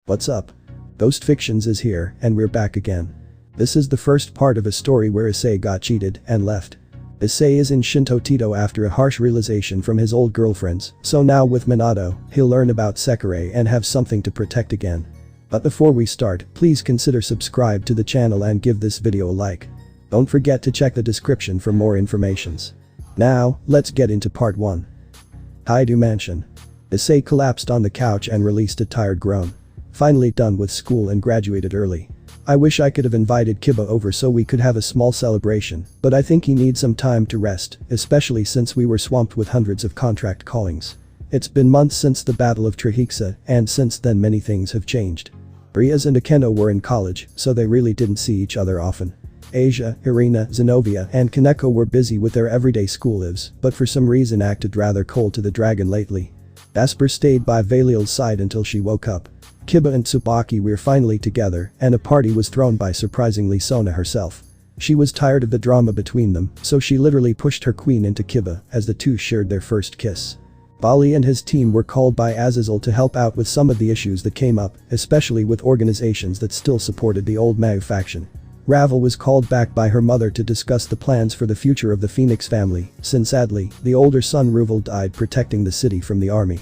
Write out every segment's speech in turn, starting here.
What's up? Ghost Fictions is here, and we're back again. This is the first part of a story where Issei got cheated and left. Issei is in Shinto Teito after a harsh realization from his old girlfriends, so now with Minato, he'll learn about Sekirei and have something to protect again. But before we start, please consider subscribe to the channel and give this video a like. Don't forget to check the description for more informations. Now, let's get into part 1. Haidu Mansion. Issei collapsed on the couch and released a tired groan. Finally done with school and graduated early. I wish I could have invited Kiba over so we could have a small celebration, but I think he needs some time to rest, especially since we were swamped with hundreds of contract callings. It's been months since the Battle of Trihixa, and since then many things have changed. Rias and Akeno were in college, so they really didn't see each other often. Asia, Irina, Zenobia, and Kaneko were busy with their everyday school lives, but for some reason acted rather cold to the dragon lately. Asper stayed by Valiel's side until she woke up. Kiba and Tsubaki were finally together, and a party was thrown by surprisingly Sona herself. She was tired of the drama between them, so she literally pushed her queen into Kiba as the two shared their first kiss. Bali and his team were called by Azazel to help out with some of the issues that came up, especially with organizations that still supported the old Mau faction. Ravel was called back by her mother to discuss the plans for the future of the Phoenix family, since sadly, the older son Ruvel died protecting the city from the army.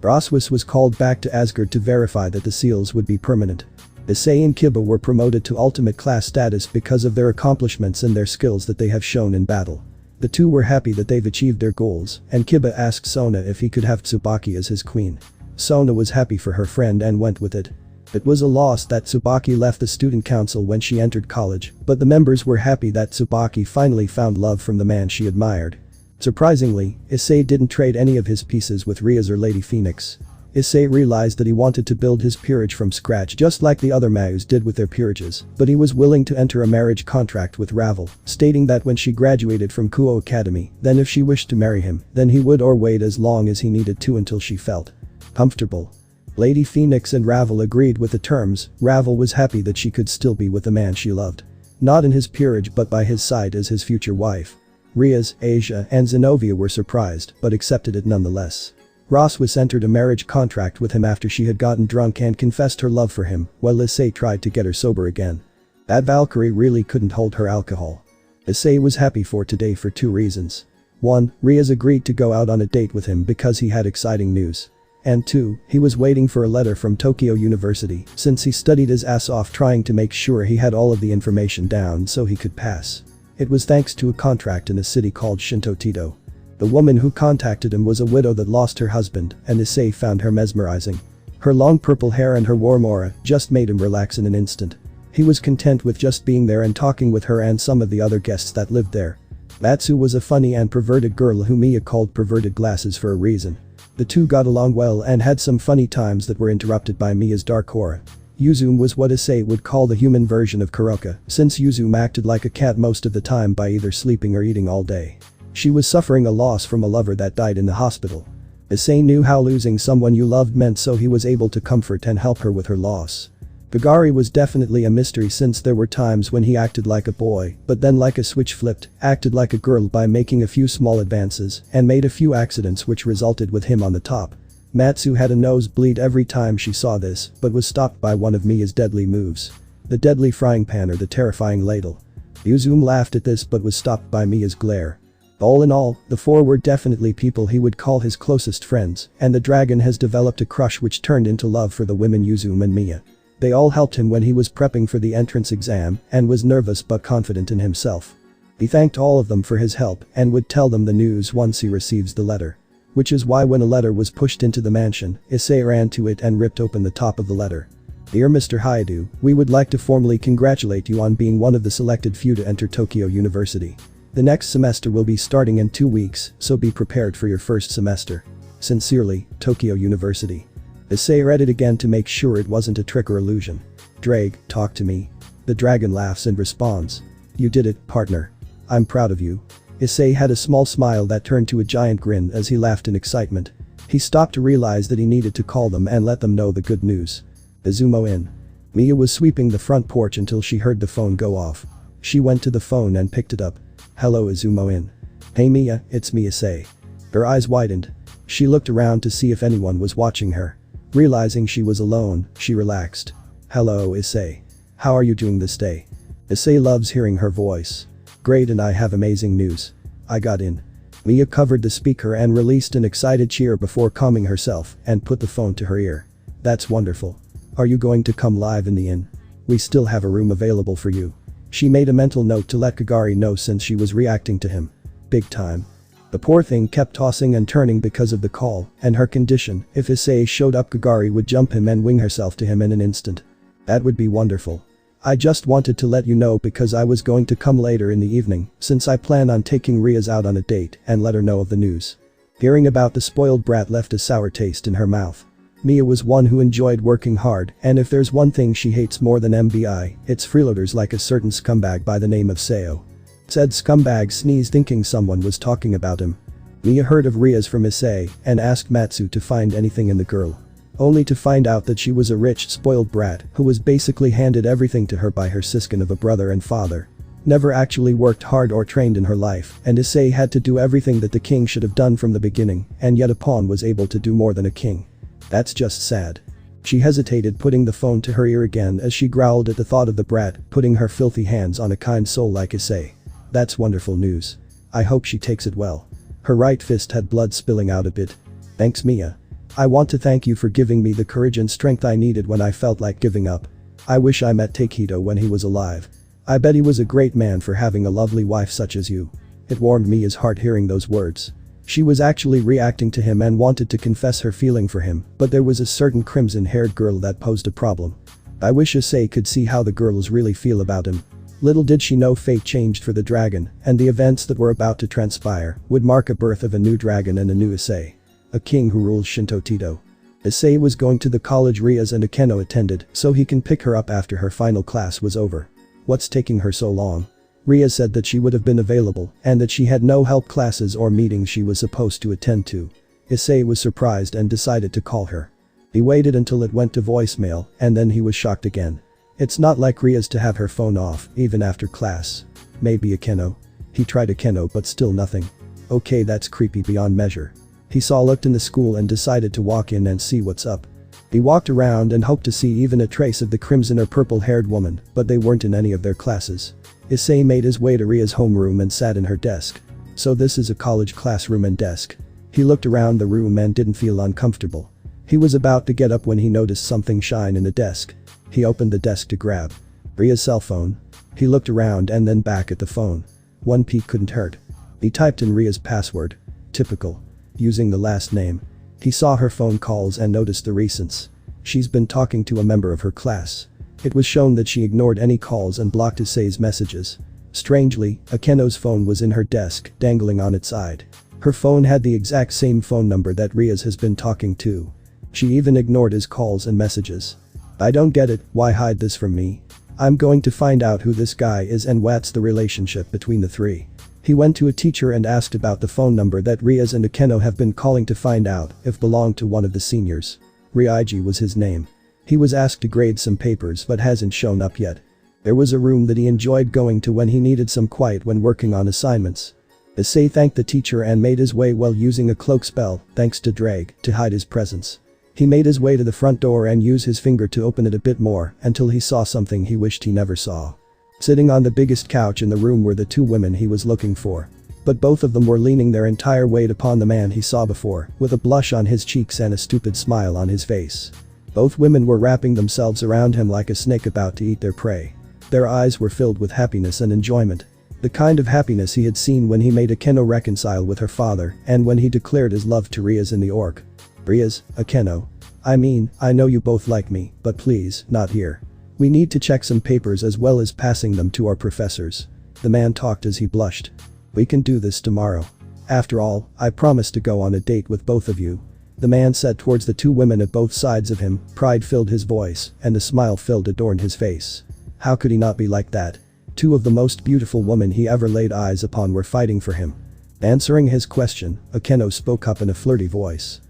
Braswis was called back to Asgard to verify that the seals would be permanent. Issei and Kiba were promoted to ultimate class status because of their accomplishments and their skills that they have shown in battle. The two were happy that they've achieved their goals, and Kiba asked Sona if he could have Tsubaki as his queen. Sona was happy for her friend and went with it. It was a loss that Tsubaki left the student council when she entered college, but the members were happy that Tsubaki finally found love from the man she admired. Surprisingly, Issei didn't trade any of his pieces with Rias or Lady Phoenix. Issei realized that he wanted to build his peerage from scratch just like the other Maus did with their peerages, but he was willing to enter a marriage contract with Ravel, stating that when she graduated from Kuo Academy, then if she wished to marry him, then he would or wait as long as he needed to until she felt comfortable. Lady Phoenix and Ravel agreed with the terms. Ravel was happy that she could still be with the man she loved. Not in his peerage but by his side as his future wife. Rias, Asia, and Zenobia were surprised, but accepted it nonetheless. Braswis entered a marriage contract with him after she had gotten drunk and confessed her love for him, while Issei tried to get her sober again. That Valkyrie really couldn't hold her alcohol. Issei was happy for today for 2 reasons. 1, Rias agreed to go out on a date with him because he had exciting news. And 2, he was waiting for a letter from Tokyo University since he studied his ass off trying to make sure he had all of the information down so he could pass. It was thanks to a contract in a city called Shinto Teito. The woman who contacted him was a widow that lost her husband, and Issei found her mesmerizing. Her long purple hair and her warm aura just made him relax in an instant. He was content with just being there and talking with her and some of the other guests that lived there. Matsu was a funny and perverted girl whom Mia called perverted glasses for a reason. The two got along well and had some funny times that were interrupted by Mia's dark aura. Yuzume was what Issei would call the human version of Kuroka, since Yuzume acted like a cat most of the time by either sleeping or eating all day. She was suffering a loss from a lover that died in the hospital. Issei knew how losing someone you loved meant, so he was able to comfort and help her with her loss. Gagari was definitely a mystery since there were times when he acted like a boy, but then like a switch flipped, acted like a girl by making a few small advances, and made a few accidents which resulted with him on the top. Matsu had a nosebleed every time she saw this, but was stopped by one of Mia's deadly moves. The deadly frying pan or the terrifying ladle. Yuzume laughed at this but was stopped by Mia's glare. All in all, the 4 were definitely people he would call his closest friends, and the dragon has developed a crush which turned into love for the women Yuzume and Mia. They all helped him when he was prepping for the entrance exam and was nervous but confident in himself. He thanked all of them for his help and would tell them the news once he receives the letter. Which is why when a letter was pushed into the mansion, Issei ran to it and ripped open the top of the letter. Dear Mr. Haidu, we would like to formally congratulate you on being one of the selected few to enter Tokyo University. The next semester will be starting in 2 weeks, so be prepared for your first semester. Sincerely, Tokyo University. Issei read it again to make sure it wasn't a trick or illusion. Drake, talk to me. The dragon laughs and responds. You did it, partner. I'm proud of you. Issei had a small smile that turned to a giant grin as he laughed in excitement. He stopped to realize that he needed to call them and let them know the good news. Izumo in. Mia was sweeping the front porch until she heard the phone go off. She went to the phone and picked it up. Hello Izumo in. Hey Mia, it's me Issei. Her eyes widened. She looked around to see if anyone was watching her. Realizing she was alone, she relaxed. "Hello, Issei. How are you doing this day?" Issei loves hearing her voice. "Great, and I have amazing news. I got in." Mia covered the speaker and released an excited cheer before calming herself and put the phone to her ear. "That's wonderful. Are you going to come live in the inn? We still have a room available for you." She made a mental note to let Kagari know since she was reacting to him. Big time. The poor thing kept tossing and turning because of the call and her condition. If Issei showed up, Kagari would jump him and wing herself to him in an instant. That would be wonderful. "I just wanted to let you know because I was going to come later in the evening since I plan on taking Riaz out on a date and let her know of the news." Hearing about the spoiled brat left a sour taste in her mouth. Mia was one who enjoyed working hard, and if there's one thing she hates more than MBI, it's freeloaders like a certain scumbag by the name of Seo. Said scumbag sneezed thinking someone was talking about him. Mia heard of Riaz from Issei and asked Matsu to find anything in the girl. Only to find out that she was a rich, spoiled brat who was basically handed everything to her by her siskin of a brother and father. Never actually worked hard or trained in her life, and Issei had to do everything that the king should have done from the beginning, and yet a pawn was able to do more than a king. That's just sad. She hesitated, putting the phone to her ear again as she growled at the thought of the brat putting her filthy hands on a kind soul like Issei. That's wonderful news. I hope she takes it well. Her right fist had blood spilling out a bit. "Thanks, Mia. I want to thank you for giving me the courage and strength I needed when I felt like giving up. I wish I met Teito when he was alive. I bet he was a great man for having a lovely wife such as you." It warmed Mia's heart hearing those words. She was actually reacting to him and wanted to confess her feeling for him, but there was a certain crimson-haired girl that posed a problem. I wish Issei could see how the girls really feel about him. Little did she know fate changed for the dragon, and the events that were about to transpire would mark a birth of a new dragon and a new Issei. A king who rules Shinto Teito. Issei was going to the college Riaz and Akeno attended so he can pick her up after her final class was over. What's taking her so long? Riaz said that she would have been available and that she had no help classes or meetings she was supposed to attend to. Issei was surprised and decided to call her. He waited until it went to voicemail and then he was shocked again. It's not like Riaz to have her phone off even after class. Maybe Akeno? He tried Akeno but still nothing. Okay, that's creepy beyond measure. He looked in the school and decided to walk in and see what's up. He walked around and hoped to see even a trace of the crimson or purple-haired woman, but they weren't in any of their classes. Issei made his way to Ria's homeroom and sat in her desk. So this is a college classroom and desk. He looked around the room and didn't feel uncomfortable. He was about to get up when he noticed something shine in the desk. He opened the desk to grab Ria's cell phone. He looked around and then back at the phone. One peek couldn't hurt. He typed in Ria's password. Typical. Using the last name. He saw her phone calls and noticed the recents. She's been talking to a member of her class. It was shown that she ignored any calls and blocked Issei's messages. Strangely, Akeno's phone was in her desk, dangling on its side. Her phone had the exact same phone number that Riaz has been talking to. She even ignored his calls and messages. I don't get it, why hide this from me? I'm going to find out who this guy is and what's the relationship between the three. He went to a teacher and asked about the phone number that Riaz and Akeno have been calling to find out if belonged to one of the seniors. Ryoji was his name. He was asked to grade some papers but hasn't shown up yet. There was a room that he enjoyed going to when he needed some quiet when working on assignments. Issei thanked the teacher and made his way while using a cloak spell, thanks to Drake, to hide his presence. He made his way to the front door and used his finger to open it a bit more until he saw something he wished he never saw. Sitting on the biggest couch in the room were the two women he was looking for. But both of them were leaning their entire weight upon the man he saw before, with a blush on his cheeks and a stupid smile on his face. Both women were wrapping themselves around him like a snake about to eat their prey. Their eyes were filled with happiness and enjoyment. The kind of happiness he had seen when he made Akeno reconcile with her father and when he declared his love to Riaz in the orc. Riaz, Akeno. I mean, I know you both like me, but please, not here. We need to check some papers as well as passing them to our professors. The man talked as he blushed. We can do this tomorrow. After all, I promised to go on a date with both of you. The man said towards the two women at both sides of him, pride filled his voice, and the smile adorned his face. How could he not be like that? Two of the most beautiful women he ever laid eyes upon were fighting for him. Answering his question, Akeno spoke up in a flirty voice.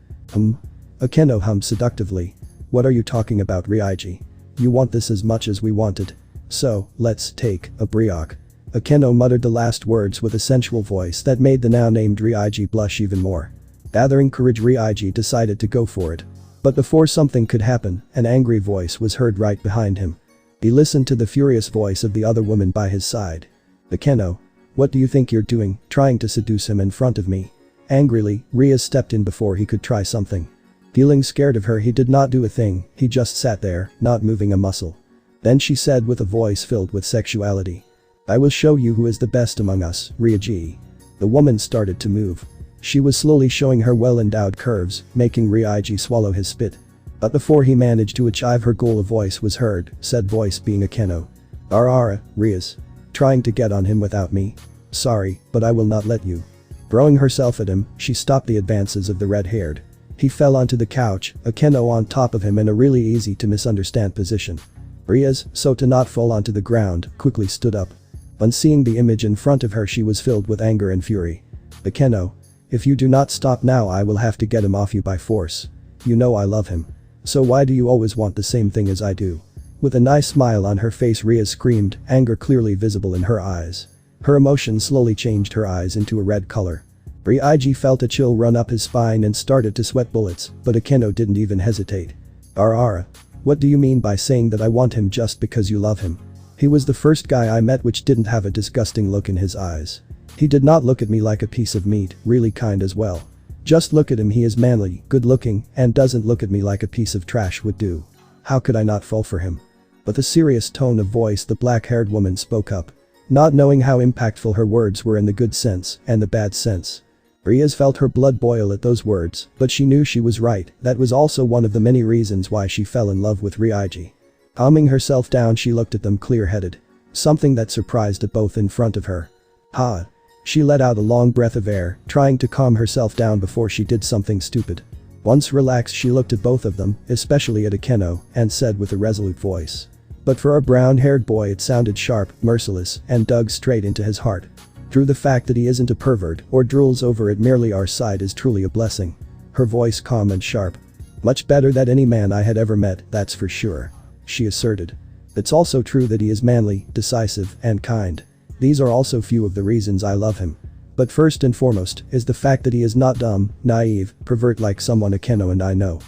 Akeno hummed seductively. What are you talking about, Ryoji? You want this as much as we wanted. So, let's take a brioche. Akeno muttered the last words with a sensual voice that made the now named Ryoji blush even more. Gathering courage, Ryoji decided to go for it. But before something could happen, an angry voice was heard right behind him. He listened to the furious voice of the other woman by his side. "Akeno, what do you think you're doing, trying to seduce him in front of me?" Angrily, Ria stepped in before he could try something. Feeling scared of her, he did not do a thing, he just sat there, not moving a muscle. Then she said with a voice filled with sexuality. "I will show you who is the best among us, Ryaji." The woman started to move. She was slowly showing her well-endowed curves, making Ryaji swallow his spit. But before he managed to achieve her goal, a voice was heard, said voice being Akeno. "Ara, Rias. Trying to get on him without me? Sorry, but I will not let you." Throwing herself at him, she stopped the advances of the red-haired. He fell onto the couch, Akeno on top of him in a really easy to misunderstand position. Rias, so to not fall onto the ground, quickly stood up. On seeing the image in front of her, she was filled with anger and fury. "Akeno, if you do not stop now, I will have to get him off you by force. You know I love him. So why do you always want the same thing as I do?" With a nice smile on her face, Ria screamed, anger clearly visible in her eyes. Her emotion slowly changed her eyes into a red color. Ryaji felt a chill run up his spine and started to sweat bullets, but Akeno didn't even hesitate. "Ara, what do you mean by saying that I want him just because you love him?" He was the first guy I met which didn't have a disgusting look in his eyes. He did not look at me like a piece of meat, really kind as well. Just look at him, he is manly, good looking, and doesn't look at me like a piece of trash would do. How could I not fall for him? With a serious tone of voice, the black-haired woman spoke up. Not knowing how impactful her words were in the good sense and the bad sense. Rias felt her blood boil at those words, but she knew she was right. That was also one of the many reasons why she fell in love with Ryaji. Calming herself down, she looked at them clear-headed. Something that surprised at both in front of her. "Ha." She let out a long breath of air, trying to calm herself down before she did something stupid. Once relaxed, she looked at both of them, especially at Akeno, and said with a resolute voice. But for a brown-haired boy it sounded sharp, merciless, and dug straight into his heart. Through the fact that he isn't a pervert or drools over it merely, our side is truly a blessing. Her voice calm and sharp. "Much better than any man I had ever met, that's for sure," she asserted. "It's also true that he is manly, decisive, and kind. These are also few of the reasons I love him. But first and foremost is the fact that he is not dumb, naive, pervert like someone Akeno and I know."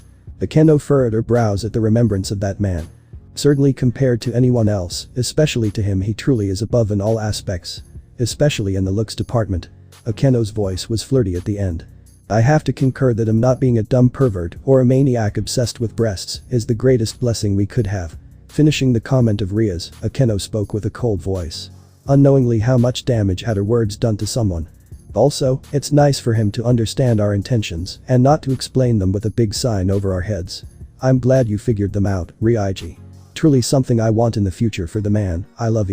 Akeno furrowed her brows at the remembrance of that man. Certainly compared to anyone else, especially to him, he truly is above in all aspects. Especially in the looks department. Akeno's voice was flirty at the end. "I have to concur that him not being a dumb pervert or a maniac obsessed with breasts is the greatest blessing we could have." Finishing the comment of Ria's, Akeno spoke with a cold voice. Unknowingly how much damage had her words done to someone. Also, it's nice for him to understand our intentions and not to explain them with a big sign over our heads. "I'm glad you figured them out, Ryaji. Truly something I want in the future for the man I love."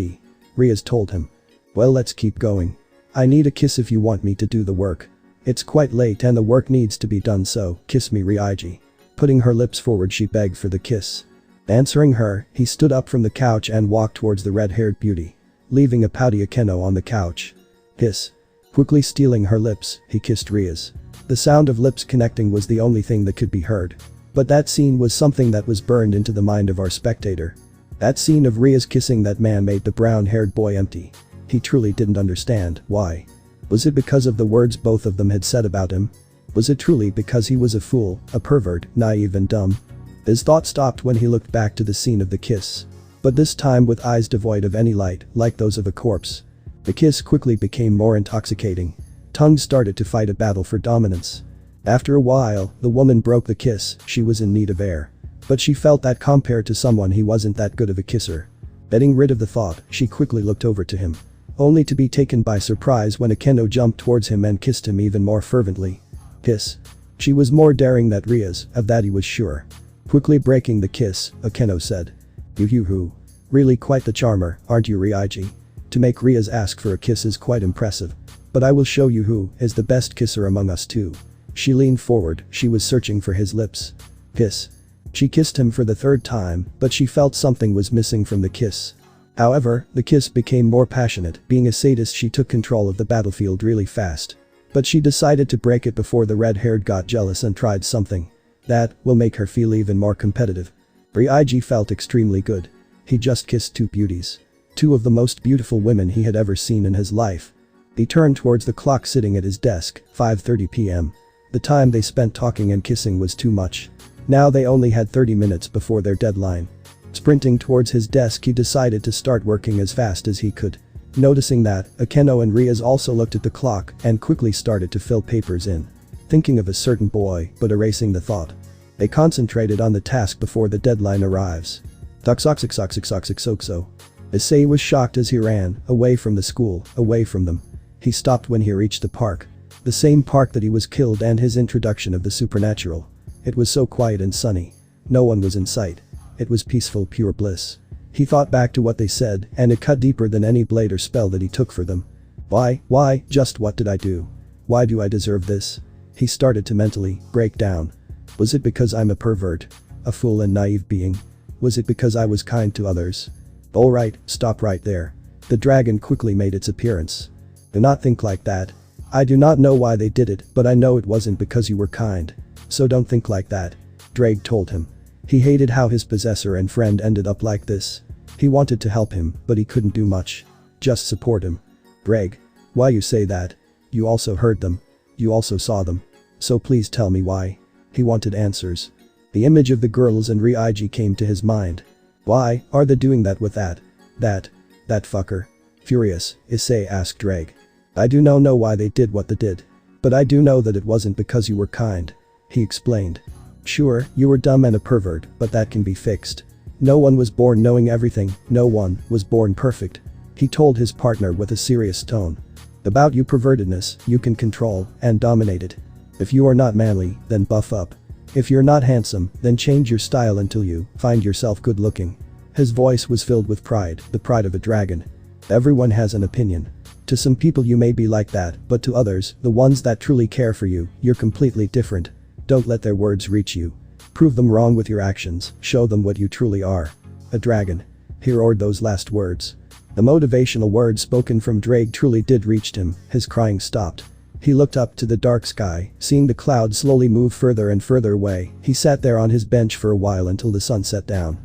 Rias told him. "Well, let's keep going. I need a kiss if you want me to do the work. It's quite late and the work needs to be done, so kiss me, Ryaji." Putting her lips forward, she begged for the kiss. Answering her, he stood up from the couch and walked towards the red-haired beauty, leaving a pouty Akeno on the couch. "Kiss." Quickly stealing her lips, he kissed Rias. The sound of lips connecting was the only thing that could be heard. But that scene was something that was burned into the mind of our spectator. That scene of Rias kissing that man made the brown-haired boy empty. He truly didn't understand why. Was it because of the words both of them had said about him? Was it truly because he was a fool, a pervert, naive and dumb? His thought stopped when he looked back to the scene of the kiss. But this time with eyes devoid of any light, like those of a corpse. The kiss quickly became more intoxicating. Tongues started to fight a battle for dominance. After a while, the woman broke the kiss. She was in need of air. But she felt that compared to someone, he wasn't that good of a kisser. Getting rid of the thought, she quickly looked over to him. Only to be taken by surprise when Akeno jumped towards him and kissed him even more fervently. Kiss. She was more daring than Rias, of that he was sure. Quickly breaking the kiss, Akeno said. "You really quite the charmer, aren't you, Ryaji? To make Rias ask for a kiss is quite impressive. But I will show you who is the best kisser among us two." She leaned forward, she was searching for his lips. Kiss. She kissed him for the third time, but she felt something was missing from the kiss. However, the kiss became more passionate. Being a sadist, she took control of the battlefield really fast. But she decided to break it before the red-haired got jealous and tried something that will make her feel even more competitive. Ryaji felt extremely good. He just kissed two beauties. Two of the most beautiful women he had ever seen in his life. He turned towards the clock sitting at his desk, 5:30 p.m. The time they spent talking and kissing was too much. Now they only had 30 minutes before their deadline. Sprinting towards his desk, he decided to start working as fast as he could. Noticing that, Akeno and Rias also looked at the clock and quickly started to fill papers in. Thinking of a certain boy, but erasing the thought. They concentrated on the task before the deadline arrives. Toxoxoxoxoxoxoxo. Issei was shocked as he ran, away from the school, away from them. He stopped when he reached the park. The same park that he was killed and his introduction of the supernatural. It was so quiet and sunny. No one was in sight. It was peaceful, pure bliss. He thought back to what they said, and it cut deeper than any blade or spell that he took for them. Why, just what did I do? Why do I deserve this? He started to mentally break down. Was it because I'm a pervert? A fool and naive being? Was it because I was kind to others? Alright, stop right there. The dragon quickly made its appearance. Do not think like that. I do not know why they did it, but I know it wasn't because you were kind. So don't think like that. Drake told him. He hated how his possessor and friend ended up like this. He wanted to help him, but he couldn't do much. Just support him. Greg. Why you say that? You also heard them. You also saw them. So please tell me why. He wanted answers. The image of the girls and Ryuji came to his mind. Why are they doing that with that fucker? Furious, Issei asked Drake. I do not know why they did what they did. But I do know that it wasn't because you were kind. He explained. Sure, you were dumb and a pervert, but that can be fixed. No one was born knowing everything, no one was born perfect. He told his partner with a serious tone. About you pervertedness, you can control and dominate it. If you are not manly, then buff up. If you're not handsome, then change your style until you find yourself good looking. His voice was filled with pride, the pride of a dragon. Everyone has an opinion. To some people you may be like that, but to others, the ones that truly care for you, you're completely different. Don't let their words reach you. Prove them wrong with your actions, show them what you truly are. A dragon. He roared those last words. The motivational words spoken from Drake truly did reach him, his crying stopped. He looked up to the dark sky, seeing the clouds slowly move further and further away. He sat there on his bench for a while until the sun set down.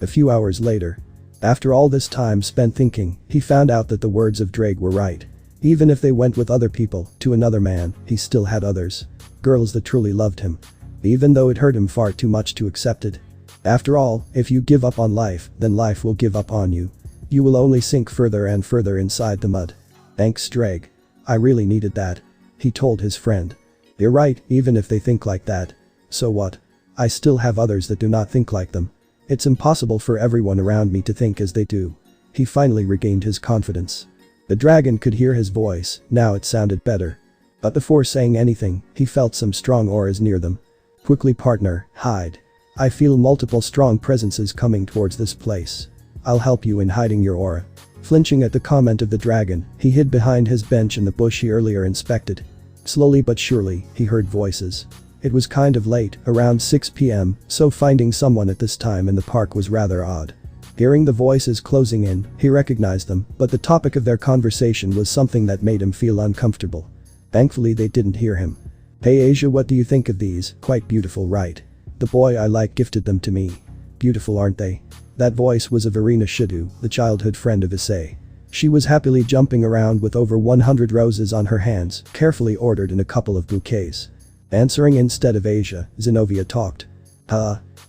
A few hours later. After all this time spent thinking, he found out that the words of Drake were right. Even if they went with other people, to another man, he still had others. Girls that truly loved him. Even though it hurt him far too much to accept it. After all, if you give up on life, then life will give up on you. You will only sink further and further inside the mud. Thanks Drake. I really needed that. He told his friend. You're right, even if they think like that. So what? I still have others that do not think like them. It's impossible for everyone around me to think as they do. He finally regained his confidence. The dragon could hear his voice, now it sounded better. But before saying anything, he felt some strong auras near them. Quickly partner, hide. I feel multiple strong presences coming towards this place. I'll help you in hiding your aura. Flinching at the comment of the dragon, he hid behind his bench in the bush he earlier inspected. Slowly but surely, he heard voices. It was kind of late, around 6 p.m, so finding someone at this time in the park was rather odd. Hearing the voices closing in, he recognized them, but the topic of their conversation was something that made him feel uncomfortable. Thankfully they didn't hear him. Hey Asia, what do you think of these? Quite beautiful, right? The boy I like gifted them to me. Beautiful, aren't they? That voice was of Irina Shido, the childhood friend of Issei. She was happily jumping around with over 100 roses on her hands, carefully ordered in a couple of bouquets. Answering instead of Asia, Zenobia talked.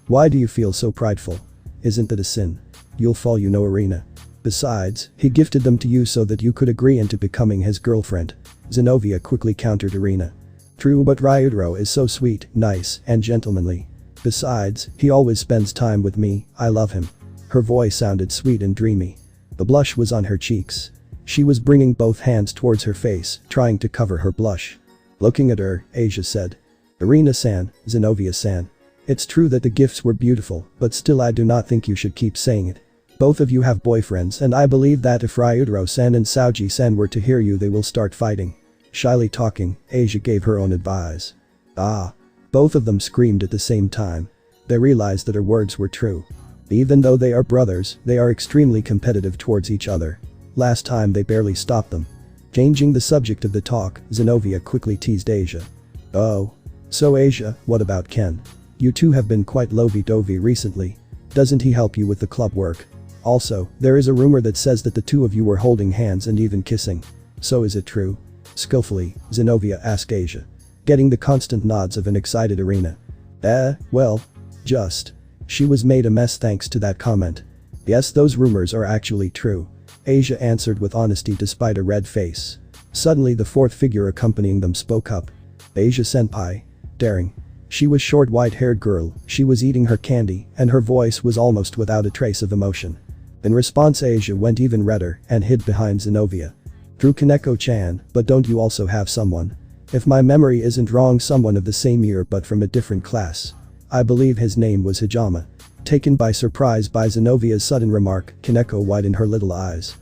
Why do you feel so prideful? Isn't that a sin? You'll fall, you know, Irina. Besides, he gifted them to you so that you could agree into becoming his girlfriend. Zenobia quickly countered Irina. True, but Ryudro is so sweet, nice, and gentlemanly. Besides, he always spends time with me, I love him. Her voice sounded sweet and dreamy. The blush was on her cheeks. She was bringing both hands towards her face, trying to cover her blush. Looking at her, Asia said. Irina-san, Zenobia-san. It's true that the gifts were beautiful, but still I do not think you should keep saying it. Both of you have boyfriends and I believe that if Ryudro-san and Saoji-san were to hear you they will start fighting. Shyly talking, Asia gave her own advice. Both of them screamed at the same time. They realized that her words were true. Even though they are brothers, they are extremely competitive towards each other. Last time they barely stopped them. Changing the subject of the talk, Zenobia quickly teased Asia. Oh. So Asia, what about Ken? You two have been quite lovey-dovey recently. Doesn't he help you with the club work? Also, there is a rumor that says that the two of you were holding hands and even kissing. So is it true? Skillfully, Zenobia asked Asia. Getting the constant nods of an excited Irina. Well. Just. She was made a mess thanks to that comment. Yes, those rumors are actually true. Asia answered with honesty despite a red face. Suddenly the fourth figure accompanying them spoke up. Asia senpai. Daring. She was short white-haired girl, she was eating her candy, and her voice was almost without a trace of emotion. In response Asia went even redder and hid behind Zenovia. Through Kaneko-chan, but don't you also have someone? If my memory isn't wrong, someone of the same year but from a different class. I believe his name was Hijama. Taken by surprise by Zenovia's sudden remark, Kaneko widened her little eyes.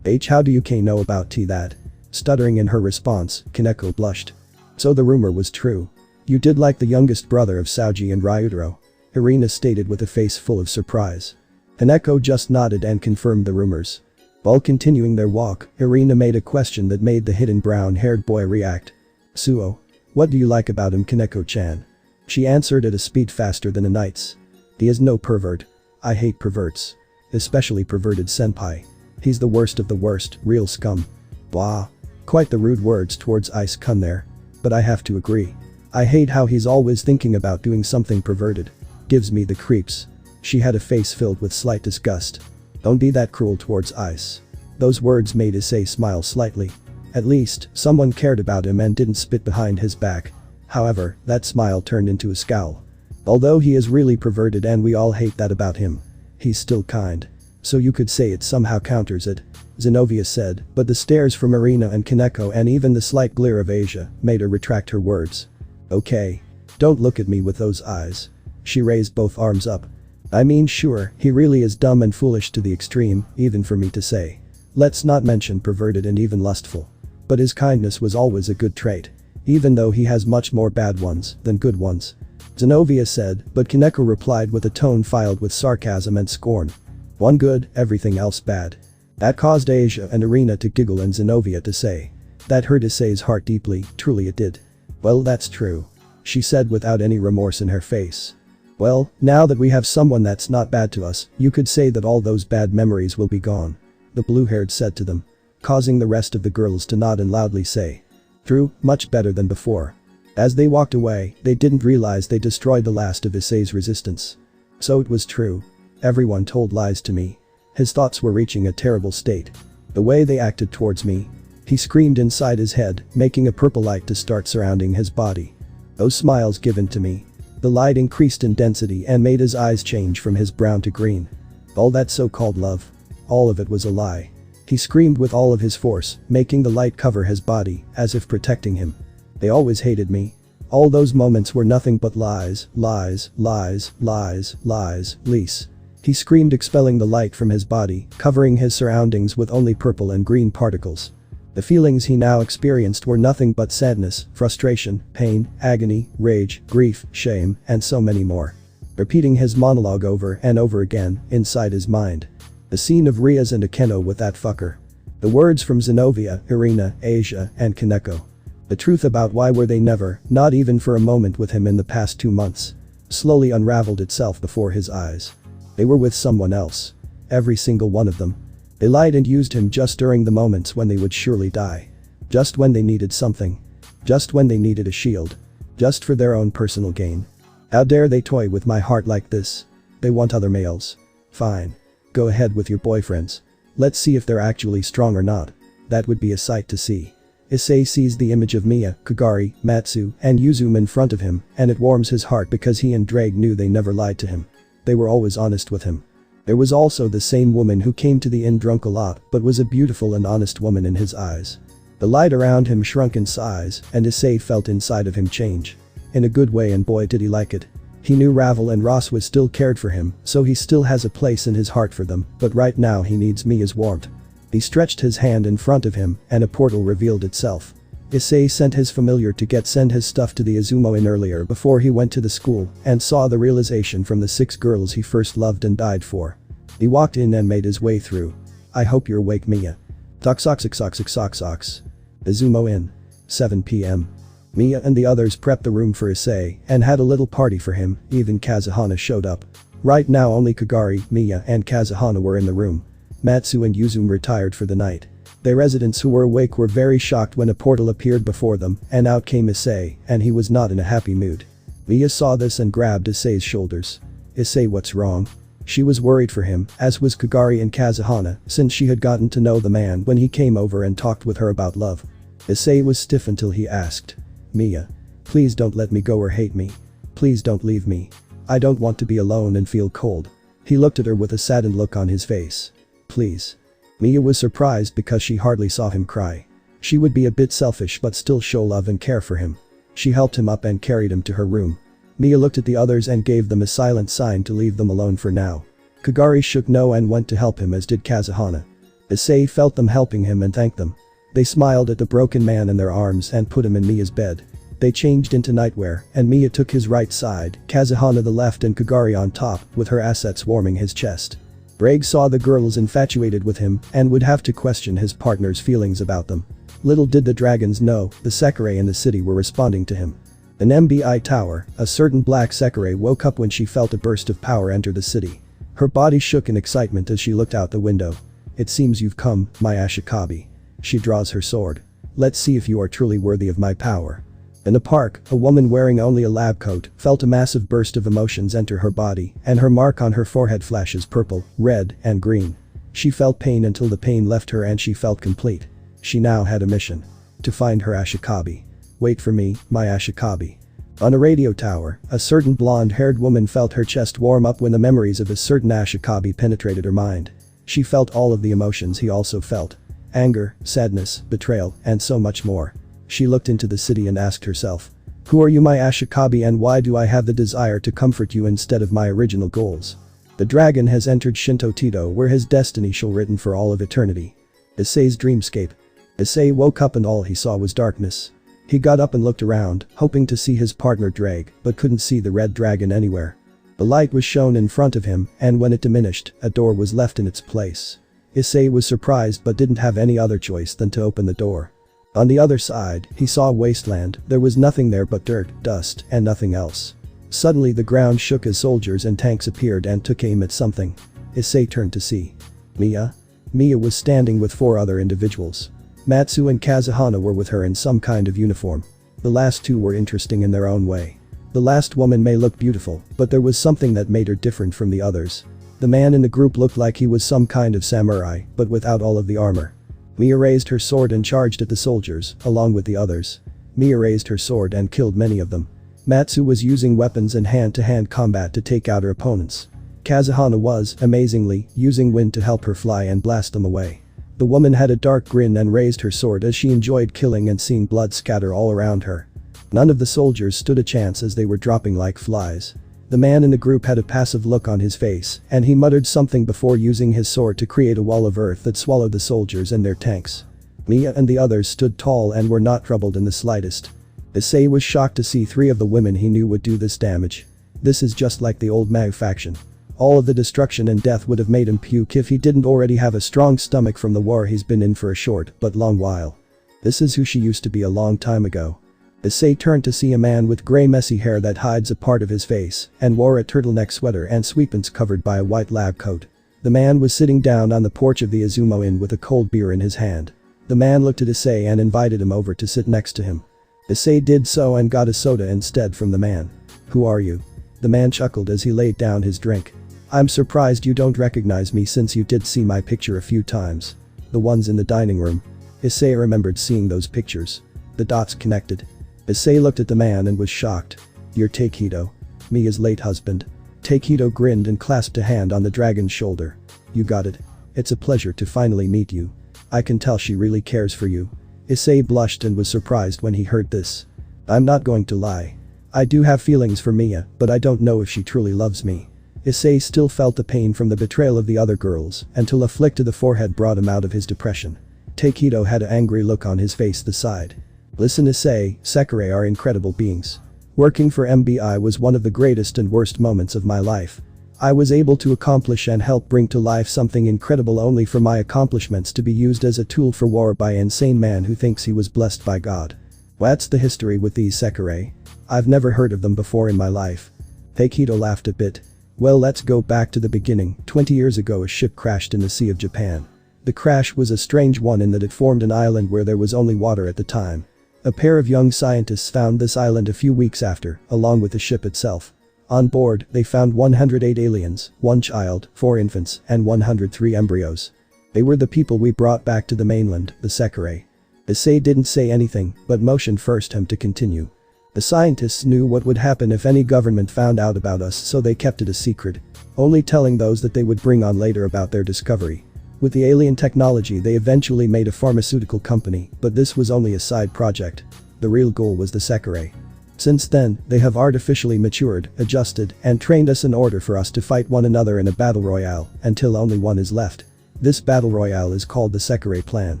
How do you know about that? Stuttering in her response, Kaneko blushed. So the rumor was true. You did like the youngest brother of Saoji and Ryutaro? Irina stated with a face full of surprise. Kaneko just nodded and confirmed the rumors. While continuing their walk, Irina made a question that made the hidden brown-haired boy react. Suo. What do you like about him, Kaneko-chan? She answered at a speed faster than a knight's. He is no pervert. I hate perverts. Especially perverted senpai. He's the worst of the worst, real scum. Blah. Quite the rude words towards Ice-kun there. But I have to agree. I hate how he's always thinking about doing something perverted. Gives me the creeps. She had a face filled with slight disgust. Don't be that cruel towards Ice. Those words made Issei smile slightly. At least, someone cared about him and didn't spit behind his back. However, that smile turned into a scowl. Although he is really perverted and we all hate that about him, he's still kind. So you could say it somehow counters it, Zenovia said, but the stares from Irina and Kaneko and even the slight glare of Asia made her retract her words. Okay. Don't look at me with those eyes. She raised both arms up. I mean sure, he really is dumb and foolish to the extreme, even for me to say. Let's not mention perverted and even lustful. But his kindness was always a good trait. Even though he has much more bad ones than good ones. Zenovia said, but Kaneko replied with a tone filled with sarcasm and scorn. One good, everything else bad. That caused Asia and Irina to giggle and Zenovia to say. That hurt Issei's heart deeply, truly it did. Well, that's true. She said without any remorse in her face. Well, now that we have someone that's not bad to us, you could say that all those bad memories will be gone. The blue-haired said to them. Causing the rest of the girls to nod and loudly say. True, much better than before. As they walked away, they didn't realize they destroyed the last of Issei's resistance. So it was true. Everyone told lies to me. His thoughts were reaching a terrible state. The way they acted towards me. He screamed inside his head, making a purple light to start surrounding his body. Those smiles given to me. The light increased in density and made his eyes change from his brown to green. All that so-called love. All of it was a lie. He screamed with all of his force, making the light cover his body, as if protecting him. They always hated me. All those moments were nothing but lies, lies, lies, lies, lies, lies. He screamed, expelling the light from his body, covering his surroundings with only purple and green particles. The feelings he now experienced were nothing but sadness, frustration, pain, agony, rage, grief, shame, and so many more. Repeating his monologue over and over again, inside his mind. The scene of Ria's and Akeno with that fucker. The words from Zenovia, Irina, Asia, and Kaneko. The truth about why were they never, not even for a moment with him in the past 2 months. Slowly unraveled itself before his eyes. They were with someone else. Every single one of them. They lied and used him just during the moments when they would surely die. Just when they needed something. Just when they needed a shield. Just for their own personal gain. How dare they toy with my heart like this? They want other males. Fine. Go ahead with your boyfriends. Let's see if they're actually strong or not. That would be a sight to see. Issei sees the image of Mia, Kagari, Matsu, and Yuzume in front of him, and it warms his heart because he and Drake knew they never lied to him. They were always honest with him. There was also the same woman who came to the inn drunk a lot but was a beautiful and honest woman in his eyes. The light around him shrunk in size, and Issei felt inside of him change. In a good way, and boy did he like it. He knew Ravel and Roswa still cared for him, so he still has a place in his heart for them, but right now he needs Mia's warmth. He stretched his hand in front of him, and a portal revealed itself. Issei sent his familiar to send his stuff to the Izumo Inn earlier before he went to the school and saw the realization from the 6 girls he first loved and died for. He walked in and made his way through. I hope you're awake, Mia. Toxoxoxoxoxox. Izumo Inn. 7 p.m. Mia and the others prepped the room for Issei and had a little party for him, even Kazuhana showed up. Right now only Kagari, Mia and Kazuhana were in the room. Matsu and Yuzume retired for the night. The residents who were awake were very shocked when a portal appeared before them and out came Issei, and he was not in a happy mood. Miya saw this and grabbed Issei's shoulders. Issei, what's wrong? She was worried for him, as was Kagari and Kazuhana, since she had gotten to know the man when he came over and talked with her about love. Issei was stiff until he asked. Miya. Please don't let me go or hate me. Please don't leave me. I don't want to be alone and feel cold. He looked at her with a saddened look on his face. Please. Miya was surprised because she hardly saw him cry. She would be a bit selfish but still show love and care for him. She helped him up and carried him to her room. Miya looked at the others and gave them a silent sign to leave them alone for now. Kagari shook no and went to help him, as did Kazuhana. Issei felt them helping him and thanked them. They smiled at the broken man in their arms and put him in Miya's bed. They changed into nightwear and Miya took his right side, Kazuhana the left and Kagari on top, with her assets warming his chest. Braig saw the girls infatuated with him and would have to question his partner's feelings about them. Little did the dragons know, the Sekirei in the city were responding to him. In MBI Tower, a certain black Sekirei woke up when she felt a burst of power enter the city. Her body shook in excitement as she looked out the window. It seems you've come, my Ashikabi. She draws her sword. Let's see if you are truly worthy of my power. In the park, a woman wearing only a lab coat felt a massive burst of emotions enter her body and her mark on her forehead flashes purple, red, and green. She felt pain until the pain left her and she felt complete. She now had a mission. To find her Ashikabi. Wait for me, my Ashikabi. On a radio tower, a certain blonde-haired woman felt her chest warm up when the memories of a certain Ashikabi penetrated her mind. She felt all of the emotions he also felt. Anger, sadness, betrayal, and so much more. She looked into the city and asked herself. Who are you, my Ashikabi, and why do I have the desire to comfort you instead of my original goals? The dragon has entered Shinto Teito, where his destiny shall written for all of eternity. Issei's dreamscape. Issei woke up and all he saw was darkness. He got up and looked around, hoping to see his partner Drag, but couldn't see the red dragon anywhere. The light was shown in front of him, and when it diminished, a door was left in its place. Issei was surprised but didn't have any other choice than to open the door. On the other side, he saw a wasteland. There was nothing there but dirt, dust, and nothing else. Suddenly the ground shook as soldiers and tanks appeared and took aim at something. Issei turned to see. Miya? Miya was standing with 4 other individuals. Matsu and Kazuhana were with her in some kind of uniform. The last 2 were interesting in their own way. The last woman may look beautiful, but there was something that made her different from the others. The man in the group looked like he was some kind of samurai, but without all of the armor. Miya raised her sword and charged at the soldiers, along with the others. Miya raised her sword and killed many of them. Matsu was using weapons and hand-to-hand combat to take out her opponents. Kazuhana was, amazingly, using wind to help her fly and blast them away. The woman had a dark grin and raised her sword as she enjoyed killing and seeing blood scatter all around her. None of the soldiers stood a chance as they were dropping like flies. The man in the group had a passive look on his face, and he muttered something before using his sword to create a wall of earth that swallowed the soldiers and their tanks. Miya and the others stood tall and were not troubled in the slightest. Issei was shocked to see 3 of the women he knew would do this damage. This is just like the old Mag faction. All of the destruction and death would have made him puke if he didn't already have a strong stomach from the war he's been in for a short but long while. This is who she used to be a long time ago. Issei turned to see a man with grey messy hair that hides a part of his face and wore a turtleneck sweater and sweepants covered by a white lab coat. The man was sitting down on the porch of the Izumo Inn with a cold beer in his hand. The man looked at Issei and invited him over to sit next to him. Issei did so and got a soda instead from the man. Who are you? The man chuckled as he laid down his drink. I'm surprised you don't recognize me since you did see my picture a few times. The ones in the dining room. Issei remembered seeing those pictures. The dots connected. Issei looked at the man and was shocked. You're Teito. Miya's late husband. Teito grinned and clasped a hand on the dragon's shoulder. You got it. It's a pleasure to finally meet you. I can tell she really cares for you. Issei blushed and was surprised when he heard this. I'm not going to lie. I do have feelings for Miya, but I don't know if she truly loves me. Issei still felt the pain from the betrayal of the other girls until a flick to the forehead brought him out of his depression. Teito had an angry look on his face. The side. Listen, Issei, Sekirei are incredible beings. Working for MBI was one of the greatest and worst moments of my life. I was able to accomplish and help bring to life something incredible only for my accomplishments to be used as a tool for war by an insane man who thinks he was blessed by God. What's the history with these Sekirei? I've never heard of them before in my life. Teito laughed a bit. Well, let's go back to the beginning. 20 years ago a ship crashed in the Sea of Japan. The crash was a strange one in that it formed an island where there was only water at the time. A pair of young scientists found this island a few weeks after, along with the ship itself. On board, they found 108 aliens, 1 child, 4 infants, and 103 embryos. They were the people we brought back to the mainland, the Sekirei. Issei didn't say anything, but motioned first him to continue. The scientists knew what would happen if any government found out about us, so they kept it a secret, only telling those that they would bring on later about their discovery. With the alien technology they eventually made a pharmaceutical company, but this was only a side project. The real goal was the Sekirei. Since then, they have artificially matured, adjusted, and trained us in order for us to fight one another in a battle royale, until only one is left. This battle royale is called the Sekirei Plan.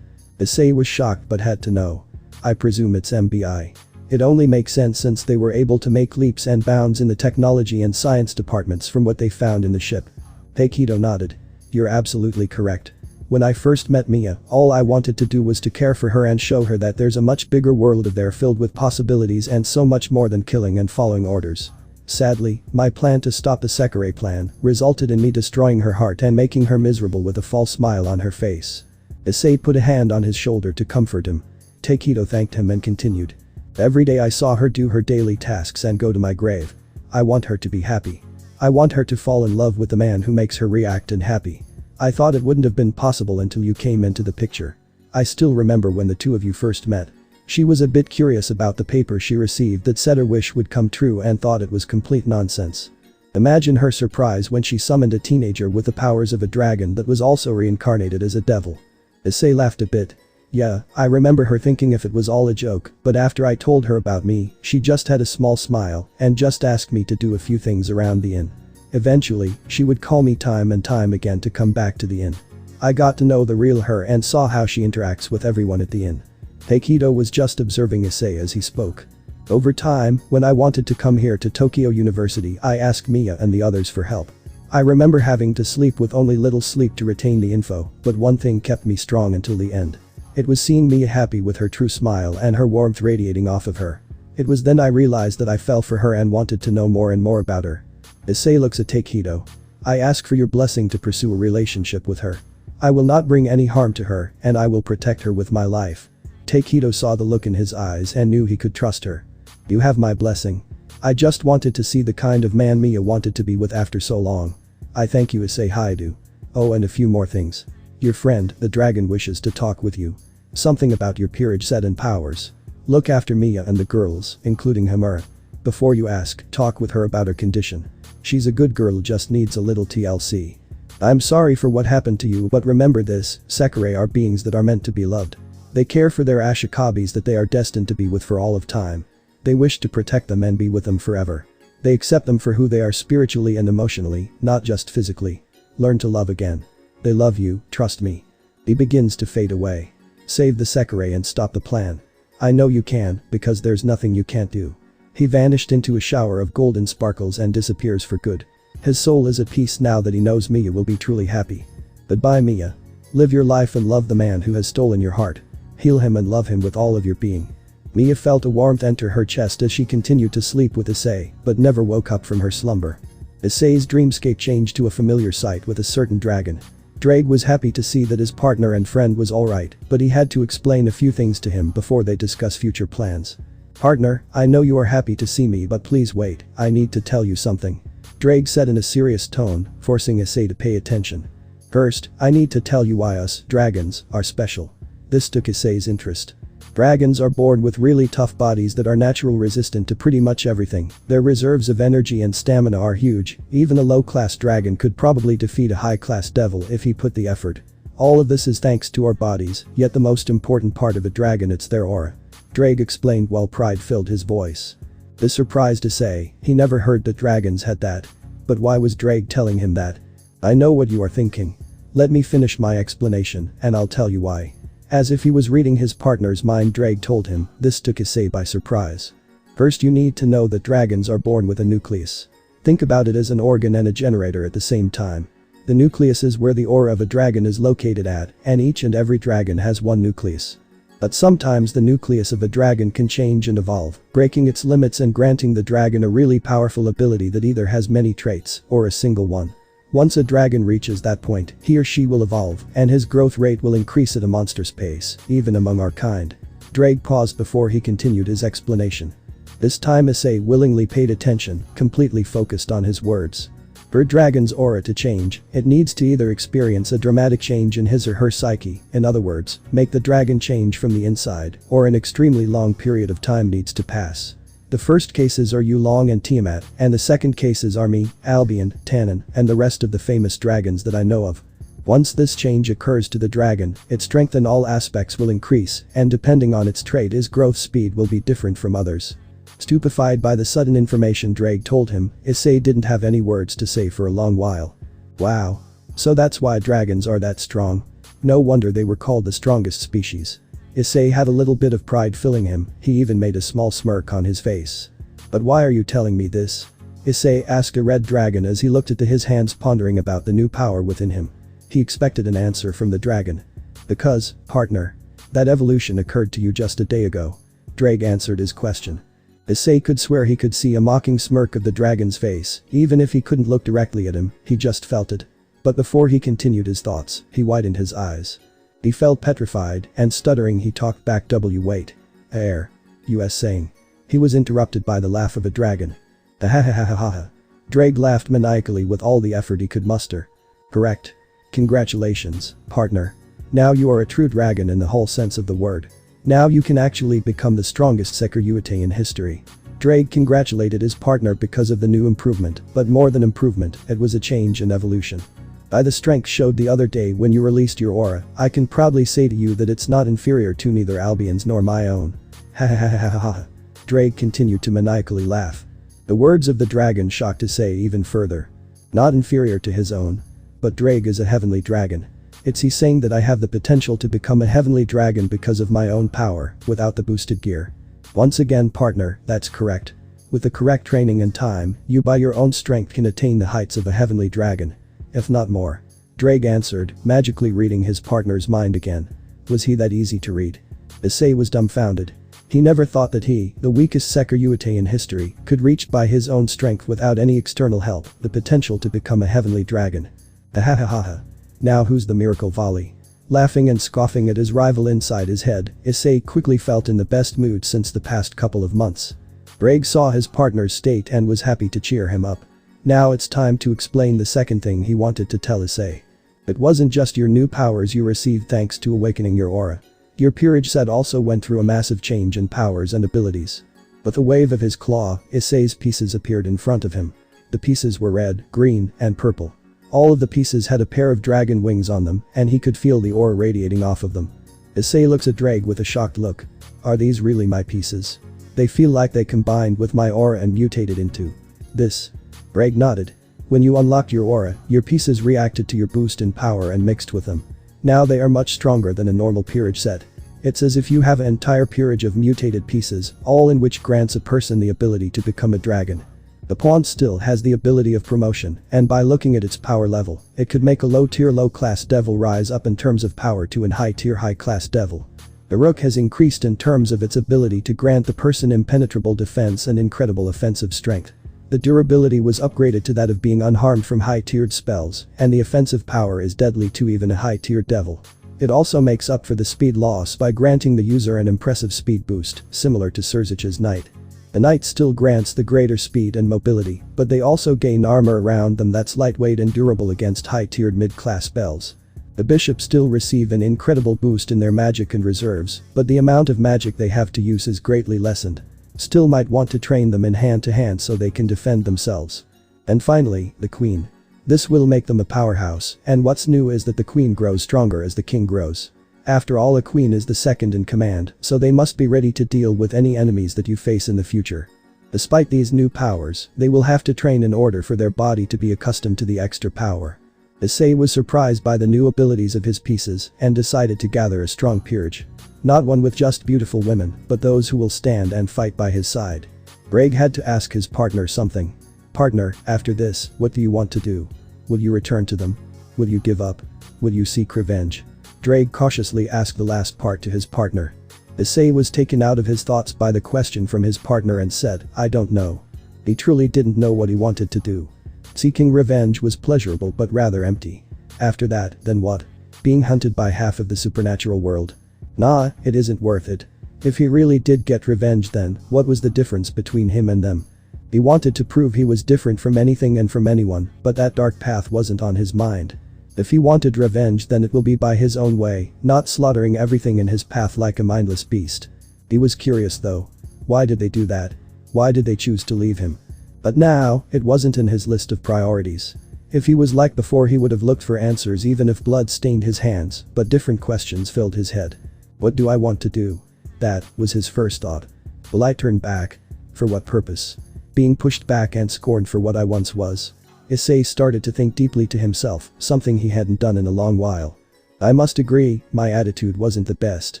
Issei was shocked but had to know. I presume it's MBI. It only makes sense since they were able to make leaps and bounds in the technology and science departments from what they found in the ship. Teito nodded. You're absolutely correct. When I first met Mia, all I wanted to do was to care for her and show her that there's a much bigger world out there filled with possibilities and so much more than killing and following orders. Sadly, my plan to stop the Sekirei Plan resulted in me destroying her heart and making her miserable with a false smile on her face. Issei put a hand on his shoulder to comfort him. Teito thanked him and continued. Every day I saw her do her daily tasks and go to my grave. I want her to be happy. I want her to fall in love with the man who makes her react and happy. I thought it wouldn't have been possible until you came into the picture. I still remember when the two of you first met. She was a bit curious about the paper she received that said her wish would come true and thought it was complete nonsense. Imagine her surprise when she summoned a teenager with the powers of a dragon that was also reincarnated as a devil. Issei laughed a bit. Yeah, I remember her thinking if it was all a joke, but after I told her about me, she just had a small smile and just asked me to do a few things around the inn. Eventually, she would call me time and time again to come back to the inn. I got to know the real her and saw how she interacts with everyone at the inn. Teito was just observing Issei as he spoke. Over time, when I wanted to come here to Tokyo University, I asked Mia and the others for help. I remember having to sleep with only little sleep to retain the info, but one thing kept me strong until the end. It was seeing Mia happy with her true smile and her warmth radiating off of her. It was then I realized that I fell for her and wanted to know more and more about her. Issei looks at Teito. I ask for your blessing to pursue a relationship with her. I will not bring any harm to her and I will protect her with my life. Teito saw the look in his eyes and knew he could trust her. You have my blessing. I just wanted to see the kind of man Mia wanted to be with after so long. I thank you Issei Haidu. Oh, and a few more things. Your friend, the dragon, wishes to talk with you. Something about your peerage set and powers. Look after Mia and the girls, including Hamura. Before you ask, talk with her about her condition. She's a good girl, just needs a little TLC. I'm sorry for what happened to you, but remember this, Sekirei are beings that are meant to be loved. They care for their Ashikabis that they are destined to be with for all of time. They wish to protect them and be with them forever. They accept them for who they are spiritually and emotionally, not just physically. Learn to love again. They love you, trust me. He begins to fade away. Save the Sekirei and stop the plan. I know you can, because there's nothing you can't do. He vanished into a shower of golden sparkles and disappears for good. His soul is at peace now that he knows Mia will be truly happy. Goodbye Mia. Live your life and love the man who has stolen your heart. Heal him and love him with all of your being. Mia felt a warmth enter her chest as she continued to sleep with Issei, but never woke up from her slumber. Issei's dreamscape changed to a familiar sight with a certain dragon. Drake was happy to see that his partner and friend was alright, but he had to explain a few things to him before they discuss future plans. Partner, I know you are happy to see me, but please wait, I need to tell you something. Drake said in a serious tone, forcing Issei to pay attention. First, I need to tell you why us, dragons, are special. This took Issei's interest. Dragons are born with really tough bodies that are naturally resistant to pretty much everything. Their reserves of energy and stamina are huge. Even a low-class dragon could probably defeat a high-class devil if he put the effort. All of this is thanks to our bodies, yet the most important part of a dragon, it's their aura. Drake explained while pride filled his voice. This surprised Issei, he never heard that dragons had that. But why was Drake telling him that? I know what you are thinking. Let me finish my explanation, and I'll tell you why. As if he was reading his partner's mind, Drake told him. This took Issei by surprise. First, you need to know that dragons are born with a nucleus. Think about it as an organ and a generator at the same time. The nucleus is where the aura of a dragon is located at, and each and every dragon has one nucleus. But sometimes the nucleus of a dragon can change and evolve, breaking its limits and granting the dragon a really powerful ability that either has many traits or a single one. Once a dragon reaches that point, he or she will evolve, and his growth rate will increase at a monstrous pace, even among our kind. Drake paused before he continued his explanation. This time Issei willingly paid attention, completely focused on his words. For a dragon's aura to change, it needs to either experience a dramatic change in his or her psyche, in other words, make the dragon change from the inside, or an extremely long period of time needs to pass. The first cases are Yulong and Tiamat, and the second cases are me, Albion, Tannen, and the rest of the famous dragons that I know of. Once this change occurs to the dragon, its strength in all aspects will increase, and depending on its trait its growth speed will be different from others. Stupefied by the sudden information Drake told him, Issei didn't have any words to say for a long while. Wow. So that's why dragons are that strong. No wonder they were called the strongest species. Issei had a little bit of pride filling him, he even made a small smirk on his face. But why are you telling me this? Issei asked a red dragon as he looked at his hands pondering about the new power within him. He expected an answer from the dragon. Because, partner. That evolution occurred to you just a day ago. Drake answered his question. Issei could swear he could see a mocking smirk of the dragon's face, even if he couldn't look directly at him, he just felt it. But before he continued his thoughts, he widened his eyes. He felt petrified, and stuttering he talked back. Wait. U.S. saying. He was interrupted by the laugh of a dragon. Ha ha ha ha ha. Drake laughed maniacally with all the effort he could muster. Correct. Congratulations, partner. Now you are a true dragon in the whole sense of the word. Now you can actually become the strongest Sekirei in history. Drake congratulated his partner because of the new improvement, but more than improvement, it was a change and evolution. By the strength showed the other day when you released your aura, I can proudly say to you that it's not inferior to neither Albion's nor my own. Ha ha ha ha ha ha. Drake continued to maniacally laugh. The words of the dragon shocked Issei even further. Not inferior to his own. But Drake is a heavenly dragon. It's he saying that I have the potential to become a heavenly dragon because of my own power, without the boosted gear. Once again partner, that's correct. With the correct training and time, you by your own strength can attain the heights of a heavenly dragon. If not more. Drake answered, magically reading his partner's mind again. Was he that easy to read? Issei was dumbfounded. He never thought that he, the weakest Sekirei in history, could reach by his own strength without any external help, the potential to become a heavenly dragon. Ha ha ha ha. Now who's the miracle volley? Laughing and scoffing at his rival inside his head, Issei quickly felt in the best mood since the past couple of months. Drake saw his partner's state and was happy to cheer him up. Now it's time to explain the second thing he wanted to tell Issei. It wasn't just your new powers you received thanks to awakening your aura. Your peerage set also went through a massive change in powers and abilities. With a wave of his claw, Issei's pieces appeared in front of him. The pieces were red, green, and purple. All of the pieces had a pair of dragon wings on them, and he could feel the aura radiating off of them. Issei looks at Drake with a shocked look. Are these really my pieces? They feel like they combined with my aura and mutated into this. Drake nodded. When you unlocked your aura, your pieces reacted to your boost in power and mixed with them. Now they are much stronger than a normal peerage set. It's as if you have an entire peerage of mutated pieces, all in which grants a person the ability to become a dragon. The pawn still has the ability of promotion, and by looking at its power level, it could make a low-tier low-class devil rise up in terms of power to an high-tier high-class devil. The rook has increased in terms of its ability to grant the person impenetrable defense and incredible offensive strength. The durability was upgraded to that of being unharmed from high-tiered spells, and the offensive power is deadly to even a high-tiered devil. It also makes up for the speed loss by granting the user an impressive speed boost, similar to Surzich's knight. The knight still grants the greater speed and mobility, but they also gain armor around them that's lightweight and durable against high-tiered mid-class spells. The bishops still receive an incredible boost in their magic and reserves, but the amount of magic they have to use is greatly lessened. Still might want to train them in hand-to-hand so they can defend themselves. And finally, the queen. This will make them a powerhouse, and what's new is that the queen grows stronger as the king grows. After all, a queen is the second in command, so they must be ready to deal with any enemies that you face in the future. Despite these new powers, they will have to train in order for their body to be accustomed to the extra power. Issei was surprised by the new abilities of his pieces and decided to gather a strong peerage. Not one with just beautiful women, but those who will stand and fight by his side. Drake had to ask his partner something. Partner, after this, what do you want to do? Will you return to them? Will you give up? Will you seek revenge? Drake cautiously asked the last part to his partner. Issei was taken out of his thoughts by the question from his partner and said, I don't know. He truly didn't know what he wanted to do. Seeking revenge was pleasurable but rather empty. After that, then what? Being hunted by half of the supernatural world? Nah, it isn't worth it. If he really did get revenge, then what was the difference between him and them? He wanted to prove he was different from anything and from anyone, but that dark path wasn't on his mind. If he wanted revenge, then it will be by his own way, not slaughtering everything in his path like a mindless beast. He was curious though. Why did they do that? Why did they choose to leave him? But now, it wasn't in his list of priorities. If he was like before, he would have looked for answers even if blood stained his hands, but different questions filled his head. What do I want to do? That was his first thought. Will I turn back? For what purpose? Being pushed back and scorned for what I once was. Issei started to think deeply to himself, something he hadn't done in a long while. I must agree, my attitude wasn't the best.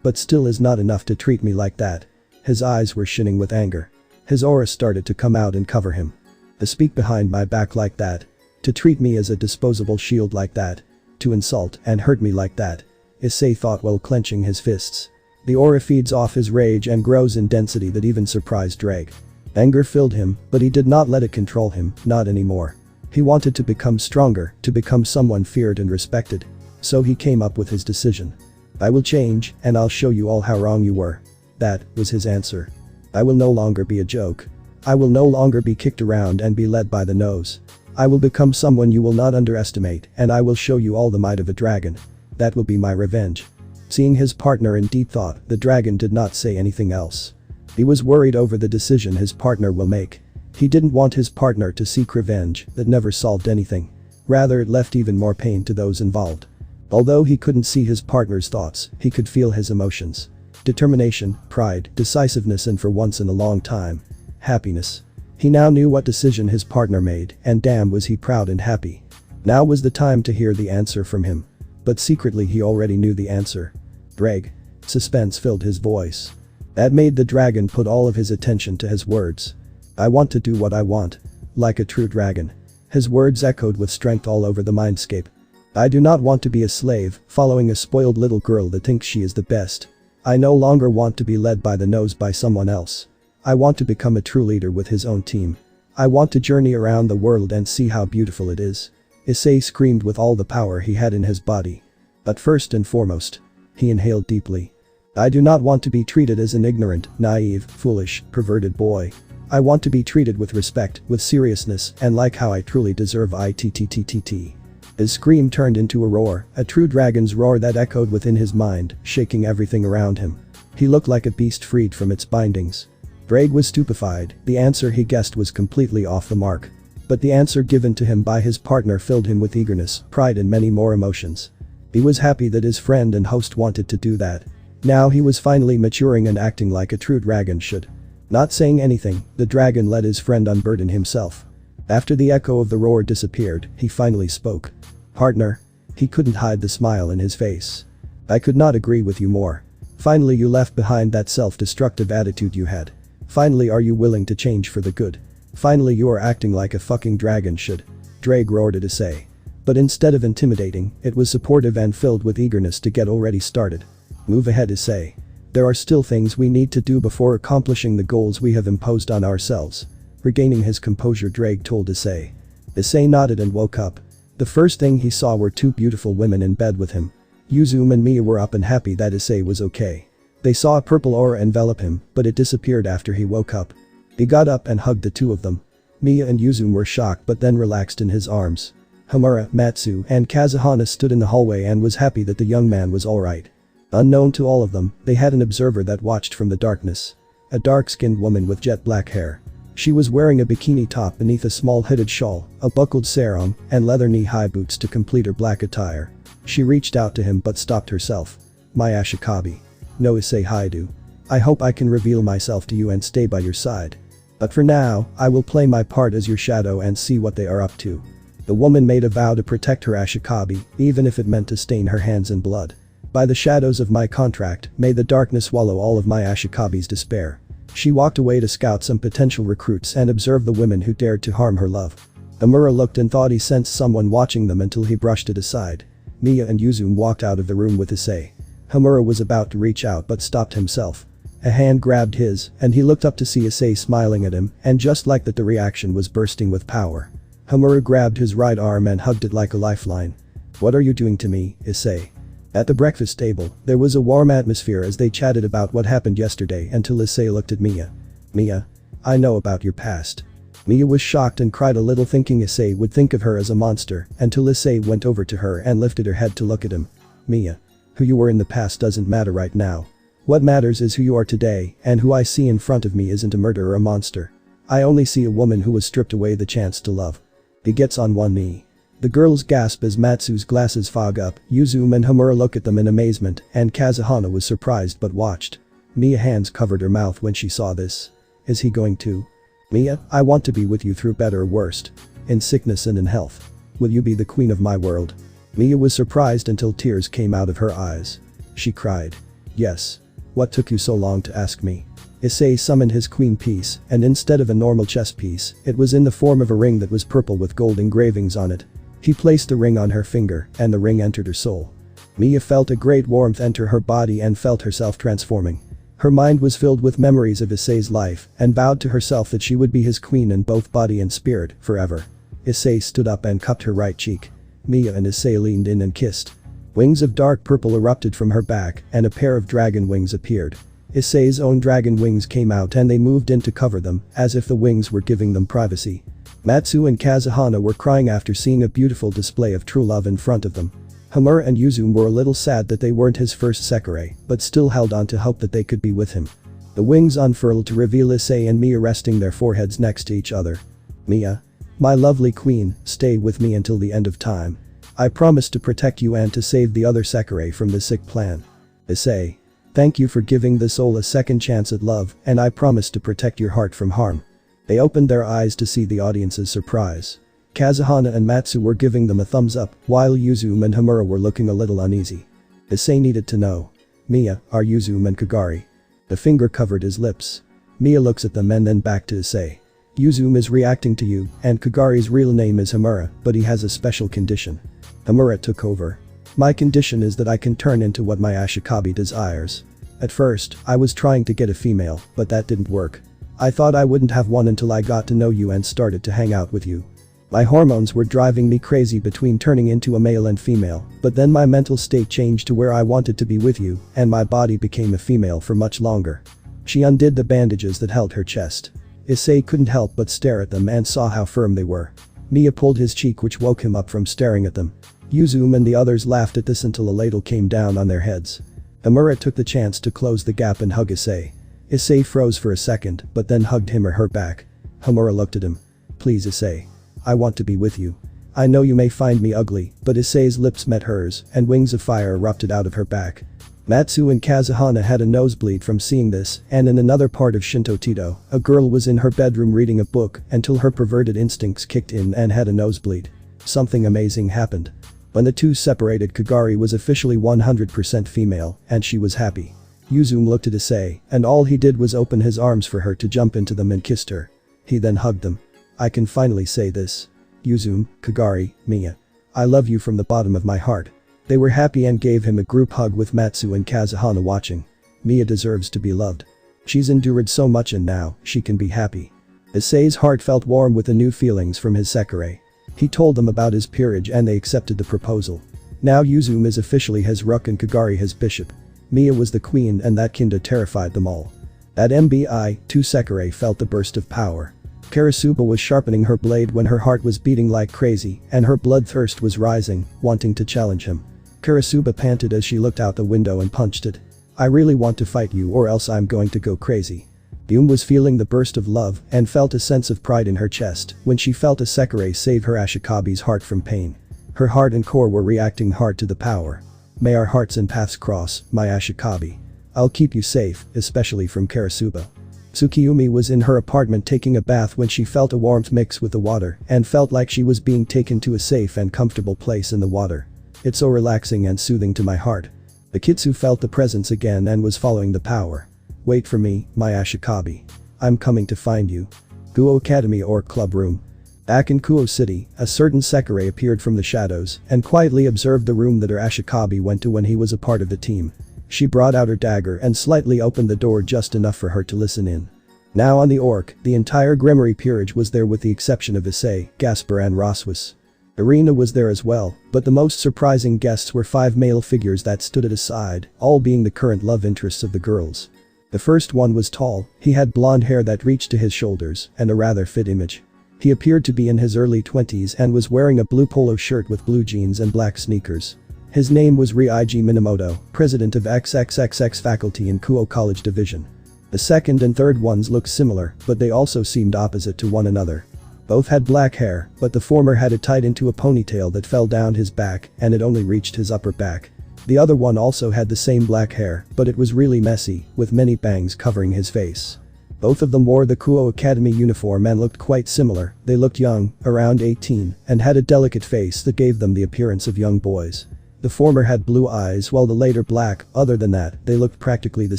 But still is not enough to treat me like that. His eyes were shining with anger. His aura started to come out and cover him. To speak behind my back like that. To treat me as a disposable shield like that. To insult and hurt me like that. Issei thought while clenching his fists. The aura feeds off his rage and grows in density that even surprised Drake. Anger filled him, but he did not let it control him, not anymore. He wanted to become stronger, to become someone feared and respected. So he came up with his decision. I will change, and I'll show you all how wrong you were. That was his answer. I will no longer be a joke. I will no longer be kicked around and be led by the nose. I will become someone you will not underestimate, and I will show you all the might of a dragon. That will be my revenge. Seeing his partner in deep thought, the dragon did not say anything else. He was worried over the decision his partner will make. He didn't want his partner to seek revenge that never solved anything. Rather, it left even more pain to those involved. Although he couldn't see his partner's thoughts, he could feel his emotions. Determination, pride, decisiveness, and for once in a long time, happiness. He now knew what decision his partner made, and damn was he proud and happy. Now was the time to hear the answer from him. But secretly he already knew the answer. Dreg. Suspense filled his voice. That made the dragon put all of his attention to his words. I want to do what I want. Like a true dragon. His words echoed with strength all over the mindscape. I do not want to be a slave, following a spoiled little girl that thinks she is the best. I no longer want to be led by the nose by someone else. I want to become a true leader with his own team. I want to journey around the world and see how beautiful it is. Issei screamed with all the power he had in his body. But first and foremost, he inhaled deeply. I do not want to be treated as an ignorant, naive, foolish, perverted boy. I want to be treated with respect, with seriousness, and like how I truly deserve it. His scream turned into a roar, a true dragon's roar that echoed within his mind, shaking everything around him. He looked like a beast freed from its bindings. Drake was stupefied, the answer he guessed was completely off the mark. But the answer given to him by his partner filled him with eagerness, pride, and many more emotions. He was happy that his friend and host wanted to do that. Now he was finally maturing and acting like a true dragon should. Not saying anything, the dragon let his friend unburden himself. After the echo of the roar disappeared, he finally spoke. Partner. He couldn't hide the smile in his face. I could not agree with you more. Finally you left behind that self-destructive attitude you had. Finally are you willing to change for the good. Finally you are acting like a fucking dragon should. Drake roared at Issei. But instead of intimidating, it was supportive and filled with eagerness to get already started. Move ahead, Issei. There are still things we need to do before accomplishing the goals we have imposed on ourselves. Regaining his composure, Drake told Issei. Issei nodded and woke up. The first thing he saw were two beautiful women in bed with him. Yuzume and Mia were up and happy that Issei was okay. They saw a purple aura envelop him, but it disappeared after he woke up. He got up and hugged the two of them. Mia and Yuzume were shocked but then relaxed in his arms. Hamura, Matsu, and Kazuhana stood in the hallway and was happy that the young man was alright. Unknown to all of them, they had an observer that watched from the darkness. A dark-skinned woman with jet black hair. She was wearing a bikini top beneath a small hooded shawl, a buckled sarong, and leather knee-high boots to complete her black attire. She reached out to him but stopped herself. My Ashikabi. No, Issei Haidu. I hope I can reveal myself to you and stay by your side. But for now, I will play my part as your shadow and see what they are up to. The woman made a vow to protect her Ashikabi, even if it meant to stain her hands in blood. By the shadows of my contract, may the darkness swallow all of my Ashikabi's despair. She walked away to scout some potential recruits and observe the women who dared to harm her love. Amura looked and thought he sensed someone watching them until he brushed it aside. Mia and Yuzume walked out of the room with Issei. Hamura was about to reach out but stopped himself. A hand grabbed his, and he looked up to see Issei smiling at him, and just like that the reaction was bursting with power. Hamura grabbed his right arm and hugged it like a lifeline. What are you doing to me, Issei? At the breakfast table, there was a warm atmosphere as they chatted about what happened yesterday until Issei looked at Mia. Mia. I know about your past. Mia was shocked and cried a little thinking Issei would think of her as a monster until Issei went over to her and lifted her head to look at him. Mia. Who you were in the past doesn't matter right now. What matters is who you are today, and who I see in front of me isn't a murderer or a monster. I only see a woman who was stripped away the chance to love. He gets on one knee. The girls gasp as Matsu's glasses fog up, Yuzume and Homura look at them in amazement, and Kazuhana was surprised but watched. Mia's hands covered her mouth when she saw this. Is he going to? Mia, I want to be with you through better or worst. In sickness and in health. Will you be the queen of my world? Mia was surprised until tears came out of her eyes. She cried. Yes. What took you so long to ask me? Issei summoned his queen piece, and instead of a normal chess piece, it was in the form of a ring that was purple with gold engravings on it. He placed the ring on her finger, and the ring entered her soul. Mia felt a great warmth enter her body and felt herself transforming. Her mind was filled with memories of Issei's life, and vowed to herself that she would be his queen in both body and spirit, forever. Issei stood up and cupped her right cheek. Mia and Issei leaned in and kissed. Wings of dark purple erupted from her back, and a pair of dragon wings appeared. Issei's own dragon wings came out and they moved in to cover them, as if the wings were giving them privacy. Matsu and Kazuhana were crying after seeing a beautiful display of true love in front of them. Homura and Yuzume were a little sad that they weren't his first Sekirei, but still held on to hope that they could be with him. The wings unfurled to reveal Issei and Mia resting their foreheads next to each other. Mia. My lovely queen, stay with me until the end of time. I promise to protect you and to save the other Sekirei from the sick plan. Issei. Thank you for giving the soul a second chance at love, and I promise to protect your heart from harm. They opened their eyes to see the audience's surprise. Kazuhana and Matsu were giving them a thumbs up, while Yuzume and Homura were looking a little uneasy. Issei needed to know. Mia, are Yuzume and Kagari? The finger covered his lips. Mia looks at them and then back to Issei. Yuzume is reacting to you, and Kagari's real name is Homura, but he has a special condition. Homura took over. My condition is that I can turn into what my Ashikabi desires. At first, I was trying to get a female, but that didn't work. I thought I wouldn't have one until I got to know you and started to hang out with you. My hormones were driving me crazy between turning into a male and female, but then my mental state changed to where I wanted to be with you, and my body became a female for much longer. She undid the bandages that held her chest. Issei couldn't help but stare at them and saw how firm they were. Mia pulled his cheek which woke him up from staring at them. Yuzume and the others laughed at this until a ladle came down on their heads. Homura took the chance to close the gap and hug Issei. Issei froze for a second, but then hugged him or her back. Homura looked at him. Please Issei. I want to be with you. I know you may find me ugly, but Issei's lips met hers, and wings of fire erupted out of her back. Matsu and Kazuhana had a nosebleed from seeing this, and in another part of Shinto Teito, a girl was in her bedroom reading a book until her perverted instincts kicked in and had a nosebleed. Something amazing happened. When the two separated, Kagari was officially 100% female, and she was happy. Yuzume looked at Issei, and all he did was open his arms for her to jump into them and kissed her. He then hugged them. I can finally say this. Yuzume, Kagari, Mia. I love you from the bottom of my heart. They were happy and gave him a group hug with Matsu and Kazuhana watching. Mia deserves to be loved. She's endured so much and now, she can be happy. Issei's heart felt warm with the new feelings from his Sekirei. He told them about his peerage and they accepted the proposal. Now Yuzume is officially his rook and Kagari his bishop. Mia was the queen and that kinda terrified them all. At MBI, two Sekirei felt the burst of power. Karasuba was sharpening her blade when her heart was beating like crazy and her bloodthirst was rising, wanting to challenge him. Karasuba panted as she looked out the window and punched it. I really want to fight you or else I'm going to go crazy. Yum was feeling the burst of love and felt a sense of pride in her chest when she felt a Sekirei save her Ashikabi's heart from pain. Her heart and core were reacting hard to the power. May our hearts and paths cross, my Ashikabi. I'll keep you safe, especially from Karasuba. Tsukiyumi was in her apartment taking a bath when she felt a warmth mix with the water and felt like she was being taken to a safe and comfortable place in the water. It's so relaxing and soothing to my heart. The Kitsu felt the presence again and was following the power. Wait for me, my Ashikabi. I'm coming to find you. Guo Academy or Club Room. Back in Kuo City, a certain Sekirei appeared from the shadows and quietly observed the room that her Ashikabi went to when he was a part of the team. She brought out her dagger and slightly opened the door just enough for her to listen in. Now on the Orc, the entire Grimoire peerage was there with the exception of Issei, Gasper and Roswas. Irina was there as well, but the most surprising guests were 5 male figures that stood at his side, all being the current love interests of the girls. The first one was tall, he had blonde hair that reached to his shoulders, and a rather fit image. He appeared to be in his early 20s and was wearing a blue polo shirt with blue jeans and black sneakers. His name was Ryuji Minamoto, president of XXXX faculty in Kuo College Division. The second and third ones looked similar, but they also seemed opposite to one another. Both had black hair, but the former had it tied into a ponytail that fell down his back and it only reached his upper back. The other one also had the same black hair, but it was really messy, with many bangs covering his face. Both of them wore the Kuo Academy uniform and looked quite similar. They looked young, around 18, and had a delicate face that gave them the appearance of young boys. The former had blue eyes while the later black. Other than that, they looked practically the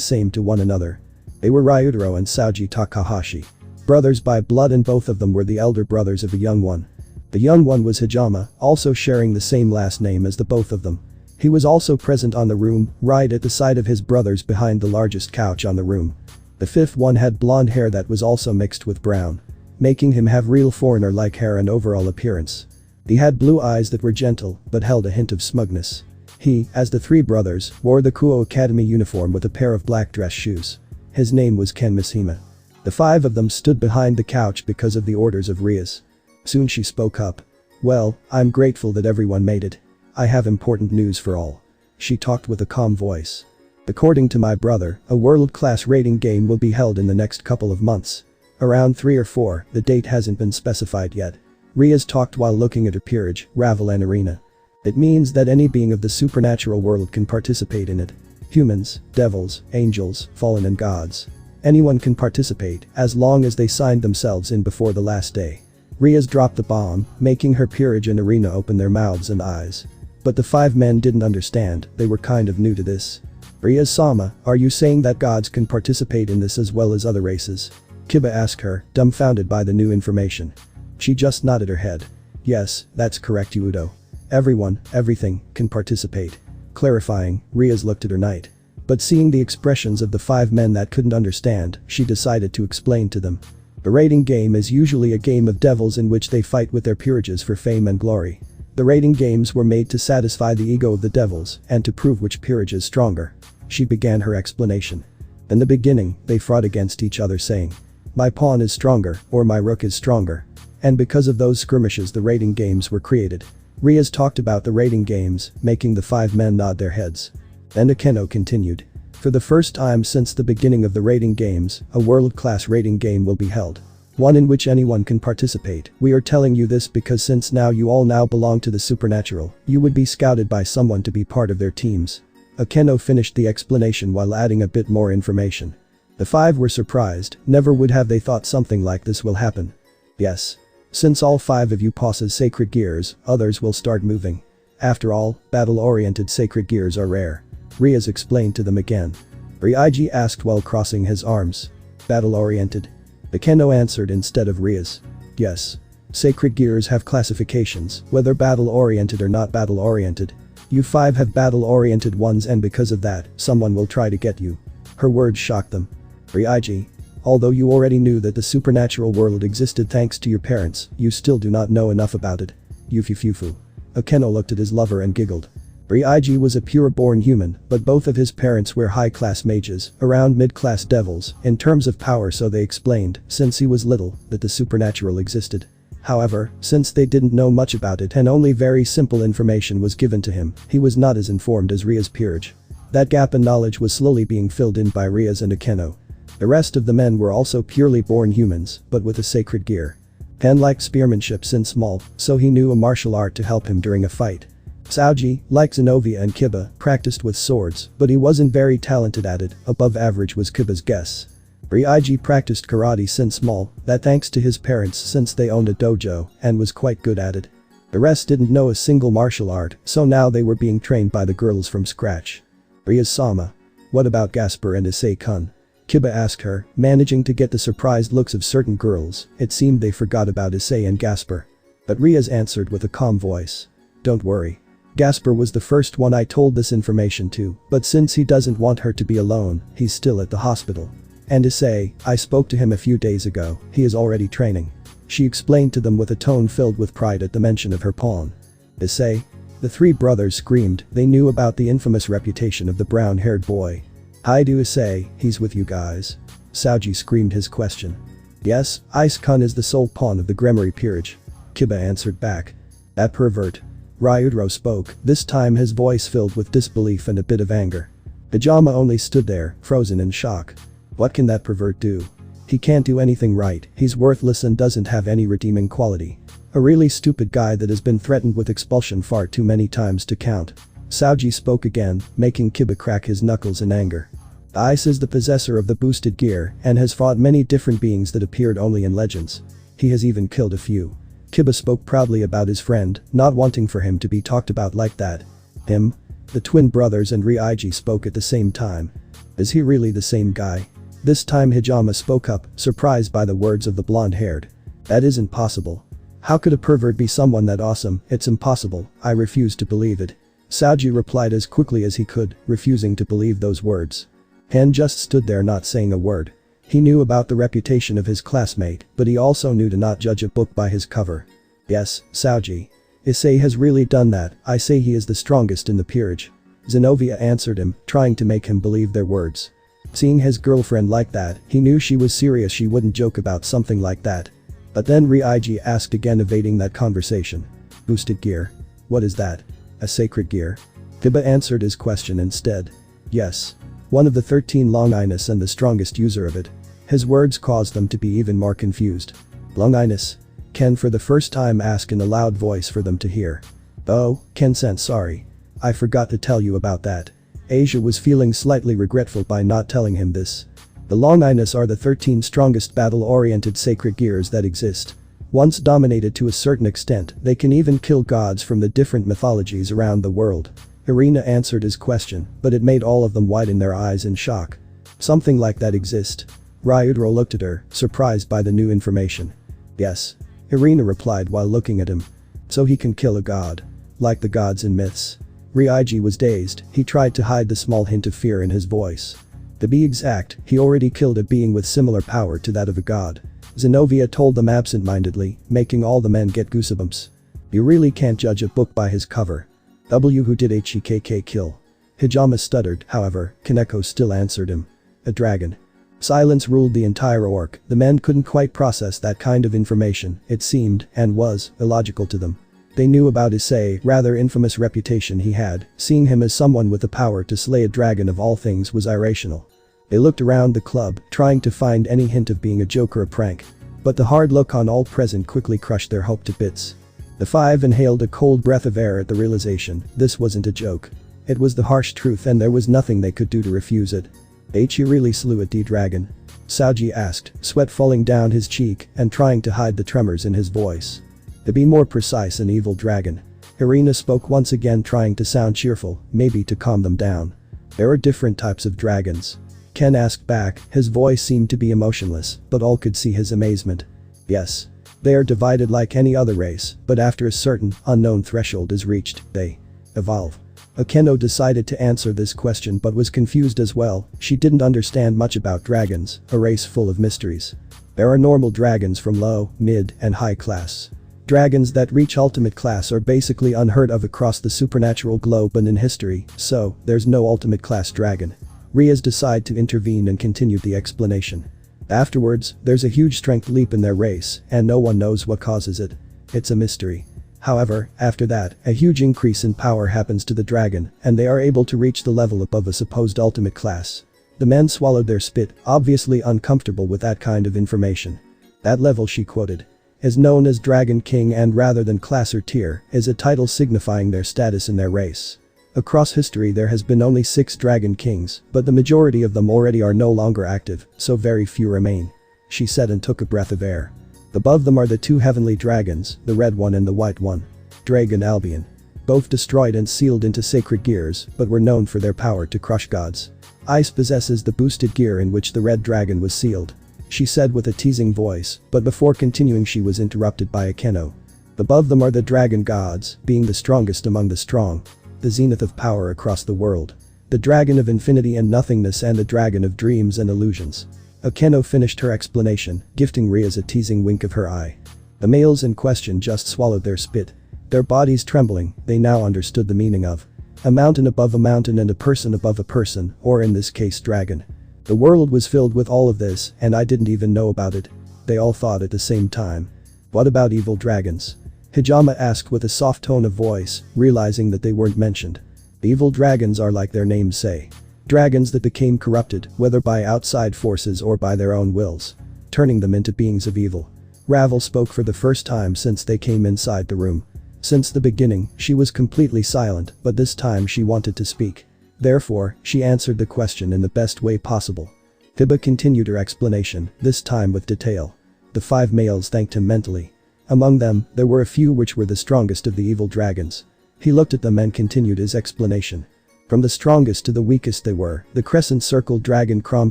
same to one another. They were Ryutaro and Saoji Takahashi. Brothers by blood, and both of them were the elder brothers of the young one. The young one was Hijama, also sharing the same last name as the both of them. He was also present on the room, right at the side of his brothers behind the largest couch on the room. The fifth one had blonde hair that was also mixed with brown, making him have real foreigner-like hair and overall appearance. He had blue eyes that were gentle, but held a hint of smugness. He, as the 3 brothers, wore the Kuo Academy uniform with a pair of black dress shoes. His name was Ken Mishima. The 5 of them stood behind the couch because of the orders of Rias. Soon she spoke up. "Well, I'm grateful that everyone made it. I have important news for all." She talked with a calm voice. "According to my brother, a world-class rating game will be held in the next couple of months. Around 3 or 4, the date hasn't been specified yet." Rias talked while looking at her peerage, Ravel and Irina. "It means that any being of the supernatural world can participate in it. Humans, devils, angels, fallen and gods. Anyone can participate, as long as they signed themselves in before the last day." Rias dropped the bomb, making her peerage and Irina open their mouths and eyes. But the 5 men didn't understand, they were kind of new to this. "Rias-sama, are you saying that gods can participate in this as well as other races?" Kiba asked her, dumbfounded by the new information. She just nodded her head. "Yes, that's correct, Udo. Everyone, everything, can participate." Clarifying, Rias looked at her knight. But seeing the expressions of the 5 men that couldn't understand, she decided to explain to them. The rating game is usually a game of devils in which they fight with their peerages for fame and glory. The rating games were made to satisfy the ego of the devils and to prove which peerage is stronger. She began her explanation. In the beginning, they fought against each other saying, "My pawn is stronger," or "My rook is stronger." And because of those skirmishes the rating games were created. Rias talked about the rating games, making the 5 men nod their heads. Then Akeno continued. "For the first time since the beginning of the rating games, a world-class rating game will be held. One in which anyone can participate. We are telling you this because since now you all now belong to the supernatural, you would be scouted by someone to be part of their teams." Akeno finished the explanation while adding a bit more information. The 5 were surprised, never would have they thought something like this will happen. "Yes. Since all 5 of you possess sacred gears, others will start moving. After all, battle-oriented sacred gears are rare." Rias explained to them again. Ryuji asked while crossing his arms. "Battle-oriented?" Akeno answered instead of Rias. "Yes. Sacred gears have classifications, whether battle-oriented or not battle-oriented. You 5 have battle-oriented ones and because of that, someone will try to get you." Her words shocked them. "Ryuji, although you already knew that the supernatural world existed thanks to your parents, you still do not know enough about it. Yufufufu." Akeno looked at his lover and giggled. Ryuji was a pure-born human, but both of his parents were high-class mages, around mid-class devils, in terms of power, so they explained, since he was little, that the supernatural existed. However, since they didn't know much about it and only very simple information was given to him, he was not as informed as Rias' peerage. That gap in knowledge was slowly being filled in by Rias and Akeno. The rest of the men were also purely born humans, but with a sacred gear. Ken liked spearmanship since small, so he knew a martial art to help him during a fight. Saoji, like Zenobia and Kiba, practiced with swords, but he wasn't very talented at it, above average was Kiba's guess. Ryuji practiced karate since small, that thanks to his parents since they owned a dojo, and was quite good at it. The rest didn't know a single martial art, so now they were being trained by the girls from scratch. "Rias-sama. What about Gasper and Issei-kun?" Kiba asked her, managing to get the surprised looks of certain girls. It seemed they forgot about Issei and Gasper. But Rias answered with a calm voice. "Don't worry. Gasper was the first one I told this information to, but since he doesn't want her to be alone, he's still at the hospital. And Issei, I spoke to him a few days ago, he is already training." she explained to them with a tone filled with pride at the mention of her pawn. Issei? The three brothers screamed. They knew about the infamous reputation of the brown-haired boy. "Hi to Issei, he's with you guys?" Saoji screamed his question. "Yes, Ise-kun is the sole pawn of the Gremory peerage," Kiba answered back. "That pervert." Ryudro spoke, this time his voice filled with disbelief and a bit of anger. Hijama only stood there, frozen in shock. What can that pervert do? He can't do anything right, he's worthless and doesn't have any redeeming quality. A really stupid guy that has been threatened with expulsion far too many times to count. Saoji spoke again, making Kiba crack his knuckles in anger. Ise is the possessor of the boosted gear and has fought many different beings that appeared only in legends. He has even killed a few. Kiba spoke proudly about his friend, not wanting for him to be talked about like that. Him? The twin brothers and Ryuji spoke at the same time. Is he really the same guy? This time Hijama spoke up, surprised by the words of the blonde-haired. That isn't possible. How could a pervert be someone that awesome? It's impossible, I refuse to believe it. Saoji replied as quickly as he could, refusing to believe those words. Han just stood there not saying a word. He knew about the reputation of his classmate, but he also knew to not judge a book by his cover. Yes, Saoji. Issei has really done that, I say he is the strongest in the peerage. Zenobia answered him, trying to make him believe their words. Seeing his girlfriend like that, he knew she was serious, she wouldn't joke about something like that. But then Ryuji asked again, evading that conversation. Boosted gear? What is that? A sacred gear? Kiba answered his question instead. Yes. One of the 13 Longinus and the strongest user of it. His words caused them to be even more confused. Longinus? Ken for the first time asked in a loud voice for them to hear. Oh, Ken-sen, sorry. I forgot to tell you about that. Asia was feeling slightly regretful by not telling him this. The Longinus are the 13 strongest battle-oriented sacred gears that exist. Once dominated to a certain extent, they can even kill gods from the different mythologies around the world. Irina answered his question, but it made all of them widen their eyes in shock. Something like that exist? Ryudro looked at her, surprised by the new information. Yes. Irina replied while looking at him. So he can kill a god. Like the gods in myths. Ryuji was dazed, he tried to hide the small hint of fear in his voice. To be exact, he already killed a being with similar power to that of a god. Zenobia told them absent-mindedly, making all the men get goosebumps. You really can't judge a book by his cover. Who did Ashikabi kill? Hijama stuttered, however, Kaneko still answered him. A dragon. Silence ruled the entire orc, the men couldn't quite process that kind of information, it seemed, and was, illogical to them. They knew about Issei, rather infamous reputation he had, seeing him as someone with the power to slay a dragon of all things was irrational. They looked around the club, trying to find any hint of being a joke or a prank. But the hard look on all present quickly crushed their hope to bits. The five inhaled a cold breath of air at the realization, this wasn't a joke. It was the harsh truth and there was nothing they could do to refuse it. He really slew a D-dragon? Saoji asked, sweat falling down his cheek and trying to hide the tremors in his voice. To be more precise, an evil dragon. Irina spoke once again, trying to sound cheerful, maybe to calm them down. There are different types of dragons. Ken asked back, his voice seemed to be emotionless, but all could see his amazement. Yes. They are divided like any other race, but after a certain, unknown threshold is reached, they evolve. Akeno decided to answer this question but was confused as well, she didn't understand much about dragons, a race full of mysteries. There are normal dragons from low, mid, and high class. Dragons that reach ultimate class are basically unheard of across the supernatural globe and in history, so, there's no ultimate class dragon. Rias decided to intervene and continued the explanation. Afterwards, there's a huge strength leap in their race, and no one knows what causes it. It's a mystery. However, after that, a huge increase in power happens to the dragon, and they are able to reach the level above a supposed ultimate class. The men swallowed their spit, obviously uncomfortable with that kind of information. That level, she quoted, is known as Dragon King, and rather than class or tier, is a title signifying their status in their race. Across history there has been only 6 Dragon Kings, but the majority of them already are no longer active, so very few remain. She said and took a breath of air. Above them are the 2 heavenly dragons, the red one and the white one. Dragon Albion. Both destroyed and sealed into sacred gears, but were known for their power to crush gods. Ice possesses the boosted gear in which the red dragon was sealed. She said with a teasing voice, but before continuing she was interrupted by Akeno. Above them are the dragon gods, being the strongest among the strong. The zenith of power across the world. The dragon of infinity and nothingness and the dragon of dreams and illusions. Akeno finished her explanation, gifting Rias a teasing wink of her eye. The males in question just swallowed their spit. Their bodies trembling, they now understood the meaning of a mountain above a mountain and a person above a person, or in this case dragon. The world was filled with all of this, and I didn't even know about it. They all thought at the same time. What about evil dragons? Hijama asked with a soft tone of voice, realizing that they weren't mentioned. The evil dragons are like their names say. Dragons that became corrupted, whether by outside forces or by their own wills, turning them into beings of evil. Ravel spoke for the first time since they came inside the room. Since the beginning, she was completely silent, but this time she wanted to speak. Therefore, she answered the question in the best way possible. Hiba continued her explanation, this time with detail. The 5 males thanked him mentally. Among them, there were a few which were the strongest of the evil dragons. He looked at them and continued his explanation. From the strongest to the weakest they were, the Crescent Circle Dragon Crom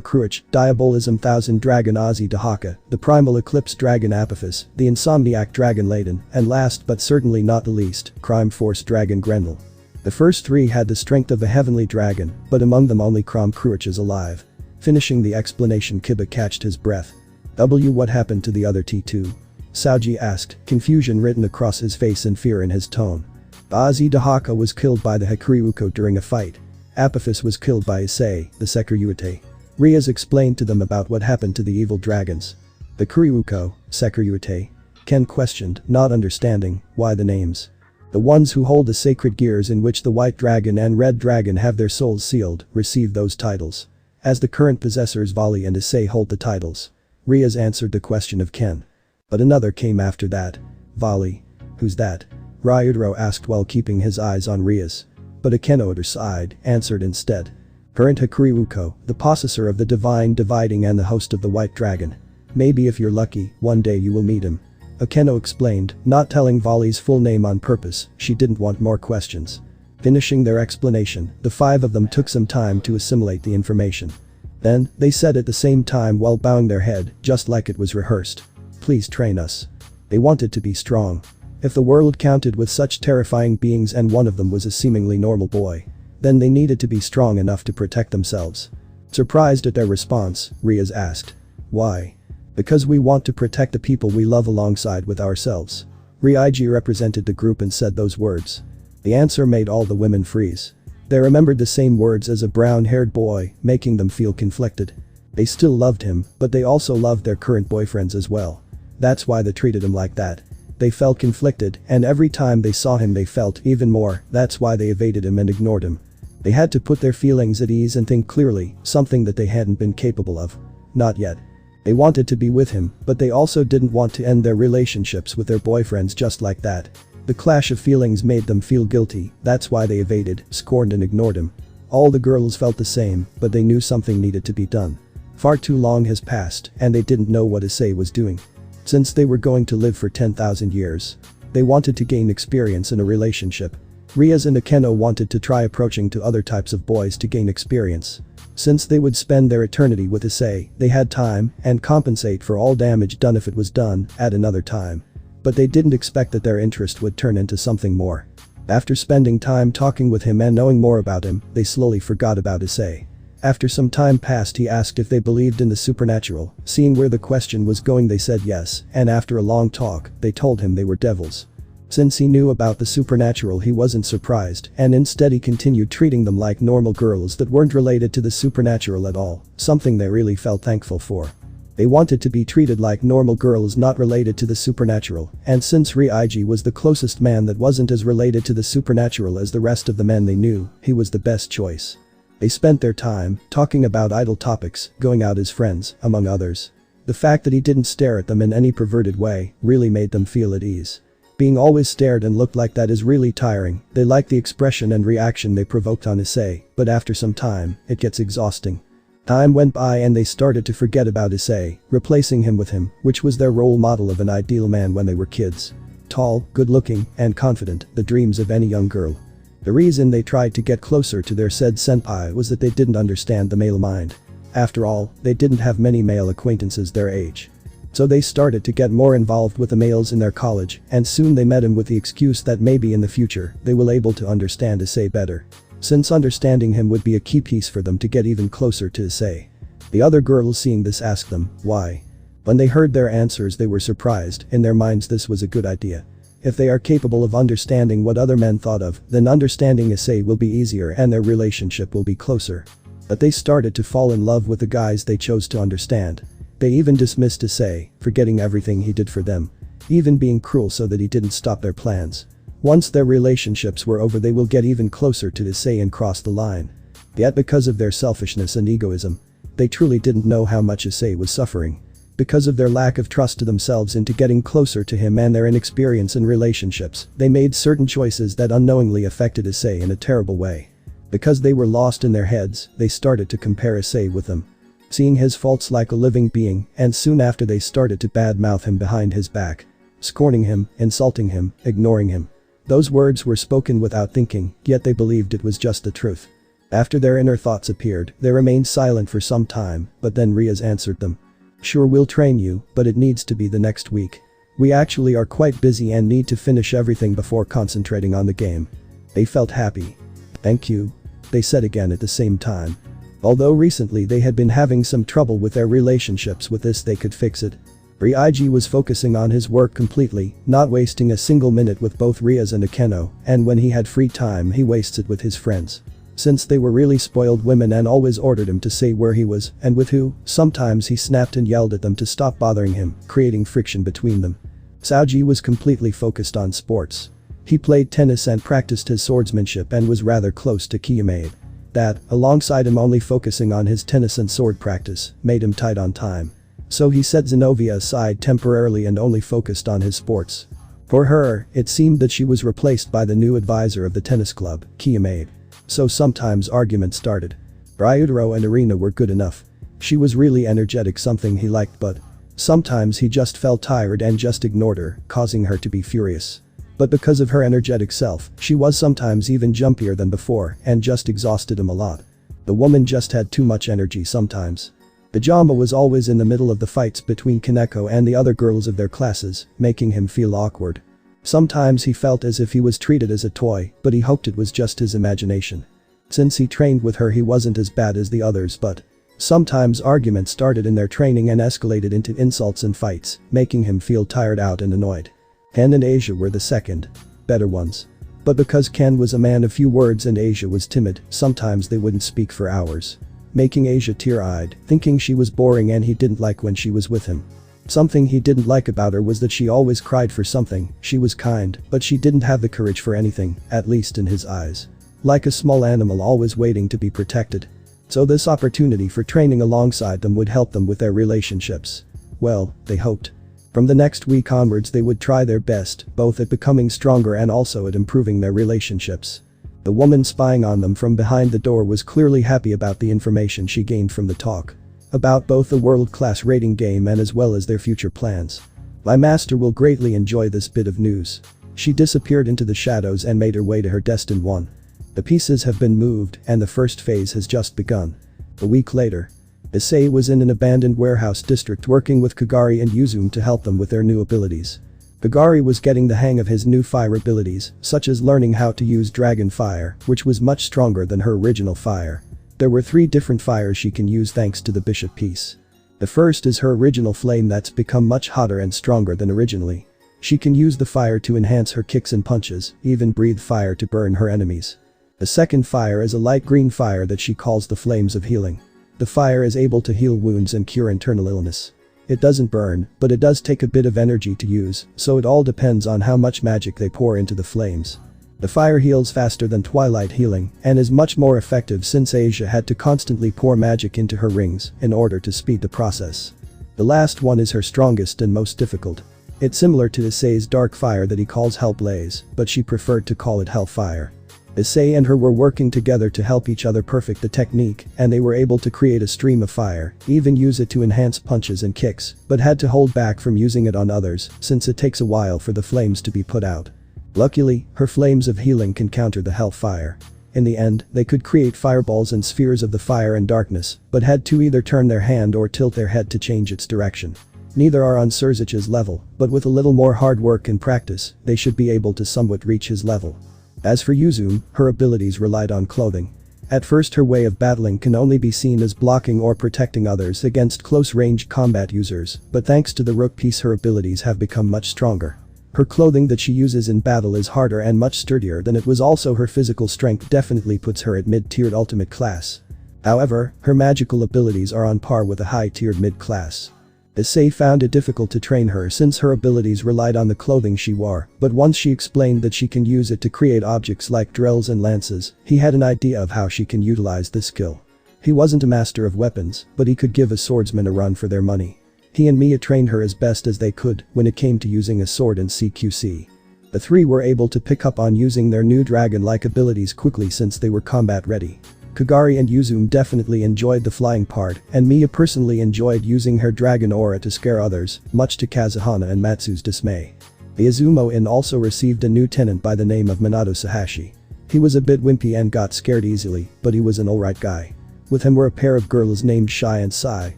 Cruach, Diabolism Thousand Dragon Ozzy Dahaka, the Primal Eclipse Dragon Apophis, the Insomniac Dragon Layden, and last but certainly not the least, Crime Force Dragon Grendel. The first 3 had the strength of a heavenly dragon, but among them only Crom Cruach is alive. Finishing the explanation, Kiba catched his breath. What happened to the other T2? Saoji asked, confusion written across his face and fear in his tone. Ozzy Dahaka was killed by the Hakuryuko during a fight. Apophis was killed by Issei, the Sekirei. Rias explained to them about what happened to the evil dragons. The Kuryuko, Sekirei? Ken questioned, not understanding, why the names? The ones who hold the sacred gears in which the White Dragon and Red Dragon have their souls sealed, receive those titles. As the current possessors Vali and Issei hold the titles. Rias answered the question of Ken. But another came after that. Vali. Who's that? Ryudaro asked while keeping his eyes on Rias. But Akeno at her side answered instead. Current Hakuryuko, the possessor of the divine dividing and the host of the White Dragon. Maybe if you're lucky, one day you will meet him. Akeno explained, not telling Vali's full name on purpose, she didn't want more questions. Finishing their explanation, the 5 of them took some time to assimilate the information. Then, they said at the same time while bowing their head, just like it was rehearsed. Please train us. They wanted to be strong. If the world counted with such terrifying beings and one of them was a seemingly normal boy, then they needed to be strong enough to protect themselves. Surprised at their response, Rias asked. Why? Because we want to protect the people we love alongside with ourselves. Ryuji represented the group and said those words. The answer made all the women freeze. They remembered the same words as a brown-haired boy, making them feel conflicted. They still loved him, but they also loved their current boyfriends as well. That's why they treated him like that. They felt conflicted, and every time they saw him they felt even more, that's why they evaded him and ignored him. They had to put their feelings at ease and think clearly, something that they hadn't been capable of. Not yet. They wanted to be with him, but they also didn't want to end their relationships with their boyfriends just like that. The clash of feelings made them feel guilty, that's why they evaded, scorned and ignored him. All the girls felt the same, but they knew something needed to be done. Far too long has passed, and they didn't know what Issei was doing. Since they were going to live for 10,000 years. They wanted to gain experience in a relationship. Rias and Akeno wanted to try approaching to other types of boys to gain experience. Since they would spend their eternity with Issei, they had time and compensate for all damage done if it was done at another time. But they didn't expect that their interest would turn into something more. After spending time talking with him and knowing more about him, they slowly forgot about Issei. After some time passed he asked if they believed in the supernatural, seeing where the question was going they said yes, and after a long talk, they told him they were devils. Since he knew about the supernatural he wasn't surprised, and instead he continued treating them like normal girls that weren't related to the supernatural at all, something they really felt thankful for. They wanted to be treated like normal girls not related to the supernatural, and since Ryuji was the closest man that wasn't as related to the supernatural as the rest of the men they knew, he was the best choice. They spent their time talking about idle topics, going out as friends, among others. The fact that he didn't stare at them in any perverted way really made them feel at ease. Being always stared and looked like that is really tiring. They liked the expression and reaction they provoked on Issei, but after some time, it gets exhausting. Time went by and they started to forget about Issei, replacing him with him, which was their role model of an ideal man when they were kids. Tall, good-looking, and confident, the dreams of any young girl. The reason they tried to get closer to their said senpai was that they didn't understand the male mind. After all, they didn't have many male acquaintances their age. So they started to get more involved with the males in their college, and soon they met him with the excuse that maybe in the future, they will able to understand Issei better. Since understanding him would be a key piece for them to get even closer to Issei. The other girls seeing this asked them, why? When they heard their answers they were surprised, in their minds this was a good idea. If they are capable of understanding what other men thought of, then understanding Issei will be easier and their relationship will be closer. But they started to fall in love with the guys they chose to understand. They even dismissed Issei, forgetting everything he did for them. Even being cruel so that he didn't stop their plans. Once their relationships were over they will get even closer to Issei and cross the line. Yet because of their selfishness and egoism, they truly didn't know how much Issei was suffering. Because of their lack of trust to themselves into getting closer to him and their inexperience in relationships, they made certain choices that unknowingly affected Issei in a terrible way. Because they were lost in their heads, they started to compare Issei with them. Seeing his faults like a living being, and soon after they started to badmouth him behind his back. Scorning him, insulting him, ignoring him. Those words were spoken without thinking, yet they believed it was just the truth. After their inner thoughts appeared, they remained silent for some time, but then Rias answered them. Sure, we'll train you, but it needs to be the next week. We actually are quite busy and need to finish everything before concentrating on the game. They felt happy. Thank you, they said again at the same time. Although recently they had been having some trouble with their relationships, with this they could fix it. Ryuji was focusing on his work completely, not wasting a single minute with both Rias and Akeno, and when he had free time he wastes it with his friends. Since they were really spoiled women and always ordered him to say where he was and with who, sometimes he snapped and yelled at them to stop bothering him, creating friction between them. Saoji was completely focused on sports. He played tennis and practiced his swordsmanship and was rather close to Kiyomade. That, alongside him only focusing on his tennis and sword practice, made him tight on time. So he set Zenobia aside temporarily and only focused on his sports. For her, it seemed that she was replaced by the new advisor of the tennis club, Kiyomade. So sometimes arguments started. Ryutaro and Irina were good enough. She was really energetic, something he liked, but sometimes he just felt tired and just ignored her, causing her to be furious. But because of her energetic self, she was sometimes even jumpier than before and just exhausted him a lot. The woman just had too much energy sometimes. Bijama was always in the middle of the fights between Kaneko and the other girls of their classes, making him feel awkward. Sometimes he felt as if he was treated as a toy, but he hoped it was just his imagination. Since he trained with her he wasn't as bad as the others, but sometimes arguments started in their training and escalated into insults and fights, making him feel tired out and annoyed. Ken and Asia were the second, better ones. But because Ken was a man of few words and Asia was timid, sometimes they wouldn't speak for hours. Making Asia tear-eyed, thinking she was boring and he didn't like when she was with him. Something he didn't like about her was that she always cried for something. She was kind, but she didn't have the courage for anything, at least in his eyes. Like a small animal always waiting to be protected. So this opportunity for training alongside them would help them with their relationships. Well, they hoped. From the next week onwards they would try their best, both at becoming stronger and also at improving their relationships. The woman spying on them from behind the door was clearly happy about the information she gained from the talk. About both the world-class rating game and as well as their future plans. My master will greatly enjoy this bit of news. She disappeared into the shadows and made her way to her destined one. The pieces have been moved and the first phase has just begun. A week later. Issei was in an abandoned warehouse district working with Kagari and Yuzume to help them with their new abilities. Kagari was getting the hang of his new fire abilities, such as learning how to use dragon fire, which was much stronger than her original fire. There were 3 different fires she can use thanks to the bishop piece. The first is her original flame that's become much hotter and stronger than originally. She can use the fire to enhance her kicks and punches, even breathe fire to burn her enemies. The second fire is a light green fire that she calls the flames of healing. The fire is able to heal wounds and cure internal illness. It doesn't burn, but it does take a bit of energy to use, so it all depends on how much magic they pour into the flames. The fire heals faster than Twilight Healing and is much more effective since Asia had to constantly pour magic into her rings in order to speed the process. The last one is her strongest and most difficult. It's similar to Issei's dark fire that he calls Hellblaze, but she preferred to call it Hellfire. Issei and her were working together to help each other perfect the technique and they were able to create a stream of fire, even use it to enhance punches and kicks, but had to hold back from using it on others since it takes a while for the flames to be put out. Luckily, her flames of healing can counter the hellfire. In the end, they could create fireballs and spheres of the fire and darkness, but had to either turn their hand or tilt their head to change its direction. Neither are on Surzich's level, but with a little more hard work and practice, they should be able to somewhat reach his level. As for Yuzume, her abilities relied on clothing. At first her way of battling can only be seen as blocking or protecting others against close-range combat users, but thanks to the rook piece her abilities have become much stronger. Her clothing that she uses in battle is harder and much sturdier than it was. Also her physical strength definitely puts her at mid-tiered ultimate class. However, her magical abilities are on par with a high-tiered mid-class. Issei found it difficult to train her since her abilities relied on the clothing she wore, but once she explained that she can use it to create objects like drills and lances, he had an idea of how she can utilize this skill. He wasn't a master of weapons, but he could give a swordsman a run for their money. He and Mia trained her as best as they could when it came to using a sword in CQC. The three were able to pick up on using their new dragon-like abilities quickly since they were combat ready. Kagari and Yuzume definitely enjoyed the flying part, and Mia personally enjoyed using her dragon aura to scare others, much to Kazuhana and Matsu's dismay. The Izumo Inn also received a new tenant by the name of Minato Sahashi. He was a bit wimpy and got scared easily, but he was an alright guy. With him were a pair of girls named Shai and Sai,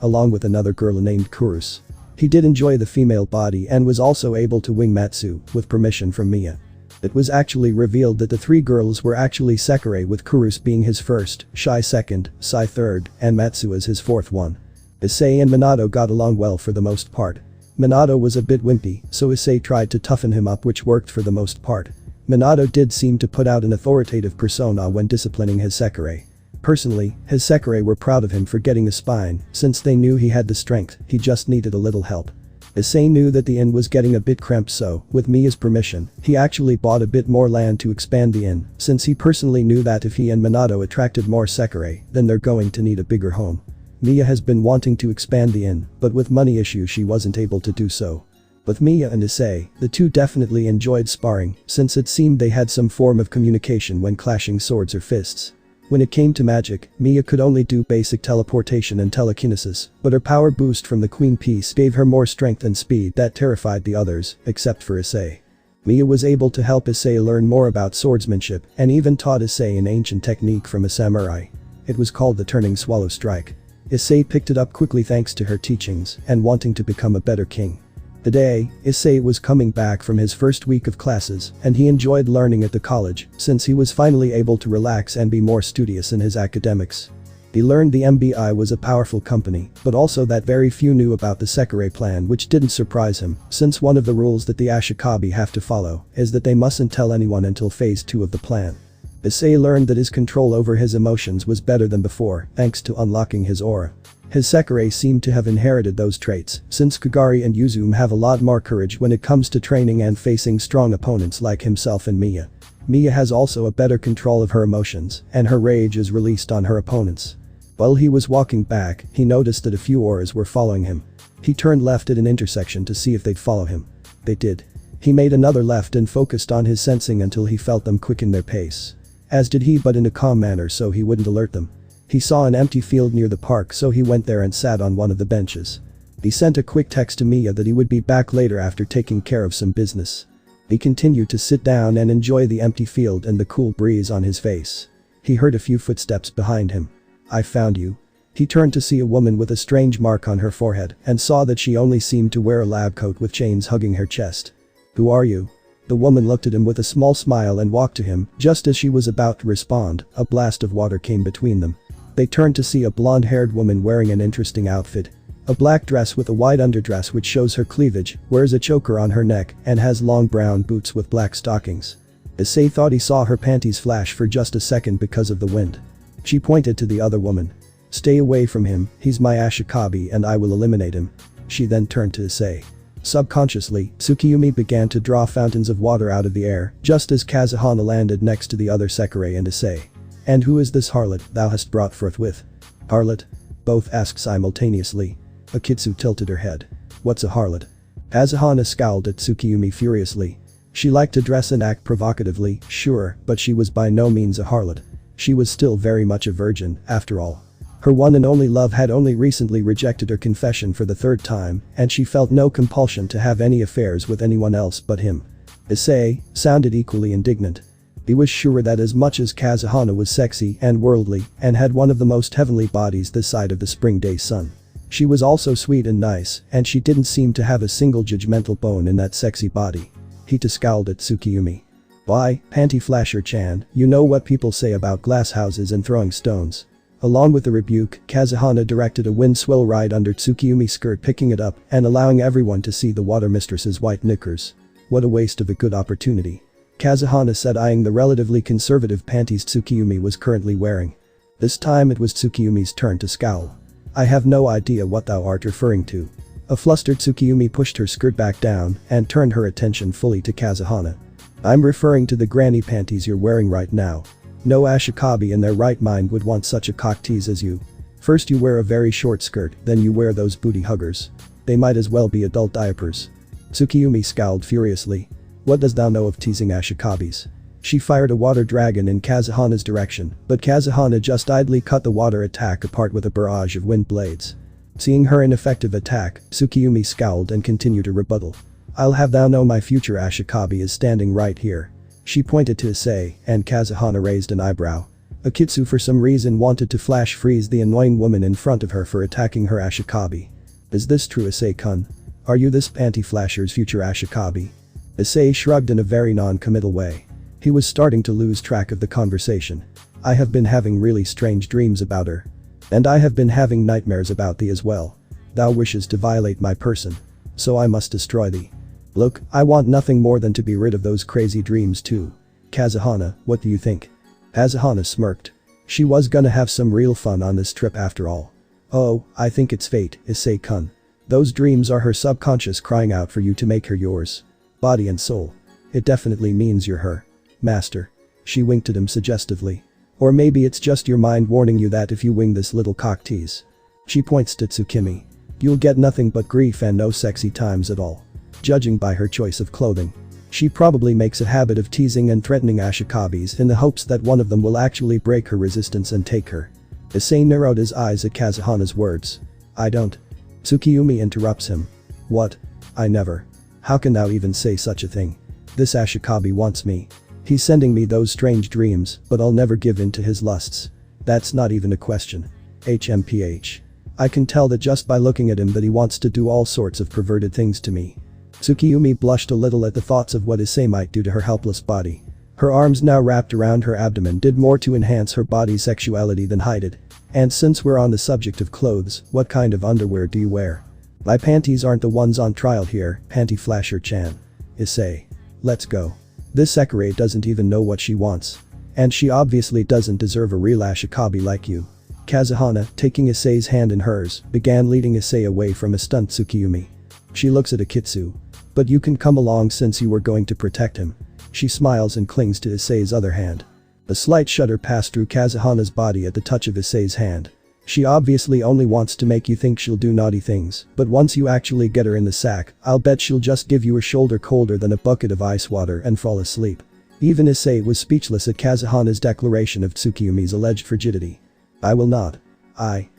along with another girl named Kurus. He did enjoy the female body and was also able to wing Matsu, with permission from Mia. It was actually revealed that the three girls were actually Sekirei, with Kurus being his first, Shai second, Sai third, and Matsu as his fourth one. Issei and Minato got along well for the most part. Minato was a bit wimpy, so Issei tried to toughen him up, which worked for the most part. Minato did seem to put out an authoritative persona when disciplining his Sekirei. Personally, his Sekirei were proud of him for getting a spine, since they knew he had the strength, he just needed a little help. Issei knew that the inn was getting a bit cramped, so, with Mia's permission, he actually bought a bit more land to expand the inn, since he personally knew that if he and Minato attracted more Sekirei, then they're going to need a bigger home. Mia has been wanting to expand the inn, but with money issues she wasn't able to do so. With Mia and Issei, the two definitely enjoyed sparring, since it seemed they had some form of communication when clashing swords or fists. When it came to magic, Mia could only do basic teleportation and telekinesis, but her power boost from the Queen Piece gave her more strength and speed that terrified the others, except for Issei. Mia was able to help Issei learn more about swordsmanship and even taught Issei an ancient technique from a samurai. It was called the turning swallow strike. Issei picked it up quickly thanks to her teachings and wanting to become a better king. Today, Issei was coming back from his first week of classes, and he enjoyed learning at the college since he was finally able to relax and be more studious in his academics. He learned the MBI was a powerful company, but also that very few knew about the Sekirei plan, which didn't surprise him, since one of the rules that the Ashikabi have to follow is that they mustn't tell anyone until phase 2 of the plan. Issei learned that his control over his emotions was better than before, thanks to unlocking his aura. His Sekirei seemed to have inherited those traits, since Kagari and Yuzume have a lot more courage when it comes to training and facing strong opponents like himself and Mia. Mia has also a better control of her emotions, and her rage is released on her opponents. While he was walking back, he noticed that a few auras were following him. He turned left at an intersection to see if they'd follow him. They did. He made another left and focused on his sensing until he felt them quicken their pace. As did he, but in a calm manner so he wouldn't alert them. He saw an empty field near the park, so he went there and sat on one of the benches. He sent a quick text to Mia that he would be back later after taking care of some business. He continued to sit down and enjoy the empty field and the cool breeze on his face. He heard a few footsteps behind him. "I found you." He turned to see a woman with a strange mark on her forehead and saw that she only seemed to wear a lab coat with chains hugging her chest. "Who are you?" The woman looked at him with a small smile and walked to him. Just as she was about to respond, a blast of water came between them. They turned to see a blonde-haired woman wearing an interesting outfit. A black dress with a wide underdress which shows her cleavage, wears a choker on her neck, and has long brown boots with black stockings. Issei thought he saw her panties flash for just a second because of the wind. She pointed to the other woman. "Stay away from him, he's my Ashikabi and I will eliminate him." She then turned to Issei. Subconsciously, Tsukiyumi began to draw fountains of water out of the air, just as Kazuhana landed next to the other Sekirei and Issei. "And who is this harlot thou hast brought forth with?" "Harlot?" both asked simultaneously. Akitsu tilted her head. "What's a harlot?" Kazuhana scowled at Tsukiyumi furiously. She liked to dress and act provocatively, sure, but she was by no means a harlot. She was still very much a virgin, after all. Her one and only love had only recently rejected her confession for the third time, and she felt no compulsion to have any affairs with anyone else but him. Issei sounded equally indignant. He was sure that as much as Kazuhana was sexy and worldly and had one of the most heavenly bodies this side of the spring day sun, she was also sweet and nice, and she didn't seem to have a single judgmental bone in that sexy body. He scowled at Tsukiyumi. Why, Panty Flasher-chan, you know what people say about glass houses and throwing stones. Along with the rebuke, Kazuhana directed a wind swell right under Tsukiyumi's skirt, picking it up and allowing everyone to see the water mistress's white knickers. What a waste of a good opportunity. Kazuhana said, eyeing the relatively conservative panties Tsukiyumi was currently wearing. This time it was Tsukiyumi's turn to scowl. I have no idea what thou art referring to. A flustered Tsukiyumi pushed her skirt back down and turned her attention fully to Kazuhana. I'm referring to the granny panties you're wearing right now. No Ashikabi in their right mind would want such a cock tease as you. First you wear a very short skirt, then you wear those booty huggers. They might as well be adult diapers. Tsukiyumi scowled furiously. What does thou know of teasing Ashikabis? She fired a water dragon in Kazuhana's direction, but Kazuhana just idly cut the water attack apart with a barrage of wind blades. Seeing her ineffective attack, Tsukiyumi scowled and continued to rebuttal. I'll have thou know my future Ashikabi is standing right here. She pointed to Issei, and Kazuhana raised an eyebrow. Akitsu for some reason wanted to flash freeze the annoying woman in front of her for attacking her Ashikabi. Is this true, Issei-kun? Are you this panty flasher's future Ashikabi? Issei shrugged in a very non-committal way. He was starting to lose track of the conversation. I have been having really strange dreams about her. And I have been having nightmares about thee as well. Thou wishes to violate my person. So I must destroy thee. Look, I want nothing more than to be rid of those crazy dreams too. Kazuhana, what do you think? Kazuhana smirked. She was gonna have some real fun on this trip after all. Oh, I think it's fate, Issei-kun. Those dreams are her subconscious crying out for you to make her yours. Body and soul. It definitely means you're her. Master. She winked at him suggestively. Or maybe it's just your mind warning you that if you wing this little cock tease. She points to Tsukimi. You'll get nothing but grief and no sexy times at all. Judging by her choice of clothing. She probably makes a habit of teasing and threatening Ashikabis in the hopes that one of them will actually break her resistance and take her. Issei narrowed his eyes at Kazuhana's words. I don't. Tsukiyumi interrupts him. What? I never. How can thou even say such a thing? This Ashikabi wants me. He's sending me those strange dreams, but I'll never give in to his lusts. That's not even a question. HMPH. I can tell that just by looking at him that he wants to do all sorts of perverted things to me. Tsukiyumi blushed a little at the thoughts of what Issei might do to her helpless body. Her arms now wrapped around her abdomen did more to enhance her body's sexuality than hide it. And since we're on the subject of clothes, what kind of underwear do you wear? My panties aren't the ones on trial here, Panty Flasher-chan. Issei. Let's go. This Sekirei doesn't even know what she wants. And she obviously doesn't deserve a real Ashikabi like you. Kazuhana, taking Issei's hand in hers, began leading Issei away from a stunned Tsukiyumi. She looks at Akitsu. But you can come along since you were going to protect him. She smiles and clings to Issei's other hand. A slight shudder passed through Kazuhana's body at the touch of Issei's hand. She obviously only wants to make you think she'll do naughty things, but once you actually get her in the sack, I'll bet she'll just give you a shoulder colder than a bucket of ice water and fall asleep. Even Issei was speechless at Kazuhana's declaration of Tsukiyumi's alleged frigidity. I will not. I.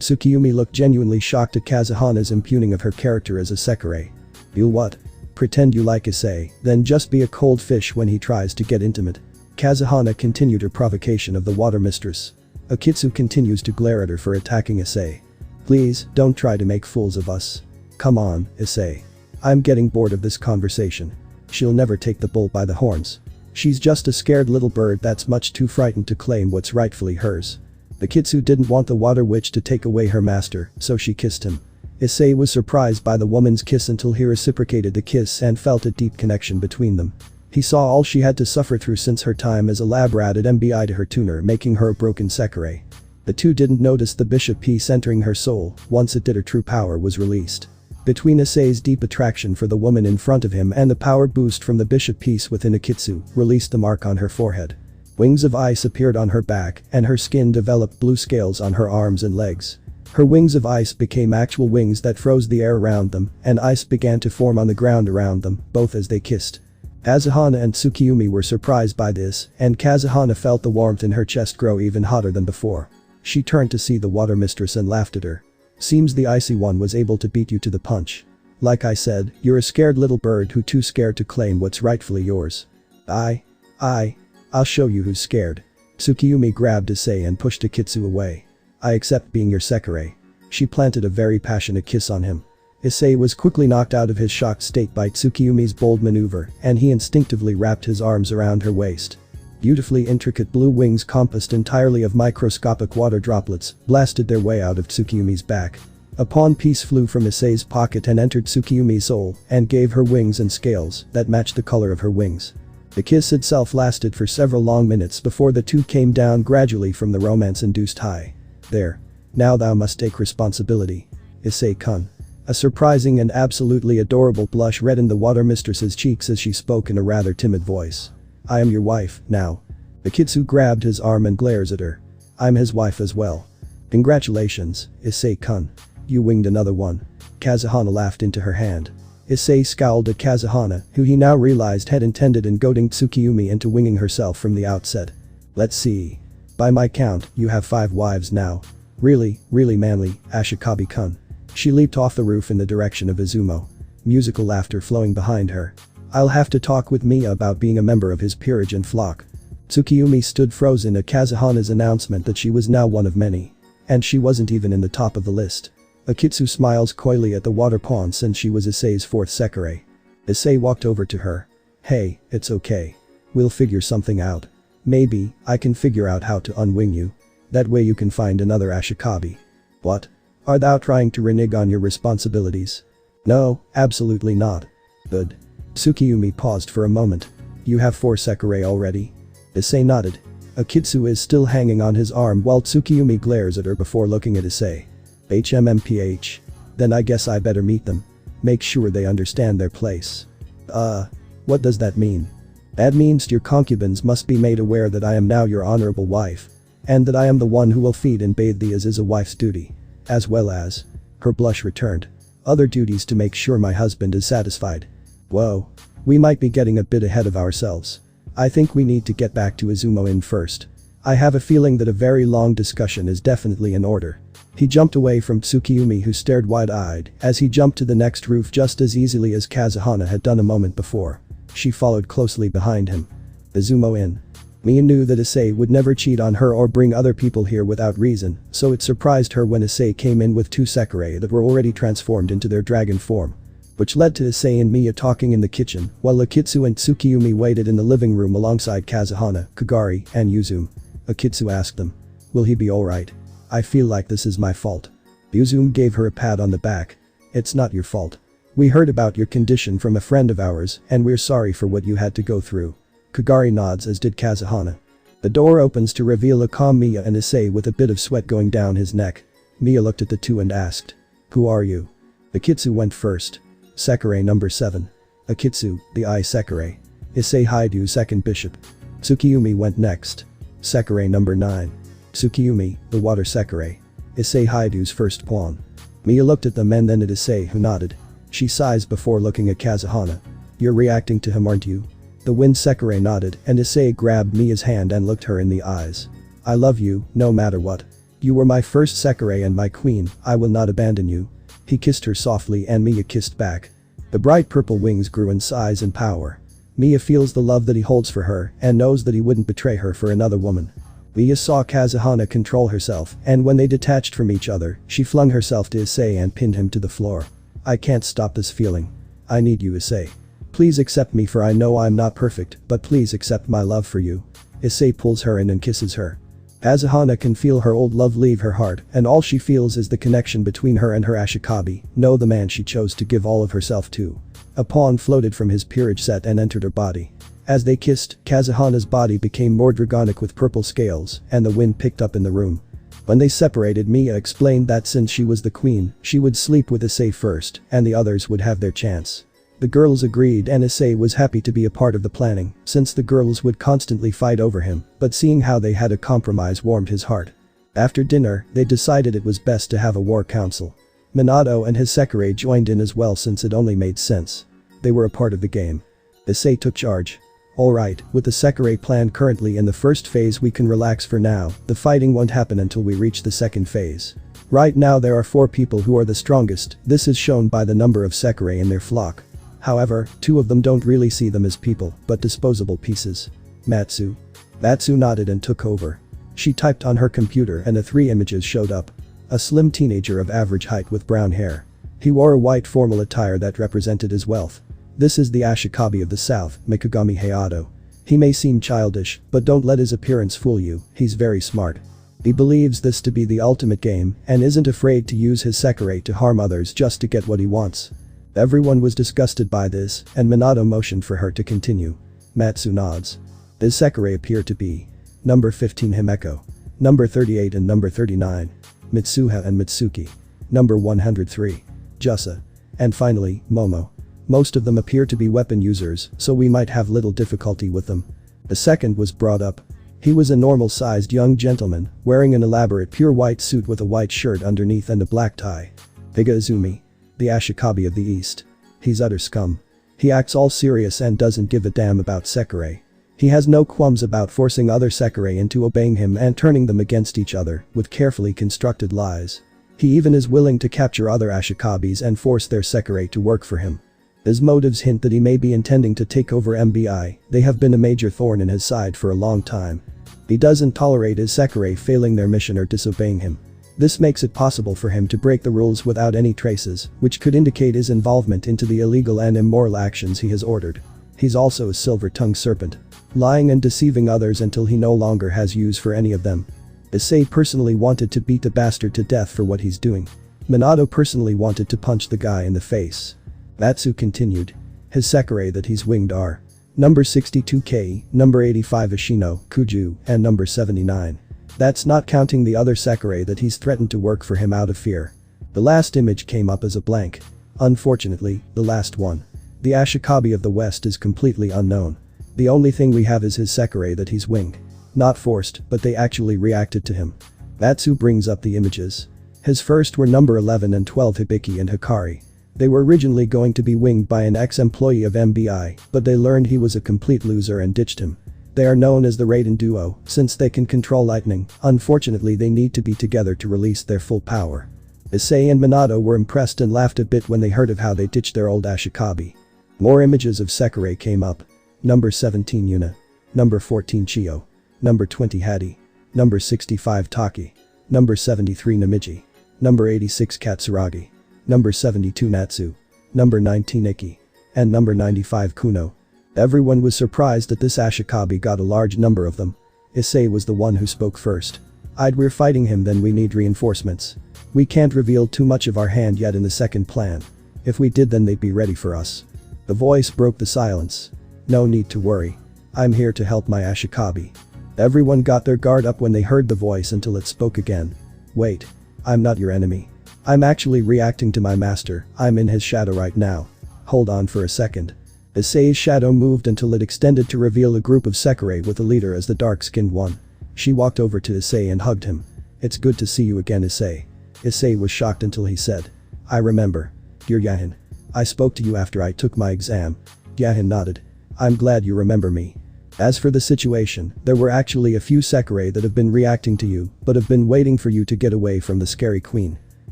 Tsukiyumi looked genuinely shocked at Kazuhana's impugning of her character as a Sekirei. You'll what? Pretend you like Issei, then just be a cold fish when he tries to get intimate. Kazuhana continued her provocation of the water mistress. Akitsu continues to glare at her for attacking Issei. Please, don't try to make fools of us. Come on, Issei. I'm getting bored of this conversation. She'll never take the bull by the horns. She's just a scared little bird that's much too frightened to claim what's rightfully hers. Akitsu didn't want the water witch to take away her master, so she kissed him. Issei was surprised by the woman's kiss until he reciprocated the kiss and felt a deep connection between them. He saw all she had to suffer through since her time as a lab rat at MBI to her tuner, making her a broken Sekirei. The two didn't notice the bishop piece entering her soul. Once it did, her true power was released. Between Issei's deep attraction for the woman in front of him and the power boost from the bishop piece within Akitsu released the mark on her forehead. Wings of ice appeared on her back and her skin developed blue scales on her arms and legs. Her wings of ice became actual wings that froze the air around them, and ice began to form on the ground around them, both as they kissed. Kazuhana and Tsukiyumi were surprised by this, and Kazuhana felt the warmth in her chest grow even hotter than before. She turned to see the water mistress and laughed at her. Seems the icy one was able to beat you to the punch. Like I said, you're a scared little bird who's too scared to claim what's rightfully yours. I'll show you who's scared. Tsukiyumi grabbed Issei and pushed Akitsu away. I accept being your Sekirei. She planted a very passionate kiss on him. Issei was quickly knocked out of his shocked state by Tsukiyumi's bold maneuver, and he instinctively wrapped his arms around her waist. Beautifully intricate blue wings composed entirely of microscopic water droplets blasted their way out of Tsukiyumi's back. A pawn piece flew from Issei's pocket and entered Tsukiyumi's soul and gave her wings and scales that matched the color of her wings. The kiss itself lasted for several long minutes before the two came down gradually from the romance-induced high. There. Now thou must take responsibility. Issei-kun. A surprising and absolutely adorable blush reddened the water mistress's cheeks as she spoke in a rather timid voice. I am your wife, now. The Kitsu grabbed his arm and glares at her. I'm his wife as well. Congratulations, Issei-kun. You winged another one. Kazuhana laughed into her hand. Issei scowled at Kazuhana, who he now realized had intended in goading Tsukiyumi into winging herself from the outset. Let's see. By my count, you have 5 wives now. Really, really manly, Ashikabi-kun. She leaped off the roof in the direction of Izumo. Musical laughter flowing behind her. I'll have to talk with Miya about being a member of his peerage and flock. Tsukiyumi stood frozen at Kazuhana's announcement that she was now one of many. And she wasn't even in the top of the list. Akitsu smiles coyly at the water pawn since she was Issei's 4th Sekirei. Issei walked over to her. Hey, it's okay. We'll figure something out. Maybe, I can figure out how to unwing you. That way you can find another Ashikabi. What? Are thou trying to renege on your responsibilities? No, absolutely not. Good. Tsukiyumi paused for a moment. You have 4 Sekirei already? Issei nodded. Akitsu is still hanging on his arm while Tsukiyumi glares at her before looking at Issei. HMMPH. Then I guess I better meet them. Make sure they understand their place. What does that mean? That means your concubines must be made aware that I am now your honorable wife. And that I am the one who will feed and bathe thee as is a wife's duty. As well as. Her blush returned. Other duties to make sure my husband is satisfied. Whoa. We might be getting a bit ahead of ourselves. I think we need to get back to Izumo in first. I have a feeling that a very long discussion is definitely in order. He jumped away from Tsukiyumi, who stared wide-eyed as he jumped to the next roof just as easily as Kazuhana had done a moment before. She followed closely behind him. Izumo in. Miya knew that Issei would never cheat on her or bring other people here without reason, so it surprised her when Issei came in with 2 Sekirei that were already transformed into their dragon form. Which led to Issei and Miya talking in the kitchen while Akitsu and Tsukiyumi waited in the living room alongside Kazuhana, Kagari, and Yuzume. Akitsu asked them. Will he be alright? I feel like this is my fault. Yuzume gave her a pat on the back. It's not your fault. We heard about your condition from a friend of ours and we're sorry for what you had to go through. Kagari nods as did Kazuhana. The door opens to reveal a calm Miya and Issei with a bit of sweat going down his neck. Miya looked at the two and asked. Who are you? Akitsu went first. Sekirei number 7. Akitsu, the Eye Sekirei. Issei Haidu 2nd Bishop. Tsukiyumi went next. Sekirei number 9. Tsukiyumi, the Water Sekirei. Issei Haidu's first pawn. Miya looked at them and then at Issei, who nodded. She sighs before looking at Kazuhana. You're reacting to him, aren't you? The Wind Sekirei nodded and Issei grabbed Miya's hand and looked her in the eyes. I love you, no matter what. You were my first Sekirei and my queen, I will not abandon you. He kissed her softly and Miya kissed back. The bright purple wings grew in size and power. Miya feels the love that he holds for her and knows that he wouldn't betray her for another woman. Miya saw Kazuhana control herself and when they detached from each other, she flung herself to Issei and pinned him to the floor. I can't stop this feeling. I need you, Issei. Please accept me, for I know I'm not perfect, but please accept my love for you. Issei pulls her in and kisses her. Kazuhana can feel her old love leave her heart and all she feels is the connection between her and her Ashikabi, the man she chose to give all of herself to. A pawn floated from his peerage set and entered her body. As they kissed, Kazuhana's body became more dragonic with purple scales and the wind picked up in the room. When they separated, Miya explained that since she was the queen, she would sleep with Issei first and the others would have their chance. The girls agreed and Issei was happy to be a part of the planning since the girls would constantly fight over him, but seeing how they had a compromise warmed his heart. After dinner, they decided it was best to have a war council. Minato and his Sekirei joined in as well since it only made sense. They were a part of the game. Issei took charge. Alright, with the Sekirei plan currently in the first phase we can relax for now, the fighting won't happen until we reach the second phase. Right now there are 4 people who are the strongest, this is shown by the number of Sekirei in their flock. However, 2 of them don't really see them as people, but disposable pieces. Matsu. Matsu nodded and took over. She typed on her computer and the 3 images showed up. A slim teenager of average height with brown hair. He wore a white formal attire that represented his wealth. This is the Ashikabi of the south, Mikagami Hayato. He may seem childish, but don't let his appearance fool you, he's very smart. He believes this to be the ultimate game and isn't afraid to use his Sekirei to harm others just to get what he wants. Everyone was disgusted by this, and Minato motioned for her to continue. Matsu nods. His Sekirei appear to be number 15 Himeko, number 38 and number 39, Mitsuha and Mitsuki, number 103, Jusa, and finally, Momo. Most of them appear to be weapon users, so we might have little difficulty with them. The second was brought up. He was a normal-sized young gentleman, wearing an elaborate pure white suit with a white shirt underneath and a black tie. Higa Izumi. The Ashikabi of the East. He's utter scum. He acts all serious and doesn't give a damn about Sekirei. He has no qualms about forcing other Sekirei into obeying him and turning them against each other with carefully constructed lies. He even is willing to capture other Ashikabis and force their Sekirei to work for him. His motives hint that he may be intending to take over MBI, they have been a major thorn in his side for a long time. He doesn't tolerate his Sekirei failing their mission or disobeying him. This makes it possible for him to break the rules without any traces, which could indicate his involvement into the illegal and immoral actions he has ordered. He's also a silver-tongued serpent, lying and deceiving others until he no longer has use for any of them. Issei personally wanted to beat the bastard to death for what he's doing. Minato personally wanted to punch the guy in the face. Matsu continued. His Sekirei that he's winged are number 62 Kei, number 85 Ashino, Kuju, and number 79. That's not counting the other Sekirei that he's threatened to work for him out of fear. The last image came up as a blank. Unfortunately, the last one. The Ashikabi of the West is completely unknown. The only thing we have is his Sekirei that he's winged. Not forced, but they actually reacted to him. Matsu brings up the images. His first were number 11 and 12 Hibiki and Hikari. They were originally going to be winged by an ex-employee of MBI, but they learned he was a complete loser and ditched him. They are known as the Raiden Duo, since they can control lightning. Unfortunately, they need to be together to release their full power. Issei and Minato were impressed and laughed a bit when they heard of how they ditched their old Ashikabi. More images of Sekirei came up. Number 17 Yuna. Number 14 Chiyo. Number 20 Hadi. Number 65 Taki. Number 73 Namiji. Number 86 Katsuragi. Number 72 Natsu. Number 19 Ikki. And number 95 Kuno. Everyone was surprised that this Ashikabi got a large number of them. Issei was the one who spoke first. We're fighting him, then we need reinforcements. We can't reveal too much of our hand yet in the second plan. If we did, then they'd be ready for us. The voice broke the silence. No need to worry. I'm here to help my Ashikabi. Everyone got their guard up when they heard the voice until it spoke again. Wait. I'm not your enemy. I'm actually reacting to my master, I'm in his shadow right now. Hold on for a second. Issei's shadow moved until it extended to reveal a group of Sekirei with the leader as the dark-skinned one. She walked over to Issei and hugged him. It's good to see you again, Issei. Issei was shocked until he said. I remember. Dear Yahin. I spoke to you after I took my exam. Yahin nodded. I'm glad you remember me. As for the situation, there were actually a few Sekirei that have been reacting to you, but have been waiting for you to get away from the scary queen.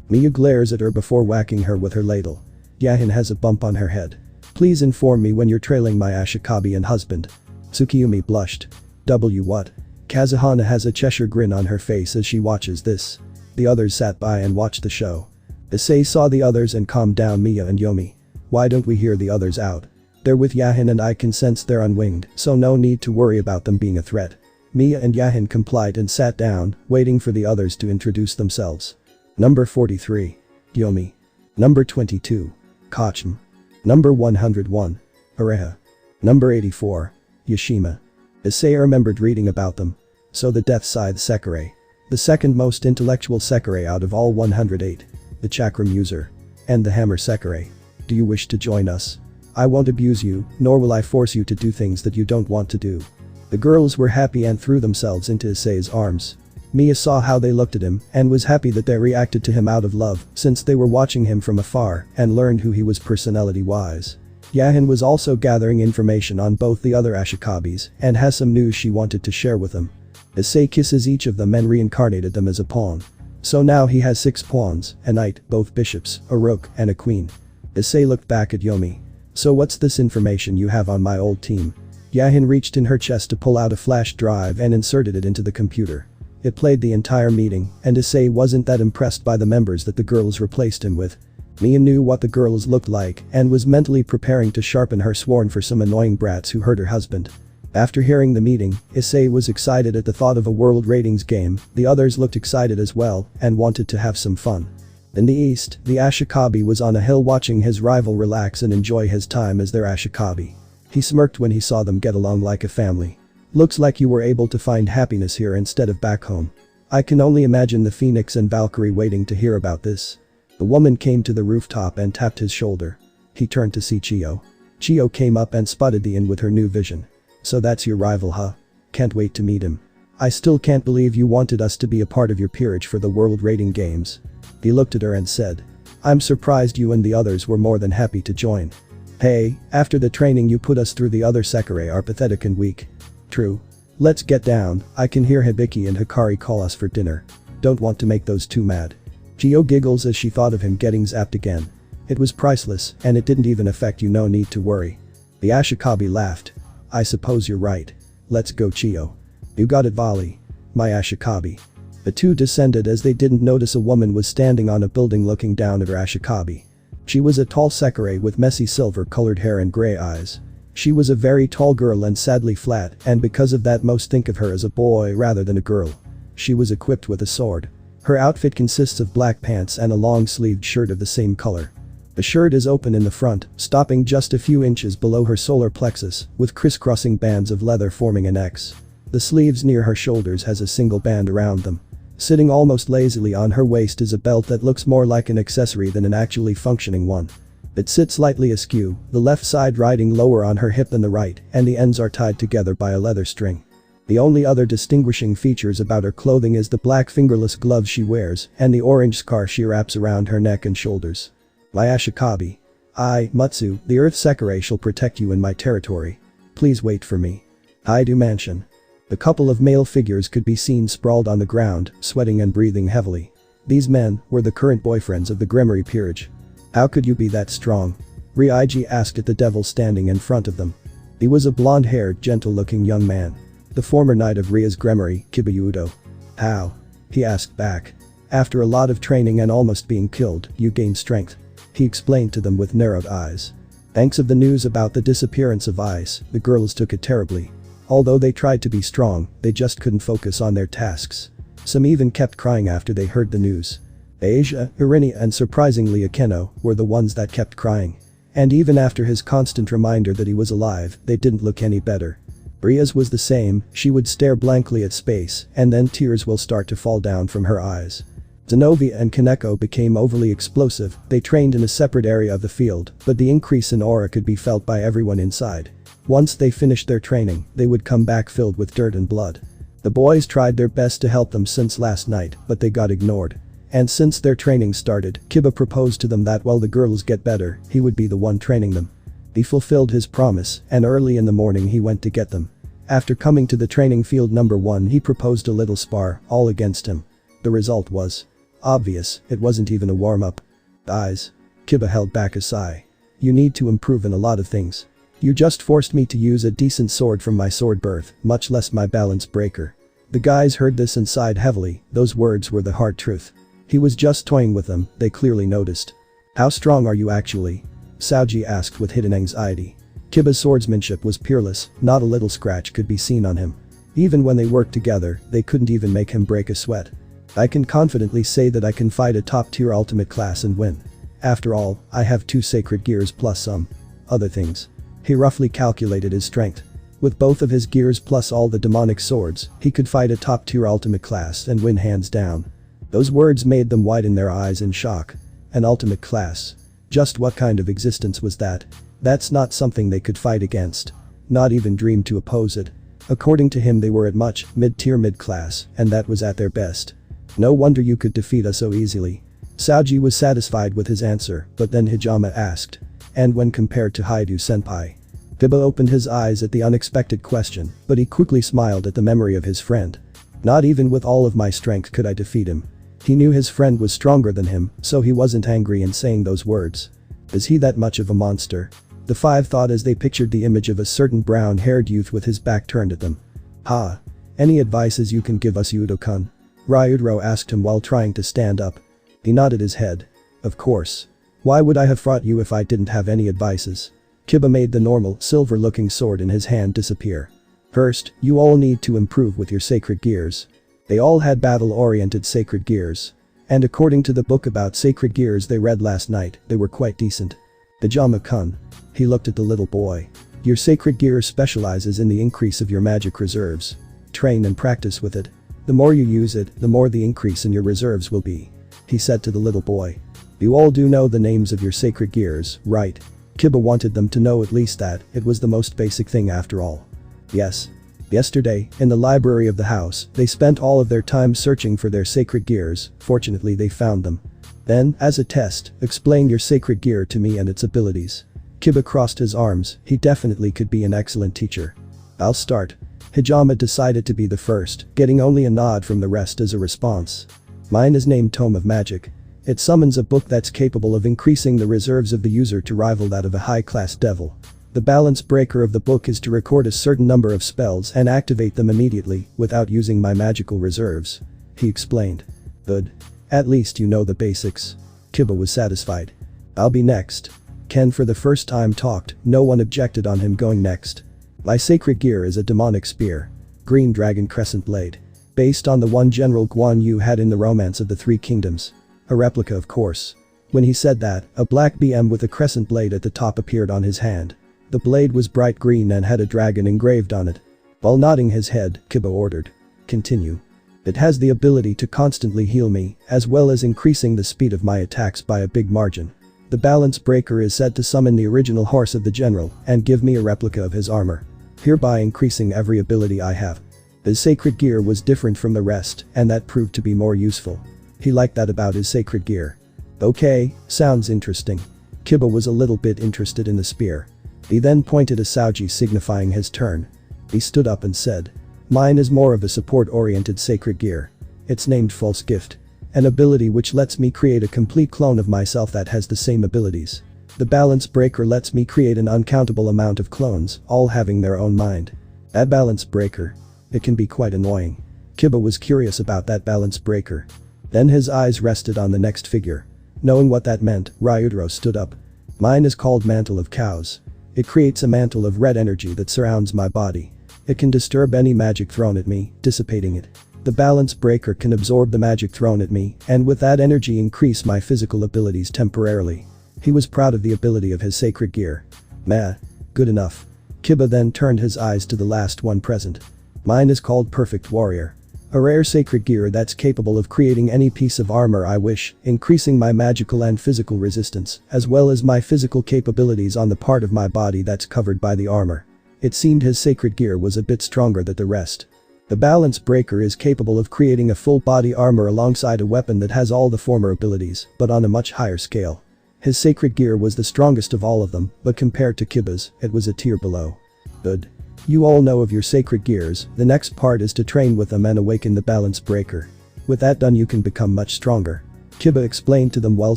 Miya glares at her before whacking her with her ladle. Yahin has a bump on her head. Please inform me when you're trailing my Ashikabi and husband. Tsukiyumi blushed. What? Kazuhana has a Cheshire grin on her face as she watches this. The others sat by and watched the show. Issei saw the others and calmed down Miya and Yomi. Why don't we hear the others out? They're with Yahin and I can sense they're unwinged, so no need to worry about them being a threat. Miya and Yahin complied and sat down, waiting for the others to introduce themselves. Number 43. Yomi. Number 22. Kachim. Number 101. Areha. Number 84. Yashima. Issei remembered reading about them. So the Death Scythe Sekirei. The second most intellectual Sekirei out of all 108. The Chakram user. And the Hammer Sekirei. Do you wish to join us? I won't abuse you, nor will I force you to do things that you don't want to do. The girls were happy and threw themselves into Issei's arms. Miya saw how they looked at him and was happy that they reacted to him out of love since they were watching him from afar and learned who he was personality-wise. Yahin was also gathering information on both the other Ashikabis and has some news she wanted to share with them. Issei kisses each of them and reincarnated them as a pawn. So now he has 6 pawns, a knight, both bishops, a rook, and a queen. Issei looked back at Yomi. So what's this information you have on my old team? Yahin reached in her chest to pull out a flash drive and inserted it into the computer. It played the entire meeting, and Issei wasn't that impressed by the members that the girls replaced him with. Mia knew what the girls looked like and was mentally preparing to sharpen her sword for some annoying brats who hurt her husband. After hearing the meeting, Issei was excited at the thought of a world ratings game, the others looked excited as well and wanted to have some fun. In the east, the Ashikabi was on a hill watching his rival relax and enjoy his time as their Ashikabi. He smirked when he saw them get along like a family. Looks like you were able to find happiness here instead of back home. I can only imagine the Phoenix and Valkyrie waiting to hear about this. The woman came to the rooftop and tapped his shoulder. He turned to see Chio. Chio came up and spotted the inn with her new vision. So that's your rival, huh? Can't wait to meet him. I still can't believe you wanted us to be a part of your peerage for the world rating games. He looked at her and said. I'm surprised you and the others were more than happy to join. Hey, after the training you put us through, the other Sekirei are pathetic and weak. True. Let's get down. I can hear Hibiki and Hikari call us for dinner. Don't want to make those two mad. Chio giggles as she thought of him getting zapped again. It was priceless and it didn't even affect you, no need to worry. The Ashikabi laughed. I suppose you're right. Let's go, Chio. You got it, Volley. My Ashikabi. The two descended as they didn't notice a woman was standing on a building looking down at her Ashikabi. She was a tall Sekirei with messy silver-colored hair and grey eyes. She was a very tall girl and sadly flat, and because of that most think of her as a boy rather than a girl. She was equipped with a sword. Her outfit consists of black pants and a long-sleeved shirt of the same color. The shirt is open in the front, stopping just a few inches below her solar plexus, with crisscrossing bands of leather forming an X. The sleeves near her shoulders has a single band around them. Sitting almost lazily on her waist is a belt that looks more like an accessory than an actually functioning one. It sits slightly askew, the left side riding lower on her hip than the right, and the ends are tied together by a leather string. The only other distinguishing features about her clothing is the black fingerless gloves she wears and the orange scarf she wraps around her neck and shoulders. My Ashikabi. I, Mutsu, the Earth Sekirei, shall protect you in my territory. Please wait for me. I do mansion. A couple of male figures could be seen sprawled on the ground, sweating and breathing heavily. These men were the current boyfriends of the Gremory peerage. How could you be that strong? Ryuji asked at the devil standing in front of them. He was a blonde-haired, gentle-looking young man. The former knight of Ria's Gremory, Kibayudo. How? He asked back. After a lot of training and almost being killed, you gained strength. He explained to them with narrowed eyes. Thanks of the news about the disappearance of Ice, the girls took it terribly. Although they tried to be strong, they just couldn't focus on their tasks. Some even kept crying after they heard the news. Asia, Irinia and surprisingly Akeno were the ones that kept crying. And even after his constant reminder that he was alive, they didn't look any better. Ria's was the same, she would stare blankly at space and then tears will start to fall down from her eyes. Zenobia and Kaneko became overly explosive, they trained in a separate area of the field, but the increase in aura could be felt by everyone inside. Once they finished their training, they would come back filled with dirt and blood. The boys tried their best to help them since last night, but they got ignored. And since their training started, Kiba proposed to them that while the girls get better, he would be the one training them. He fulfilled his promise, and early in the morning he went to get them. After coming to the training field number 1, he proposed a little spar, all against him. The result was obvious, it wasn't even a warm-up. Eyes. Kiba held back a sigh. You need to improve in a lot of things. You just forced me to use a decent sword from my sword birth, much less my balance breaker. The guys heard this and sighed heavily, those words were the hard truth. He was just toying with them, they clearly noticed. How strong are you actually? Saoji asked with hidden anxiety. Kiba's swordsmanship was peerless, not a little scratch could be seen on him. Even when they worked together, they couldn't even make him break a sweat. I can confidently say that I can fight a top-tier ultimate class and win. After all, I have 2 sacred gears plus some other things. He roughly calculated his strength. With both of his gears plus all the demonic swords, he could fight a top-tier ultimate class and win hands down. Those words made them widen their eyes in shock. An ultimate class. Just what kind of existence was that? That's not something they could fight against. Not even dream to oppose it. According to him they were at much mid-tier mid-class, and that was at their best. No wonder you could defeat us so easily. Saoji was satisfied with his answer, but then Hijama asked. And when compared to Haidu-senpai? Kiba opened his eyes at the unexpected question, but he quickly smiled at the memory of his friend. Not even with all of my strength could I defeat him. He knew his friend was stronger than him, so he wasn't angry in saying those words. Is he that much of a monster? The 5 thought as they pictured the image of a certain brown-haired youth with his back turned at them. Ha! Any advices you can give us, Yudo-kun? Ryudro asked him while trying to stand up. He nodded his head. Of course. Why would I have fought you if I didn't have any advices? Kiba made the normal, silver-looking sword in his hand disappear. First, you all need to improve with your sacred gears. They all had battle-oriented sacred gears. And according to the book about sacred gears they read last night, they were quite decent. Hijama-kun. He looked at the little boy. Your sacred gear specializes in the increase of your magic reserves. Train and practice with it. The more you use it, the more the increase in your reserves will be. He said to the little boy. You all do know the names of your sacred gears, right? Kiba wanted them to know at least that, it was the most basic thing after all. Yes. Yesterday, in the library of the house, they spent all of their time searching for their sacred gears, fortunately they found them. Then, as a test, explain your sacred gear to me and its abilities. Kiba crossed his arms, he definitely could be an excellent teacher. I'll start. Hijama decided to be the first, getting only a nod from the rest as a response. Mine is named Tome of Magic. It summons a book that's capable of increasing the reserves of the user to rival that of a high-class devil. The balance breaker of the book is to record a certain number of spells and activate them immediately without using my magical reserves. He explained. Good. At least you know the basics. Kiba was satisfied. I'll be next. Ken for the first time talked, no one objected on him going next. My sacred gear is a demonic spear. Green dragon crescent blade. Based on the one General Guan Yu had in the Romance of the Three Kingdoms. A replica of course. When he said that, a black BM with a crescent blade at the top appeared on his hand. The blade was bright green and had a dragon engraved on it. While nodding his head, Kiba ordered. Continue. It has the ability to constantly heal me, as well as increasing the speed of my attacks by a big margin. The balance breaker is said to summon the original horse of the general and give me a replica of his armor. Hereby increasing every ability I have. The sacred gear was different from the rest, and that proved to be more useful. He liked that about his sacred gear. Okay, sounds interesting. Kiba was a little bit interested in the spear. He then pointed to Saoji signifying his turn. He stood up and said. Mine is more of a support-oriented sacred gear. It's named False Gift. An ability which lets me create a complete clone of myself that has the same abilities. The balance breaker lets me create an uncountable amount of clones, all having their own mind. That balance breaker. It can be quite annoying. Kiba was curious about that balance breaker. Then his eyes rested on the next figure. Knowing what that meant, Ryudaro stood up. Mine is called Mantle of Cows. It creates a mantle of red energy that surrounds my body. It can disturb any magic thrown at me, dissipating it. The balance breaker can absorb the magic thrown at me, and with that energy increase my physical abilities temporarily. He was proud of the ability of his sacred gear. Meh. Good enough. Kiba then turned his eyes to the last one present. Mine is called Perfect Warrior. A rare sacred gear that's capable of creating any piece of armor I wish, increasing my magical and physical resistance, as well as my physical capabilities on the part of my body that's covered by the armor. It seemed his sacred gear was a bit stronger than the rest. The balance breaker is capable of creating a full body armor alongside a weapon that has all the former abilities, but on a much higher scale. His sacred gear was the strongest of all of them, but compared to Kiba's, it was a tier below. Good. You all know of your sacred gears, the next part is to train with them and awaken the balance breaker. With that done you can become much stronger. Kiba explained to them while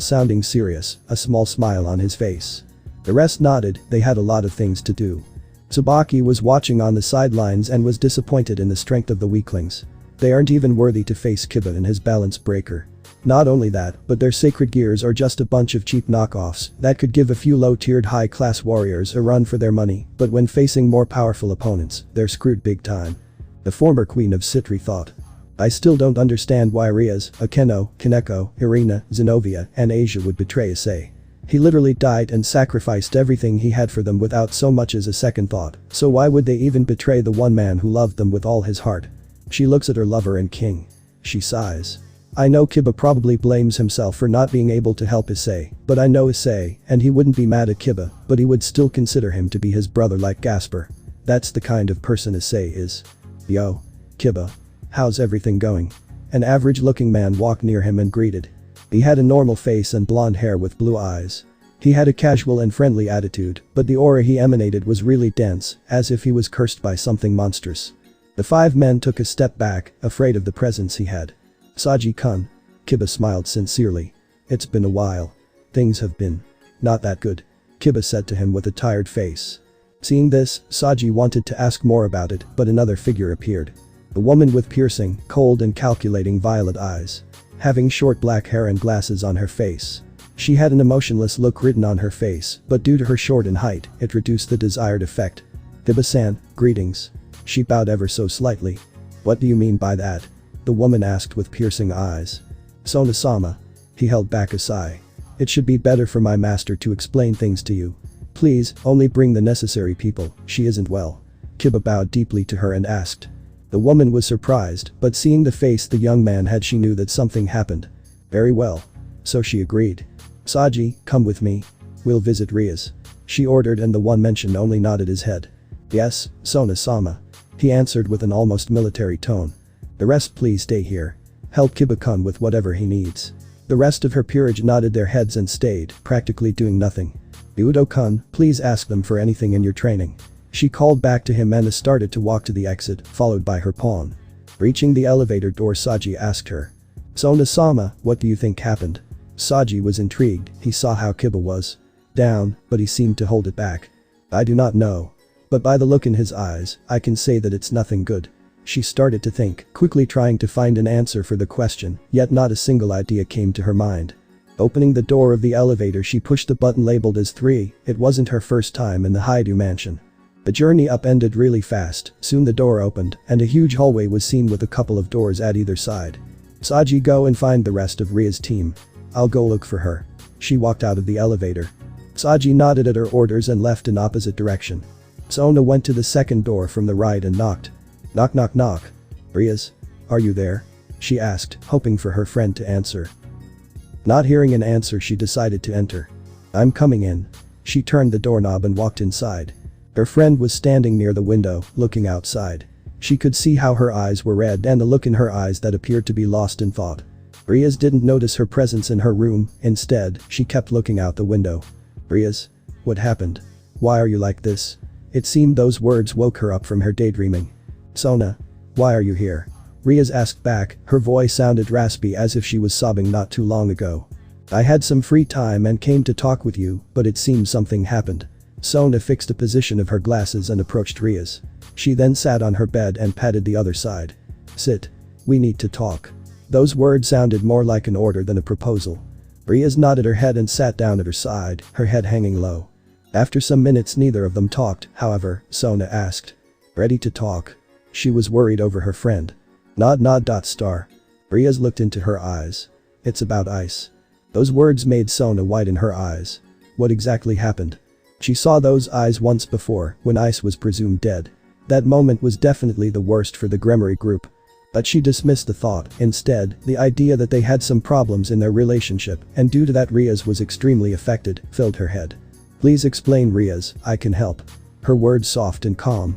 sounding serious, a small smile on his face. The rest nodded, they had a lot of things to do. Tsubaki was watching on the sidelines and was disappointed in the strength of the weaklings. They aren't even worthy to face Kiba and his balance breaker. Not only that, but their sacred gears are just a bunch of cheap knockoffs that could give a few low-tiered high-class warriors a run for their money, but when facing more powerful opponents, they're screwed big time. The former queen of Citri thought. I still don't understand why Rias, Akeno, Kaneko, Irina, Zenobia, and Asia would betray Issei. He literally died and sacrificed everything he had for them without so much as a second thought, so why would they even betray the one man who loved them with all his heart? She looks at her lover and king. She sighs. I know Kiba probably blames himself for not being able to help Issei, but I know Issei, and he wouldn't be mad at Kiba, but he would still consider him to be his brother like Gasper. That's the kind of person Issei is. Yo. Kiba. How's everything going? An average-looking man walked near him and greeted. He had a normal face and blonde hair with blue eyes. He had a casual and friendly attitude, but the aura he emanated was really dense, as if he was cursed by something monstrous. The five men took a step back, afraid of the presence he had. Saji-kun. Kiba smiled sincerely. It's been a while. Things have been not that good. Kiba said to him with a tired face. Seeing this, Saji wanted to ask more about it, but another figure appeared. A woman with piercing, cold and calculating violet eyes. Having short black hair and glasses on her face. She had an emotionless look written on her face, but due to her short in height, it reduced the desired effect. Kiba-san, greetings. She bowed ever so slightly. What do you mean by that? The woman asked with piercing eyes. Sona-sama. He held back a sigh. It should be better for my master to explain things to you. Please, only bring the necessary people, she isn't well. Kiba bowed deeply to her and asked. The woman was surprised, but seeing the face the young man had, she knew that something happened. Very well. So she agreed. Saji, come with me. We'll visit Rias. She ordered, and the one mentioned only nodded his head. Yes, Sona-sama. He answered with an almost military tone. The rest please stay here. Help Kiba-kun with whatever he needs. The rest of her peerage nodded their heads and stayed, practically doing nothing. Udo-kun, please ask them for anything in your training. She called back to him and started to walk to the exit, followed by her pawn. Reaching the elevator door, Saji asked her. Sona-sama, what do you think happened? Saji was intrigued. He saw how Kiba was down, but he seemed to hold it back. I do not know. But by the look in his eyes, I can say that it's nothing good. She started to think, quickly trying to find an answer for the question, yet not a single idea came to her mind. Opening the door of the elevator, she pushed the button labeled as 3, it wasn't her first time in the Haidu mansion. The journey up ended really fast, soon the door opened, and a huge hallway was seen with a couple of doors at either side. Saji, go and find the rest of Ria's team. I'll go look for her. She walked out of the elevator. Saji nodded at her orders and left in opposite direction. Sona went to the second door from the right and knocked. Knock knock knock. Rias? Are you there? She asked, hoping for her friend to answer. Not hearing an answer, she decided to enter. I'm coming in. She turned the doorknob and walked inside. Her friend was standing near the window, looking outside. She could see how her eyes were red and the look in her eyes that appeared to be lost in thought. Rias didn't notice her presence in her room, instead, she kept looking out the window. Rias? What happened? Why are you like this? It seemed those words woke her up from her daydreaming. Sona. Why are you here? Rias asked back, her voice sounded raspy as if she was sobbing not too long ago. I had some free time and came to talk with you, but it seems something happened. Sona fixed the position of her glasses and approached Rias. She then sat on her bed and patted the other side. Sit. We need to talk. Those words sounded more like an order than a proposal. Rias nodded her head and sat down at her side, her head hanging low. After some minutes neither of them talked, however, Sona asked. Ready to talk? She was worried over her friend. Nod nod dot star. Rias looked into her eyes. It's about ice. Those words made Sona widen her eyes. What exactly happened? She saw those eyes once before, when Ice was presumed dead. That moment was definitely the worst for the Gremory group. But she dismissed the thought, instead, the idea that they had some problems in their relationship, and due to that Rias was extremely affected, filled her head. Please explain, Rias, I can help. Her words soft and calm.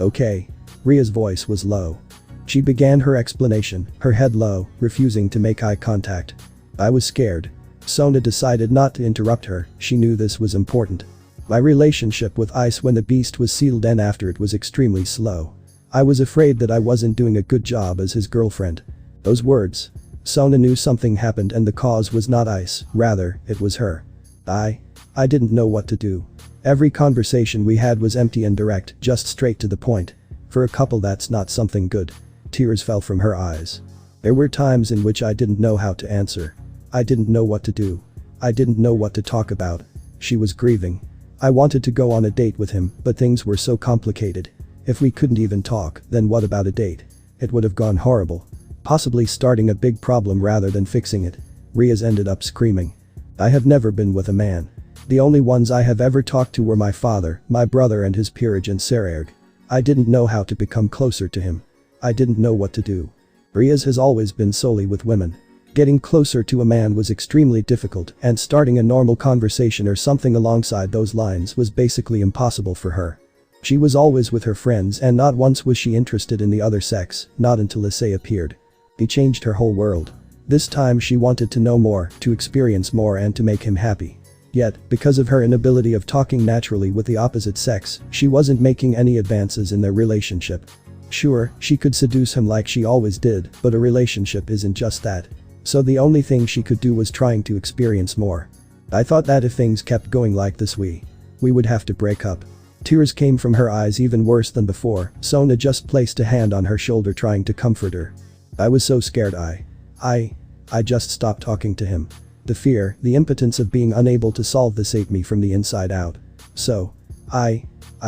Okay. Ria's voice was low. She began her explanation, her head low, refusing to make eye contact. I was scared. Sona decided not to interrupt her, she knew this was important. My relationship with Ice when the beast was sealed and after it was extremely slow. I was afraid that I wasn't doing a good job as his girlfriend. Those words. Sona knew something happened and the cause was not Ice, rather, it was her. I didn't know what to do. Every conversation we had was empty and direct, just straight to the point. For a couple that's not something good. Tears fell from her eyes. There were times in which I didn't know how to answer. I didn't know what to do. I didn't know what to talk about. She was grieving. I wanted to go on a date with him, but things were so complicated. If we couldn't even talk, then what about a date? It would have gone horrible. Possibly starting a big problem rather than fixing it. Rias ended up screaming. I have never been with a man. The only ones I have ever talked to were my father, my brother and his peerage and Sererg. I didn't know how to become closer to him. I didn't know what to do. Rias has always been solely with women. Getting closer to a man was extremely difficult and starting a normal conversation or something alongside those lines was basically impossible for her. She was always with her friends and not once was she interested in the other sex, not until Issei appeared. He changed her whole world. This time she wanted to know more, to experience more and to make him happy. Yet, because of her inability of talking naturally with the opposite sex, she wasn't making any advances in their relationship. Sure, she could seduce him like she always did, but a relationship isn't just that. So the only thing she could do was trying to experience more. I thought that if things kept going like this we would have to break up. Tears came from her eyes even worse than before. Sona just placed a hand on her shoulder trying to comfort her. I was so scared I just stopped talking to him. The fear, the impotence of being unable to solve this ate me from the inside out. So. I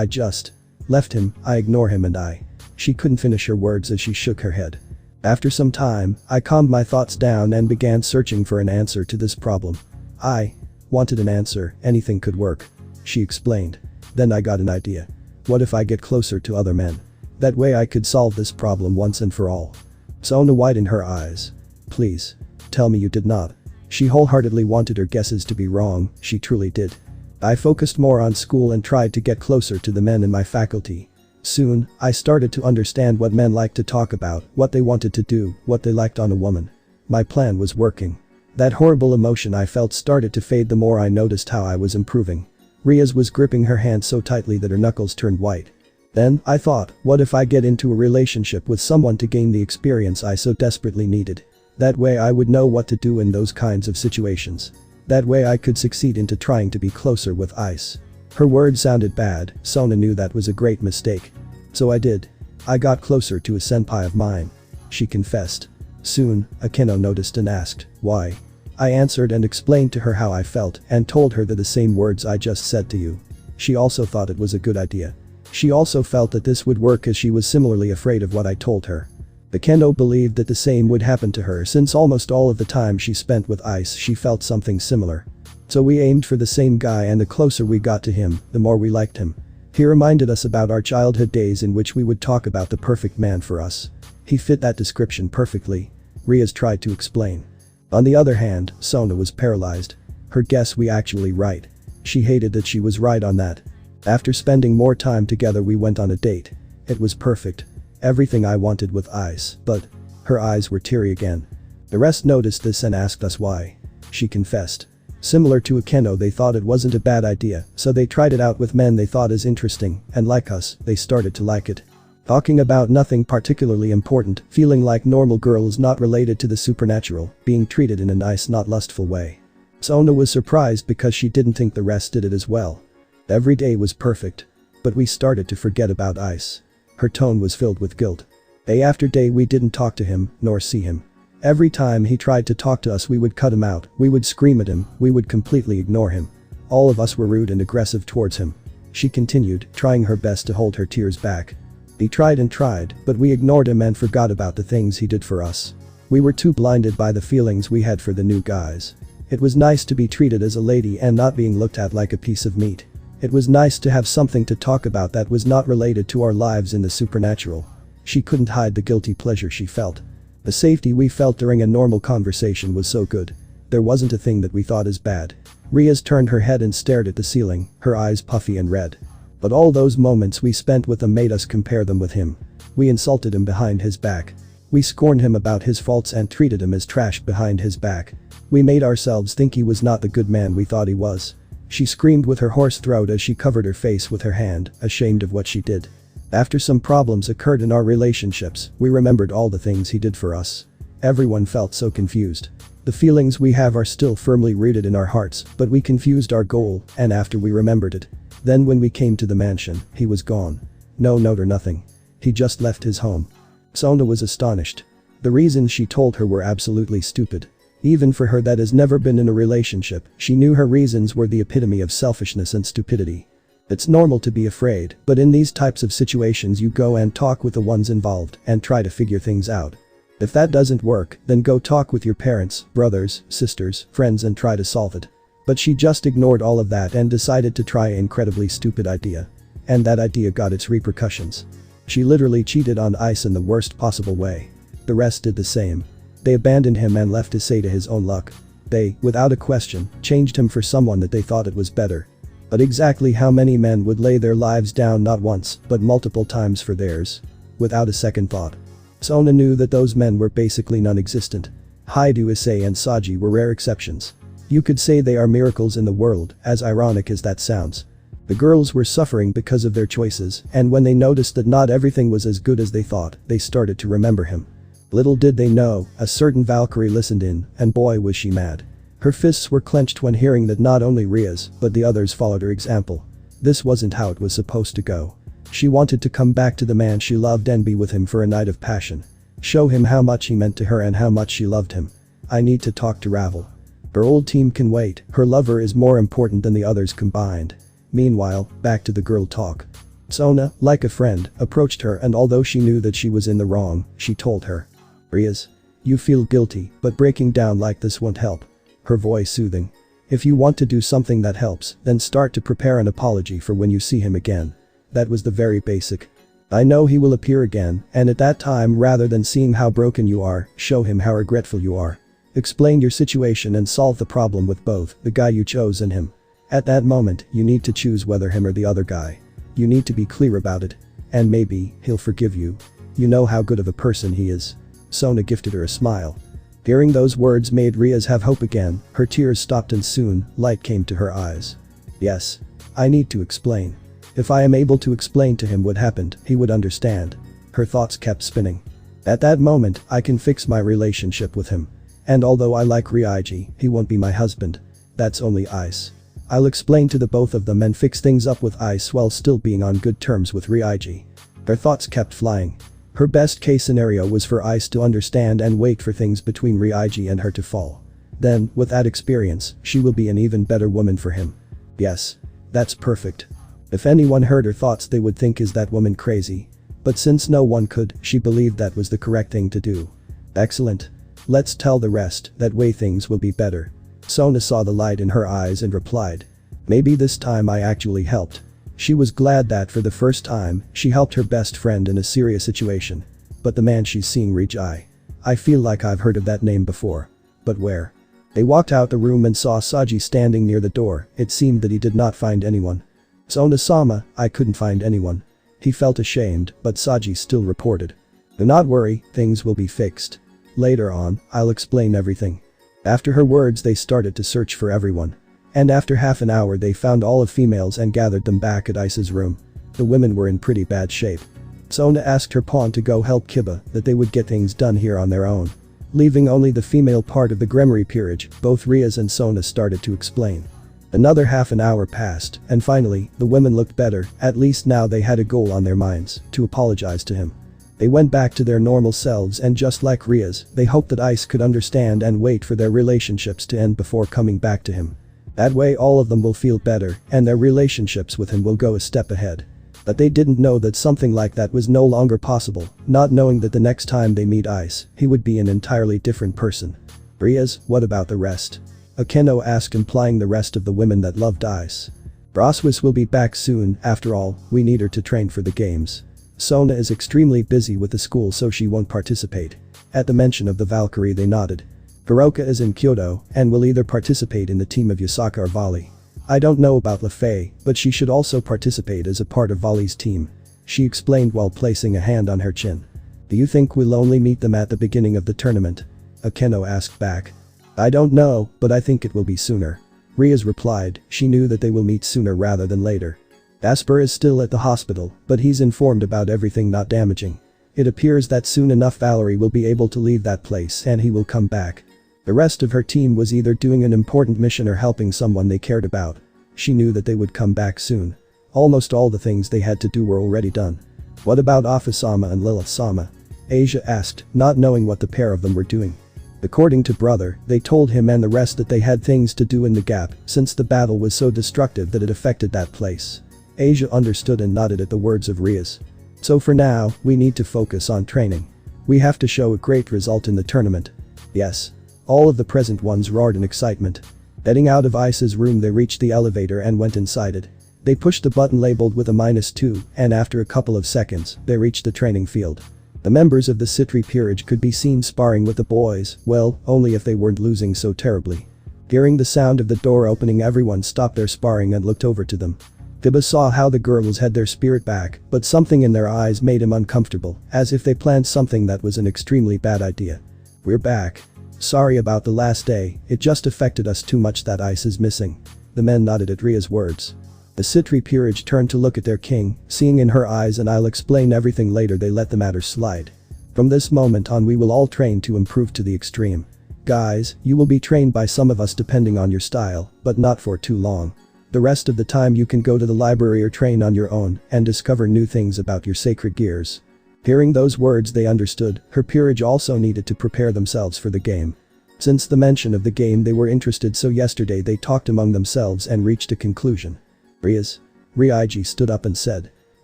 just. Left him, I ignore him and I. She couldn't finish her words as she shook her head. After some time, I calmed my thoughts down and began searching for an answer to this problem. I wanted an answer, anything could work. She explained. Then I got an idea. What if I get closer to other men? That way I could solve this problem once and for all. Sona widened her eyes. Please. Tell me you did not. She wholeheartedly wanted her guesses to be wrong, she truly did. I focused more on school and tried to get closer to the men in my faculty. Soon, I started to understand what men liked to talk about, what they wanted to do, what they liked on a woman. My plan was working. That horrible emotion I felt started to fade the more I noticed how I was improving. Riaz was gripping her hand so tightly that her knuckles turned white. Then, I thought, what if I get into a relationship with someone to gain the experience I so desperately needed? That way I would know what to do in those kinds of situations. That way I could succeed into trying to be closer with Ice. Her words sounded bad, Sona knew that was a great mistake. So I did. I got closer to a senpai of mine. She confessed. Soon, Akeno noticed and asked, why? I answered and explained to her how I felt and told her the same words I just said to you. She also thought it was a good idea. She also felt that this would work as she was similarly afraid of what I told her. Akeno believed that the same would happen to her since almost all of the time she spent with Ice she felt something similar. So we aimed for the same guy and the closer we got to him, the more we liked him. He reminded us about our childhood days in which we would talk about the perfect man for us. He fit that description perfectly. Riaz tried to explain. On the other hand, Sona was paralyzed. Her guess was actually right. She hated that she was right on that. After spending more time together we went on a date. It was perfect. Everything I wanted with Ice, but. Her eyes were teary again. The rest noticed this and asked us why. She confessed. Similar to Akeno, they thought it wasn't a bad idea, so they tried it out with men they thought as interesting, and like us, they started to like it. Talking about nothing particularly important, feeling like normal girls not related to the supernatural, being treated in a nice not lustful way. Sona was surprised because she didn't think the rest did it as well. Every day was perfect. But we started to forget about Ice. Her tone was filled with guilt. Day after day we didn't talk to him, nor see him. Every time he tried to talk to us we would cut him out, we would scream at him, we would completely ignore him. All of us were rude and aggressive towards him. She continued, trying her best to hold her tears back. He tried and tried, but we ignored him and forgot about the things he did for us. We were too blinded by the feelings we had for the new guys. It was nice to be treated as a lady and not being looked at like a piece of meat. It was nice to have something to talk about that was not related to our lives in the supernatural. She couldn't hide the guilty pleasure she felt. The safety we felt during a normal conversation was so good. There wasn't a thing that we thought as bad. Riaz turned her head and stared at the ceiling, her eyes puffy and red. But all those moments we spent with him made us compare them with him. We insulted him behind his back. We scorned him about his faults and treated him as trash behind his back. We made ourselves think he was not the good man we thought he was. She screamed with her hoarse throat as she covered her face with her hand, ashamed of what she did. After some problems occurred in our relationships, we remembered all the things he did for us. Everyone felt so confused. The feelings we have are still firmly rooted in our hearts, but we confused our goal, and after we remembered it. Then when we came to the mansion, he was gone. No note or nothing. He just left his home. Sona was astonished. The reasons she told her were absolutely stupid. Even for her that has never been in a relationship, she knew her reasons were the epitome of selfishness and stupidity. It's normal to be afraid, but in these types of situations you go and talk with the ones involved and try to figure things out. If that doesn't work, then go talk with your parents, brothers, sisters, friends and try to solve it. But she just ignored all of that and decided to try an incredibly stupid idea. And that idea got its repercussions. She literally cheated on Ice in the worst possible way. The rest did the same. They abandoned him and left Issei to his own luck. They, without a question, changed him for someone that they thought it was better. But exactly how many men would lay their lives down not once, but multiple times for theirs? Without a second thought. Sona knew that those men were basically non-existent. Haidu, Issei and Saji were rare exceptions. You could say they are miracles in the world, as ironic as that sounds. The girls were suffering because of their choices, and when they noticed that not everything was as good as they thought, they started to remember him. Little did they know, a certain Valkyrie listened in, and boy was she mad. Her fists were clenched when hearing that not only Riaz, but the others followed her example. This wasn't how it was supposed to go. She wanted to come back to the man she loved and be with him for a night of passion. Show him how much he meant to her and how much she loved him. I need to talk to Ravel. Her old team can wait, her lover is more important than the others combined. Meanwhile, back to the girl talk. Sona, like a friend, approached her and although she knew that she was in the wrong, she told her. Rias. You feel guilty, but breaking down like this won't help. Her voice soothing. If you want to do something that helps, then start to prepare an apology for when you see him again. That was the very basic. I know he will appear again, and at that time rather than seeing how broken you are, show him how regretful you are. Explain your situation and solve the problem with both the guy you chose and him. At that moment, you need to choose whether him or the other guy. You need to be clear about it. And maybe, he'll forgive you. You know how good of a person he is. Sona gifted her a smile. Hearing those words made Rias have hope again, her tears stopped and soon, light came to her eyes. Yes. I need to explain. If I am able to explain to him what happened, he would understand. Her thoughts kept spinning. At that moment, I can fix my relationship with him. And although I like Ryuji, he won't be my husband. That's only Ice. I'll explain to the both of them and fix things up with Ice while still being on good terms with Ryuji. Her thoughts kept flying. Her best case scenario was for Ice to understand and wait for things between Ryuji and her to fall. Then, with that experience, she will be an even better woman for him. Yes. That's perfect. If anyone heard her thoughts they would think is that woman crazy. But since no one could, she believed that was the correct thing to do. Excellent. Let's tell the rest, that way things will be better. Sona saw the light in her eyes and replied. Maybe this time I actually helped. She was glad that for the first time, she helped her best friend in a serious situation. But the man she's seeing reach I feel like I've heard of that name before. But where? They walked out the room and saw Saji standing near the door, it seemed that he did not find anyone. Sona-sama, I couldn't find anyone. He felt ashamed, but Saji still reported. Do not worry, things will be fixed. Later on, I'll explain everything. After her words they started to search for everyone. And after half an hour they found all of females and gathered them back at Ice's room. The women were in pretty bad shape. Sona asked her pawn to go help Kiba, that they would get things done here on their own. Leaving only the female part of the Gremory peerage, both Rias and Sona started to explain. Another half an hour passed, and finally, the women looked better, at least now they had a goal on their minds, to apologize to him. They went back to their normal selves and just like Rias, they hoped that Ice could understand and wait for their relationships to end before coming back to him. That way all of them will feel better and their relationships with him will go a step ahead. But they didn't know that something like that was no longer possible, not knowing that the next time they meet Ice, he would be an entirely different person. Rias, what about the rest? Akeno asked, implying the rest of the women that loved Ice. Braswis will be back soon, after all, we need her to train for the games. Sona is extremely busy with the school so she won't participate. At the mention of the Valkyrie they nodded. Hiroka is in Kyoto and will either participate in the team of Yasaka or Volley. I don't know about Lefei, but she should also participate as a part of Volley's team. She explained while placing a hand on her chin. Do you think we'll only meet them at the beginning of the tournament? Akeno asked back. I don't know, but I think it will be sooner. Rias replied, she knew that they will meet sooner rather than later. Asper is still at the hospital, but he's informed about everything not damaging. It appears that soon enough Valerie will be able to leave that place and he will come back. The rest of her team was either doing an important mission or helping someone they cared about. She knew that they would come back soon. Almost all the things they had to do were already done. What about Afasama and Lilith-sama? Asia asked, not knowing what the pair of them were doing. According to brother, they told him and the rest that they had things to do in the gap since the battle was so destructive that it affected that place. Asia understood and nodded at the words of Rias. So for now, we need to focus on training. We have to show a great result in the tournament. Yes. All of the present ones roared in excitement. Heading out of Ice's room they reached the elevator and went inside it. They pushed the button labeled with a -2 and after a couple of seconds, they reached the training field. The members of the Sekirei peerage could be seen sparring with the boys, well, only if they weren't losing so terribly. Hearing the sound of the door opening everyone stopped their sparring and looked over to them. Kiba saw how the girls had their spirit back, but something in their eyes made him uncomfortable, as if they planned something that was an extremely bad idea. We're back. Sorry about the last day, it just affected us too much that Ice is missing. The men nodded at Ria's words. The Sekirei peerage turned to look at their king, seeing in her eyes and I'll explain everything later they let the matter slide. From this moment on we will all train to improve to the extreme. Guys, you will be trained by some of us depending on your style, but not for too long. The rest of the time you can go to the library or train on your own and discover new things about your sacred gears. Hearing those words they understood, her peerage also needed to prepare themselves for the game. Since the mention of the game they were interested, so yesterday they talked among themselves and reached a conclusion. Ryuji stood up and said.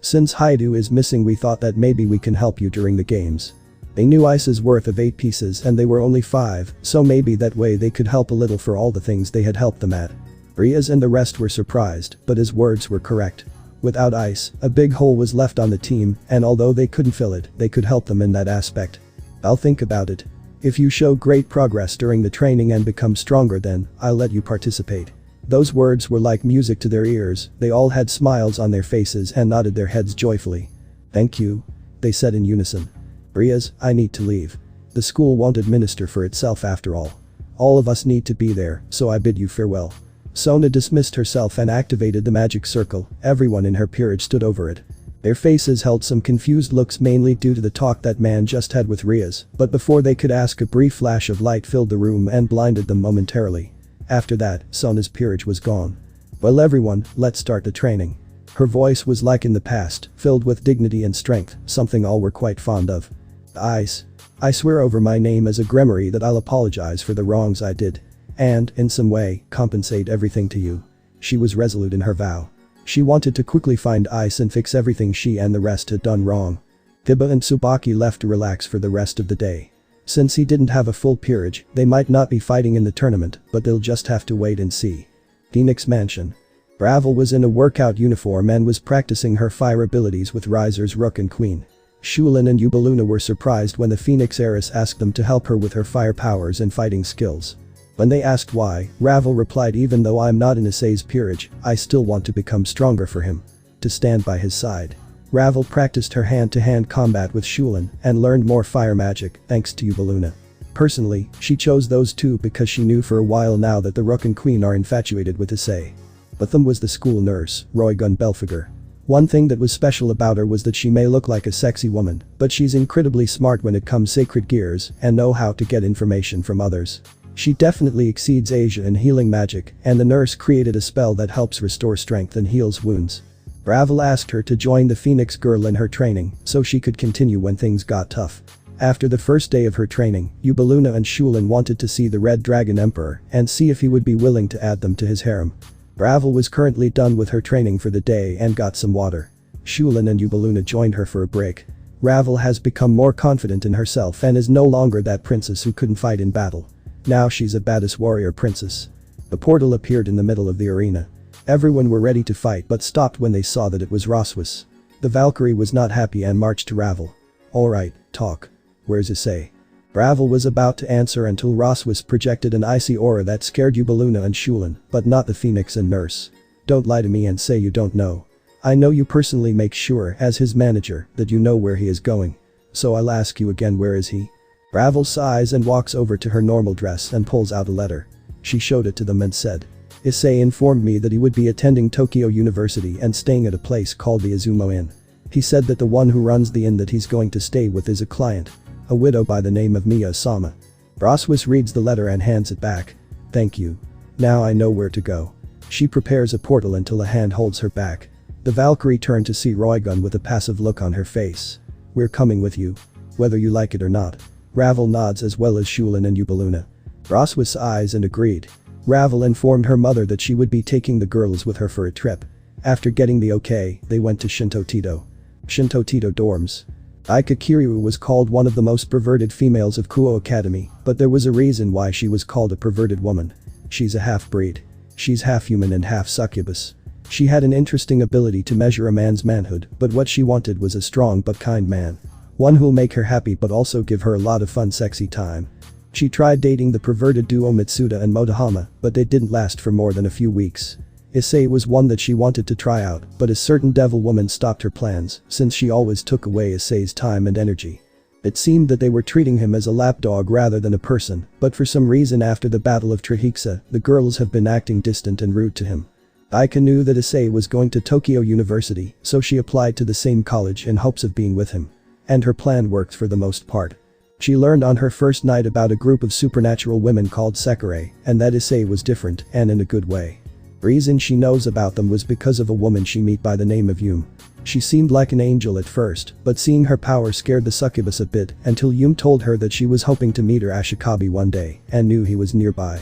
Since Haidu is missing, we thought that maybe we can help you during the games. They knew Ice's worth of 8 pieces and they were only 5, so maybe that way they could help a little for all the things they had helped them at. Ryuz and the rest were surprised, but his words were correct. Without Ice, a big hole was left on the team, and although they couldn't fill it, they could help them in that aspect. I'll think about it. If you show great progress during the training and become stronger, then I'll let you participate. Those words were like music to their ears. They all had smiles on their faces and nodded their heads joyfully. Thank you, they said in unison. Ryuz, I need to leave. The school won't administer for itself after all. All of us need to be there, so I bid you farewell. Sona dismissed herself and activated the magic circle. Everyone in her peerage stood over it. Their faces held some confused looks, mainly due to the talk that man just had with Ryuz, but before they could ask, a brief flash of light filled the room and blinded them momentarily. After that, Sona's peerage was gone. Well everyone, let's start the training. Her voice was like in the past, filled with dignity and strength, something all were quite fond of. Ice. I swear over my name as a Gremory that I'll apologize for the wrongs I did. And, in some way, compensate everything to you. She was resolute in her vow. She wanted to quickly find Ice and fix everything she and the rest had done wrong. Hiba and Tsubaki left to relax for the rest of the day. Since he didn't have a full peerage, they might not be fighting in the tournament, but they'll just have to wait and see. Phoenix Mansion. Ravel was in a workout uniform and was practicing her fire abilities with Riser's Rook and Queen. Shulin and Yubaluna were surprised when the Phoenix heiress asked them to help her with her fire powers and fighting skills. When they asked why, Ravel replied, even though I'm not in Issei's peerage, I still want to become stronger for him. To stand by his side. Ravel practiced her hand-to-hand combat with Shulin and learned more fire magic thanks to Yubaluna. Personally, she chose those two because she knew for a while now that the Rook and Queen are infatuated with Issei. Botham was the school nurse, Roygun Belfiger. One thing that was special about her was that she may look like a sexy woman, but she's incredibly smart when it comes sacred gears and know how to get information from others. She definitely exceeds Asia in healing magic, and the nurse created a spell that helps restore strength and heals wounds. Ravel asked her to join the Phoenix Girl in her training so she could continue when things got tough. After the first day of her training, Yubaluna and Shulin wanted to see the Red Dragon Emperor and see if he would be willing to add them to his harem. Ravel was currently done with her training for the day and got some water. Shulin and Yubaluna joined her for a break. Ravel has become more confident in herself and is no longer that princess who couldn't fight in battle. Now she's a badass warrior princess. The portal appeared in the middle of the arena. Everyone were ready to fight but stopped when they saw that it was Roswis. The Valkyrie was not happy and marched to Ravel. Alright, talk. Where's Issei? Ravel was about to answer until Roswis projected an icy aura that scared Yubaluna and Shulin, but not the Phoenix and nurse. Don't lie to me and say you don't know. I know you personally, make sure as his manager that you know where he is going. So I'll ask you again, where is he? Ravel sighs and walks over to her normal dress and pulls out a letter. She showed it to them and said. Issei informed me that he would be attending Tokyo University and staying at a place called the Izumo Inn. He said that the one who runs the inn that he's going to stay with is a client. A widow by the name of Miya-sama. Roswis reads the letter and hands it back. Thank you. Now I know where to go. She prepares a portal until a hand holds her back. The Valkyrie turned to see Roygun with a passive look on her face. We're coming with you. Whether you like it or not. Ravel nods as well as Shulin and Yubaluna. Roswis eyes and agreed. Ravel informed her mother that she would be taking the girls with her for a trip. After getting the okay, they went to Shinto Teito. Shinto Teito dorms. Aika Kiryu was called one of the most perverted females of Kuo Academy, but there was a reason why she was called a perverted woman. She's a half-breed. She's half human and half succubus. She had an interesting ability to measure a man's manhood, but what she wanted was a strong but kind man. One who'll make her happy but also give her a lot of fun sexy time. She tried dating the perverted duo Mitsuda and Motohama, but they didn't last for more than a few weeks. Issei was one that she wanted to try out, but a certain devil woman stopped her plans since she always took away Issei's time and energy. It seemed that they were treating him as a lapdog rather than a person, but for some reason after the Battle of Trihixa, the girls have been acting distant and rude to him. Aika knew that Issei was going to Tokyo University, so she applied to the same college in hopes of being with him. And her plan worked for the most part. She learned on her first night about a group of supernatural women called Sekirei, and that Issei was different, and in a good way. Reason she knows about them was because of a woman she met by the name of Yum. She seemed like an angel at first, but seeing her power scared the succubus a bit until Yume told her that she was hoping to meet her Ashikabi one day and knew he was nearby.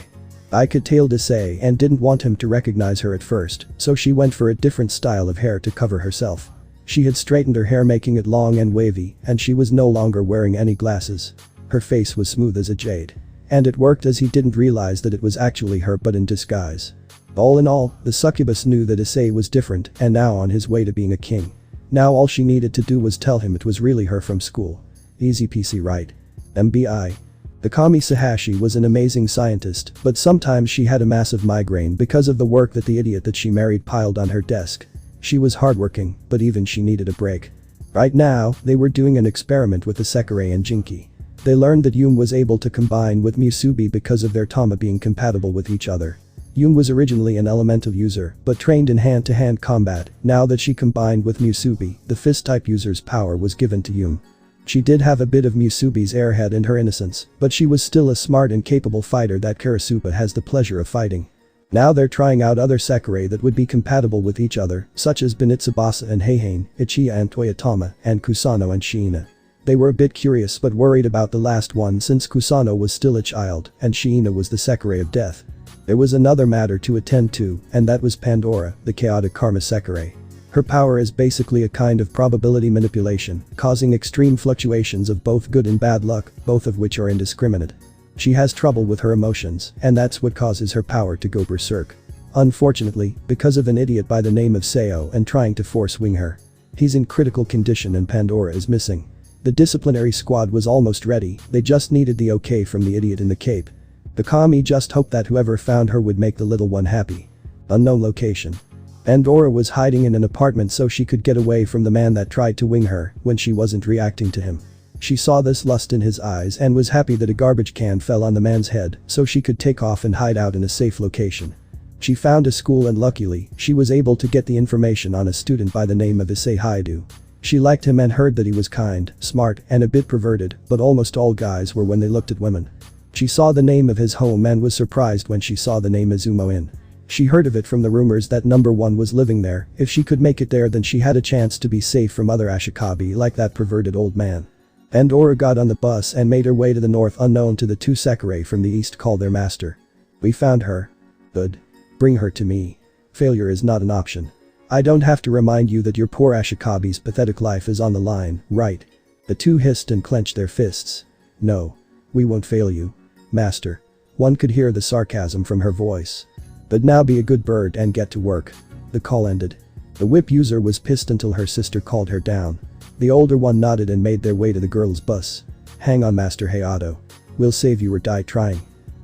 I could tell Issei and didn't want him to recognize her at first, so she went for a different style of hair to cover herself. She had straightened her hair, making it long and wavy, and she was no longer wearing any glasses. Her face was smooth as a jade. And it worked, as he didn't realize that it was actually her but in disguise. All in all, the succubus knew that Issei was different and now on his way to being a king. Now all she needed to do was tell him it was really her from school. Easy peasy, right? MBI. The Kami Sahashi was an amazing scientist, but sometimes she had a massive migraine because of the work that the idiot that she married piled on her desk. She was hardworking, but even she needed a break. Right now, they were doing an experiment with the Sekirei and Jinki. They learned that Yume was able to combine with Musubi because of their Tama being compatible with each other. Yume was originally an elemental user, but trained in hand-to-hand combat. Now that she combined with Musubi, the fist-type user's power was given to Yume. She did have a bit of Musubi's airhead and her innocence, but she was still a smart and capable fighter that Karasupa has the pleasure of fighting. Now they're trying out other Sekirei that would be compatible with each other, such as Benitsubasa and Heihain, Ichiya and Toyotama, and Kusano and Shiina. They were a bit curious but worried about the last one since Kusano was still a child and Shiina was the Sekirei of death. There was another matter to attend to, and that was Pandora, the chaotic karma Sekirei. Her power is basically a kind of probability manipulation, causing extreme fluctuations of both good and bad luck, both of which are indiscriminate. She has trouble with her emotions, and that's what causes her power to go berserk. Unfortunately, because of an idiot by the name of Seo and trying to force-wing her. He's in critical condition and Pandora is missing. The disciplinary squad was almost ready, they just needed the okay from the idiot in the cape. The Kami just hoped that whoever found her would make the little one happy. Unknown location. Pandora was hiding in an apartment so she could get away from the man that tried to wing her when she wasn't reacting to him. She saw this lust in his eyes and was happy that a garbage can fell on the man's head so she could take off and hide out in a safe location. She found a school and luckily, she was able to get the information on a student by the name of Issei Haidu. She liked him and heard that he was kind, smart, and a bit perverted, but almost all guys were when they looked at women. She saw the name of his home and was surprised when she saw the name Izumo Inn. She heard of it from the rumors that number one was living there. If she could make it there, then she had a chance to be safe from other Ashikabi like that perverted old man. Pandora got on the bus and made her way to the north, unknown to the two Sekirei from the east called their master. We found her. Good. Bring her to me. Failure is not an option. I don't have to remind you that your poor Ashikabi's pathetic life is on the line, right? The two hissed and clenched their fists. No. We won't fail you. Master. One could hear the sarcasm from her voice. But now be a good bird and get to work. The call ended. The whip user was pissed until her sister called her down. The older one nodded and made their way to the girls' bus. Hang on, Master Hayato. We'll save you or die trying.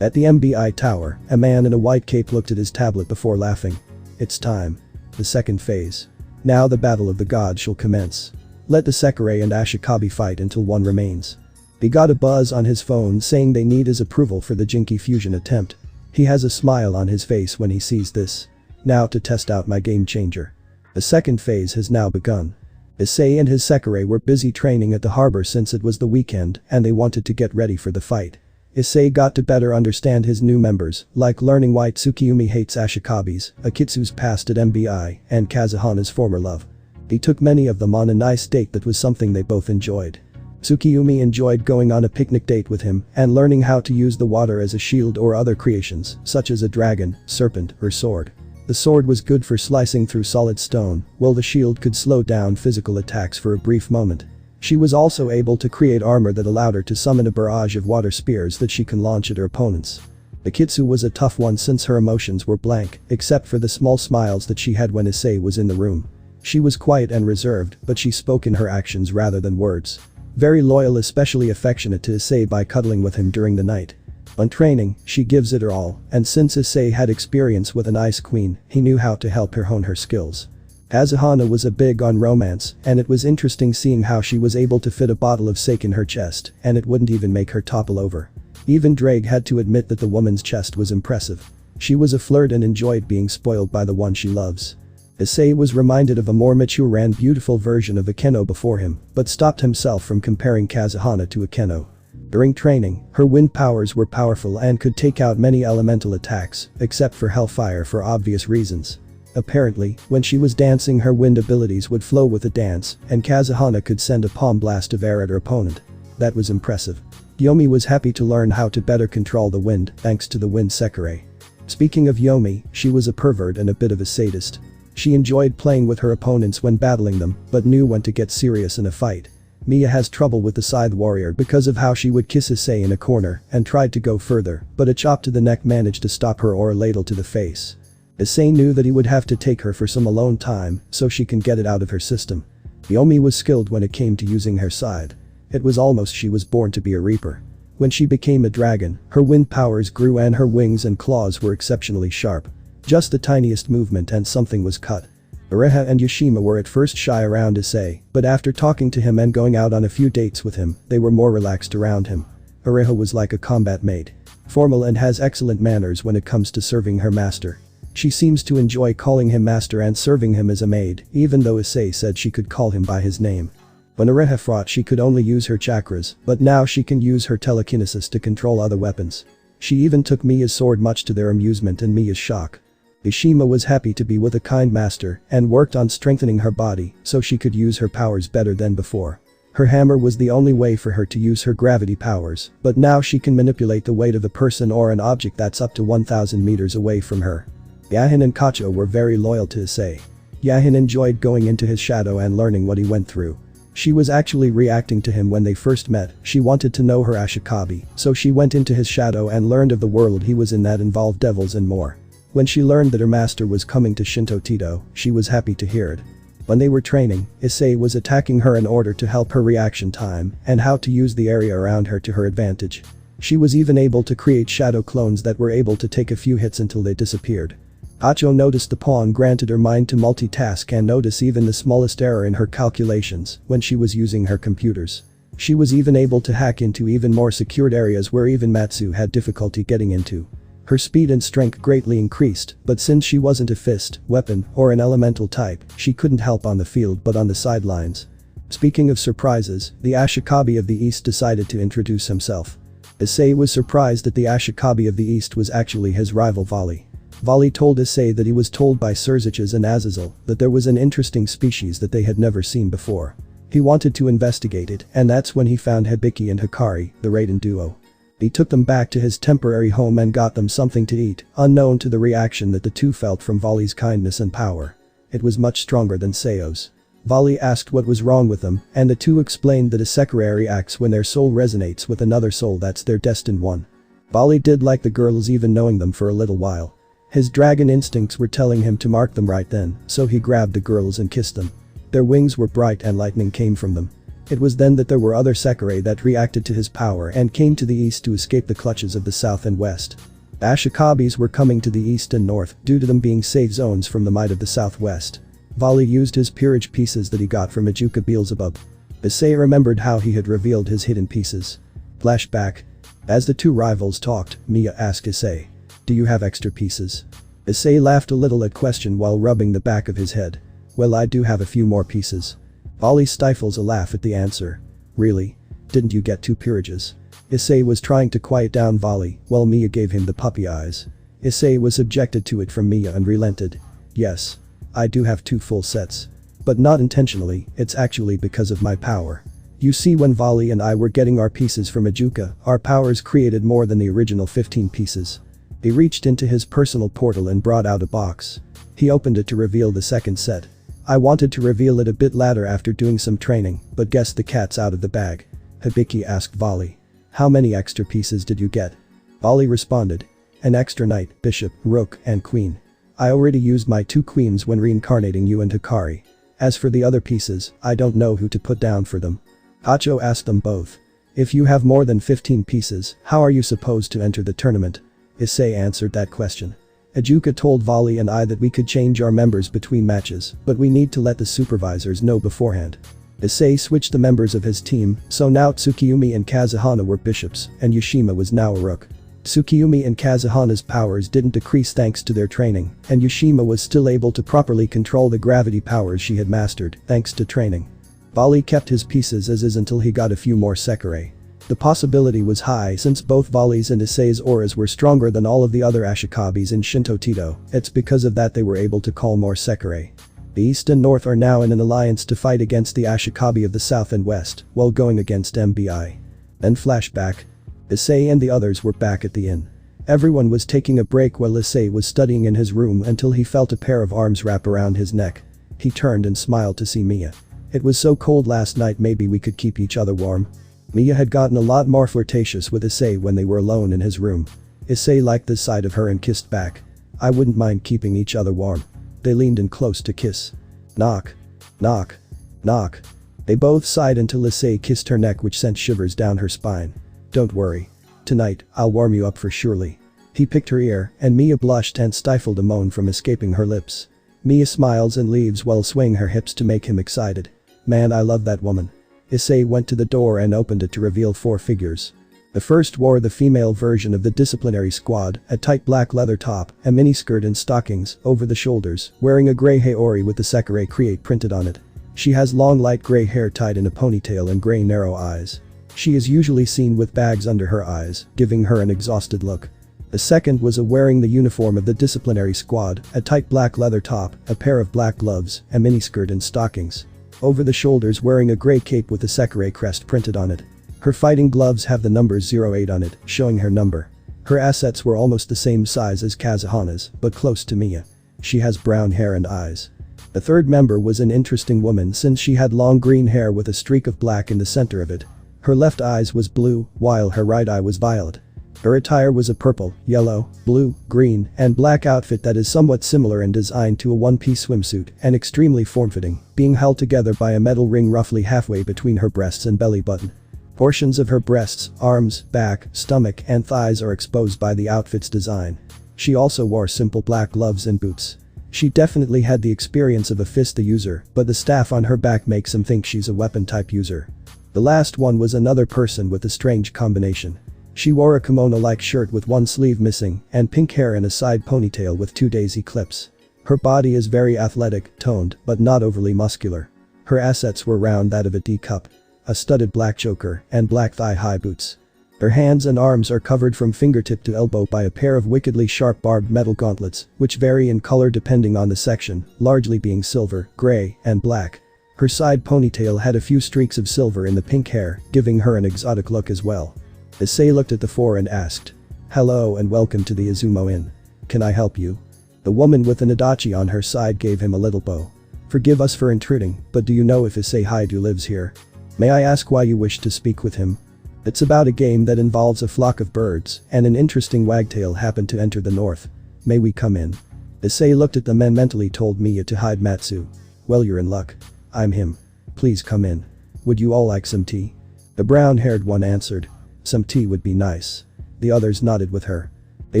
At the MBI tower, a man in a white cape looked at his tablet before laughing. It's time. The second phase. Now the battle of the gods shall commence. Let the Sekirei and Ashikabi fight until one remains. He got a buzz on his phone saying they need his approval for the Jinki fusion attempt. He has a smile on his face when he sees this. Now to test out my game changer. The second phase has now begun. Issei and his Sekirei were busy training at the harbor since it was the weekend and they wanted to get ready for the fight. Issei got to better understand his new members, like learning why Tsukiyumi hates Ashikabis, Akitsu's past at MBI, and Kazuhana's former love. He took many of them on a nice date that was something they both enjoyed. Tsukiyumi enjoyed going on a picnic date with him and learning how to use the water as a shield or other creations, such as a dragon, serpent, or sword. The sword was good for slicing through solid stone, while the shield could slow down physical attacks for a brief moment. She was also able to create armor that allowed her to summon a barrage of water spears that she can launch at her opponents. Akitsu was a tough one since her emotions were blank, except for the small smiles that she had when Issei was in the room. She was quiet and reserved, but she spoke in her actions rather than words. Very loyal, especially affectionate to Issei by cuddling with him during the night. On training, she gives it her all, and since Issei had experience with an ice queen, he knew how to help her hone her skills. Kazuhana was a big on romance, and it was interesting seeing how she was able to fit a bottle of sake in her chest, and it wouldn't even make her topple over. Even Drake had to admit that the woman's chest was impressive. She was a flirt and enjoyed being spoiled by the one she loves. Issei was reminded of a more mature and beautiful version of Akeno before him, but stopped himself from comparing Kazuhana to Akeno. During training, her wind powers were powerful and could take out many elemental attacks, except for hellfire for obvious reasons. Apparently, when she was dancing her wind abilities would flow with the dance, and Kazuhana could send a palm blast of air at her opponent. That was impressive. Yomi was happy to learn how to better control the wind thanks to the wind Sekirei. Speaking of Yomi, she was a pervert and a bit of a sadist. She enjoyed playing with her opponents when battling them, but knew when to get serious in a fight. Mia has trouble with the Scythe Warrior because of how she would kiss Issei in a corner and tried to go further, but a chop to the neck managed to stop her or a ladle to the face. Issei knew that he would have to take her for some alone time so she can get it out of her system. Yomi was skilled when it came to using her scythe. It was almost she was born to be a reaper. When she became a dragon, her wind powers grew and her wings and claws were exceptionally sharp. Just the tiniest movement and something was cut. Ureha and Yushima were at first shy around Issei, but after talking to him and going out on a few dates with him, they were more relaxed around him. Ureha was like a combat maid. Formal and has excellent manners when it comes to serving her master. She seems to enjoy calling him master and serving him as a maid, even though Issei said she could call him by his name. When Ureha fought she could only use her chakras, but now she can use her telekinesis to control other weapons. She even took Mia's sword much to their amusement and Mia's shock. Yushima was happy to be with a kind master and worked on strengthening her body so she could use her powers better than before. Her hammer was the only way for her to use her gravity powers, but now she can manipulate the weight of a person or an object that's up to 1,000 meters away from her. Yahin and Kacho were very loyal to Issei. Yahin enjoyed going into his shadow and learning what he went through. She was actually reacting to him when they first met. She wanted to know her Ashikabi, so she went into his shadow and learned of the world he was in that involved devils and more. When she learned that her master was coming to Shinto Teito, she was happy to hear it. When they were training, Issei was attacking her in order to help her reaction time and how to use the area around her to her advantage. She was even able to create shadow clones that were able to take a few hits until they disappeared. Hacho noticed the pawn granted her mind to multitask and notice even the smallest error in her calculations when she was using her computers. She was even able to hack into even more secured areas where even Matsu had difficulty getting into. Her speed and strength greatly increased, but since she wasn't a fist, weapon, or an elemental type, she couldn't help on the field but on the sidelines. Speaking of surprises, the Ashikabi of the East decided to introduce himself. Issei was surprised that the Ashikabi of the East was actually his rival Vali. Vali told Issei that he was told by Surziches and Azazel that there was an interesting species that they had never seen before. He wanted to investigate it, and that's when he found Hibiki and Hikari, the Raiden duo. He took them back to his temporary home and got them something to eat, unknown to the reaction that the two felt from Vali's kindness and power. It was much stronger than Seo's. Vali asked what was wrong with them, and the two explained that a Sekirei reacts when their soul resonates with another soul that's their destined one. Vali did like the girls even knowing them for a little while. His dragon instincts were telling him to mark them right then, so he grabbed the girls and kissed them. Their wings were bright and lightning came from them. It was then that there were other Sekirei that reacted to his power and came to the east to escape the clutches of the south and west. Ashikabis were coming to the east and north due to them being safe zones from the might of the southwest. Vali used his peerage pieces that he got from Ijuka Beelzebub. Issei remembered how he had revealed his hidden pieces. Flashback. As the two rivals talked, Mia asked Issei, "Do you have extra pieces?" Issei laughed a little at question while rubbing the back of his head. "Well, I do have a few more pieces." Vali stifles a laugh at the answer. "Really? Didn't you get two peerages?" Issei was trying to quiet down Vali while Mia gave him the puppy eyes. Issei was subjected to it from Mia and relented. "Yes. I do have two full sets. But not intentionally, it's actually because of my power. You see, when Vali and I were getting our pieces from Ijuka, our powers created more than the original 15 pieces." He reached into his personal portal and brought out a box. He opened it to reveal the second set. "I wanted to reveal it a bit later after doing some training, but guess the cat's out of the bag." Hibiki asked Vali. "How many extra pieces did you get?" Vali responded. "An extra knight, bishop, rook, and queen. I already used my two queens when reincarnating you and Hikari. As for the other pieces, I don't know who to put down for them." Hacho asked them both. "If you have more than 15 pieces, how are you supposed to enter the tournament?" Issei answered that question. "Ijuka told Vali and I that we could change our members between matches, but we need to let the supervisors know beforehand." Issei switched the members of his team, so now Tsukiyumi and Kazuhana were bishops, and Yushima was now a rook. Tsukiyumi and Kazuhana's powers didn't decrease thanks to their training, and Yushima was still able to properly control the gravity powers she had mastered thanks to training. Vali kept his pieces as is until he got a few more Sekirei. The possibility was high since both Volleys and Issei's auras were stronger than all of the other Ashikabis in Shinto Teito. It's because of that they were able to call more Sekirei. The East and North are now in an alliance to fight against the Ashikabi of the South and West, while going against MBI. Then flashback. Issei and the others were back at the inn. Everyone was taking a break while Issei was studying in his room until he felt a pair of arms wrap around his neck. He turned and smiled to see Mia. It was so cold last night, maybe we could keep each other warm. Mia had gotten a lot more flirtatious with Issei when they were alone in his room. Issei liked this side of her and kissed back. I wouldn't mind keeping each other warm. They leaned in close to kiss. Knock. Knock. Knock. They both sighed until Issei kissed her neck, which sent shivers down her spine. Don't worry. Tonight, I'll warm you up for surely. He picked her ear, and Mia blushed and stifled a moan from escaping her lips. Mia smiles and leaves while swaying her hips to make him excited. Man, I love that woman. Issei went to the door and opened it to reveal 4 figures. The first wore the female version of the disciplinary squad, a tight black leather top, a miniskirt and stockings over the shoulders, wearing a grey haori with the Sekirei create printed on it. She has long light grey hair tied in a ponytail and grey narrow eyes. She is usually seen with bags under her eyes, giving her an exhausted look. The second was wearing the uniform of the disciplinary squad, a tight black leather top, a pair of black gloves, a miniskirt and stockings. Over the shoulders wearing a grey cape with the Sekirei crest printed on it. Her fighting gloves have the number 08 on it, showing her number. Her assets were almost the same size as Kazuhana's, but close to Mia. She has brown hair and eyes. The third member was an interesting woman since she had long green hair with a streak of black in the center of it. Her left eye was blue, while her right eye was violet. Her attire was a purple, yellow, blue, green, and black outfit that is somewhat similar in design to a one-piece swimsuit and extremely form-fitting, being held together by a metal ring roughly halfway between her breasts and belly button. Portions of her breasts, arms, back, stomach, and thighs are exposed by the outfit's design. She also wore simple black gloves and boots. She definitely had the experience of a fist user, but the staff on her back makes him think she's a weapon-type user. The last one was another person with a strange combination. She wore a kimono-like shirt with one sleeve missing and pink hair in a side ponytail with 2 daisy clips. Her body is very athletic, toned, but not overly muscular. Her assets were round that of a D cup, a studded black choker, and black thigh-high boots. Her hands and arms are covered from fingertip to elbow by a pair of wickedly sharp barbed metal gauntlets, which vary in color depending on the section, largely being silver, gray, and black. Her side ponytail had a few streaks of silver in the pink hair, giving her an exotic look as well. Issei looked at the 4 and asked, "Hello and welcome to the Izumo Inn. Can I help you?" The woman with an adachi on her side gave him a little bow. "Forgive us for intruding, but do you know if Issei Haidu lives here? May I ask why you wish to speak with him?" It's about a game that involves a flock of birds, and an interesting wagtail happened to enter the north. May we come in? Issei looked at them and mentally told Mia to hide Matsu. "Well, you're in luck. I'm him. Please come in. Would you all like some tea?" The brown-haired one answered. "Some tea would be nice." The others nodded with her. They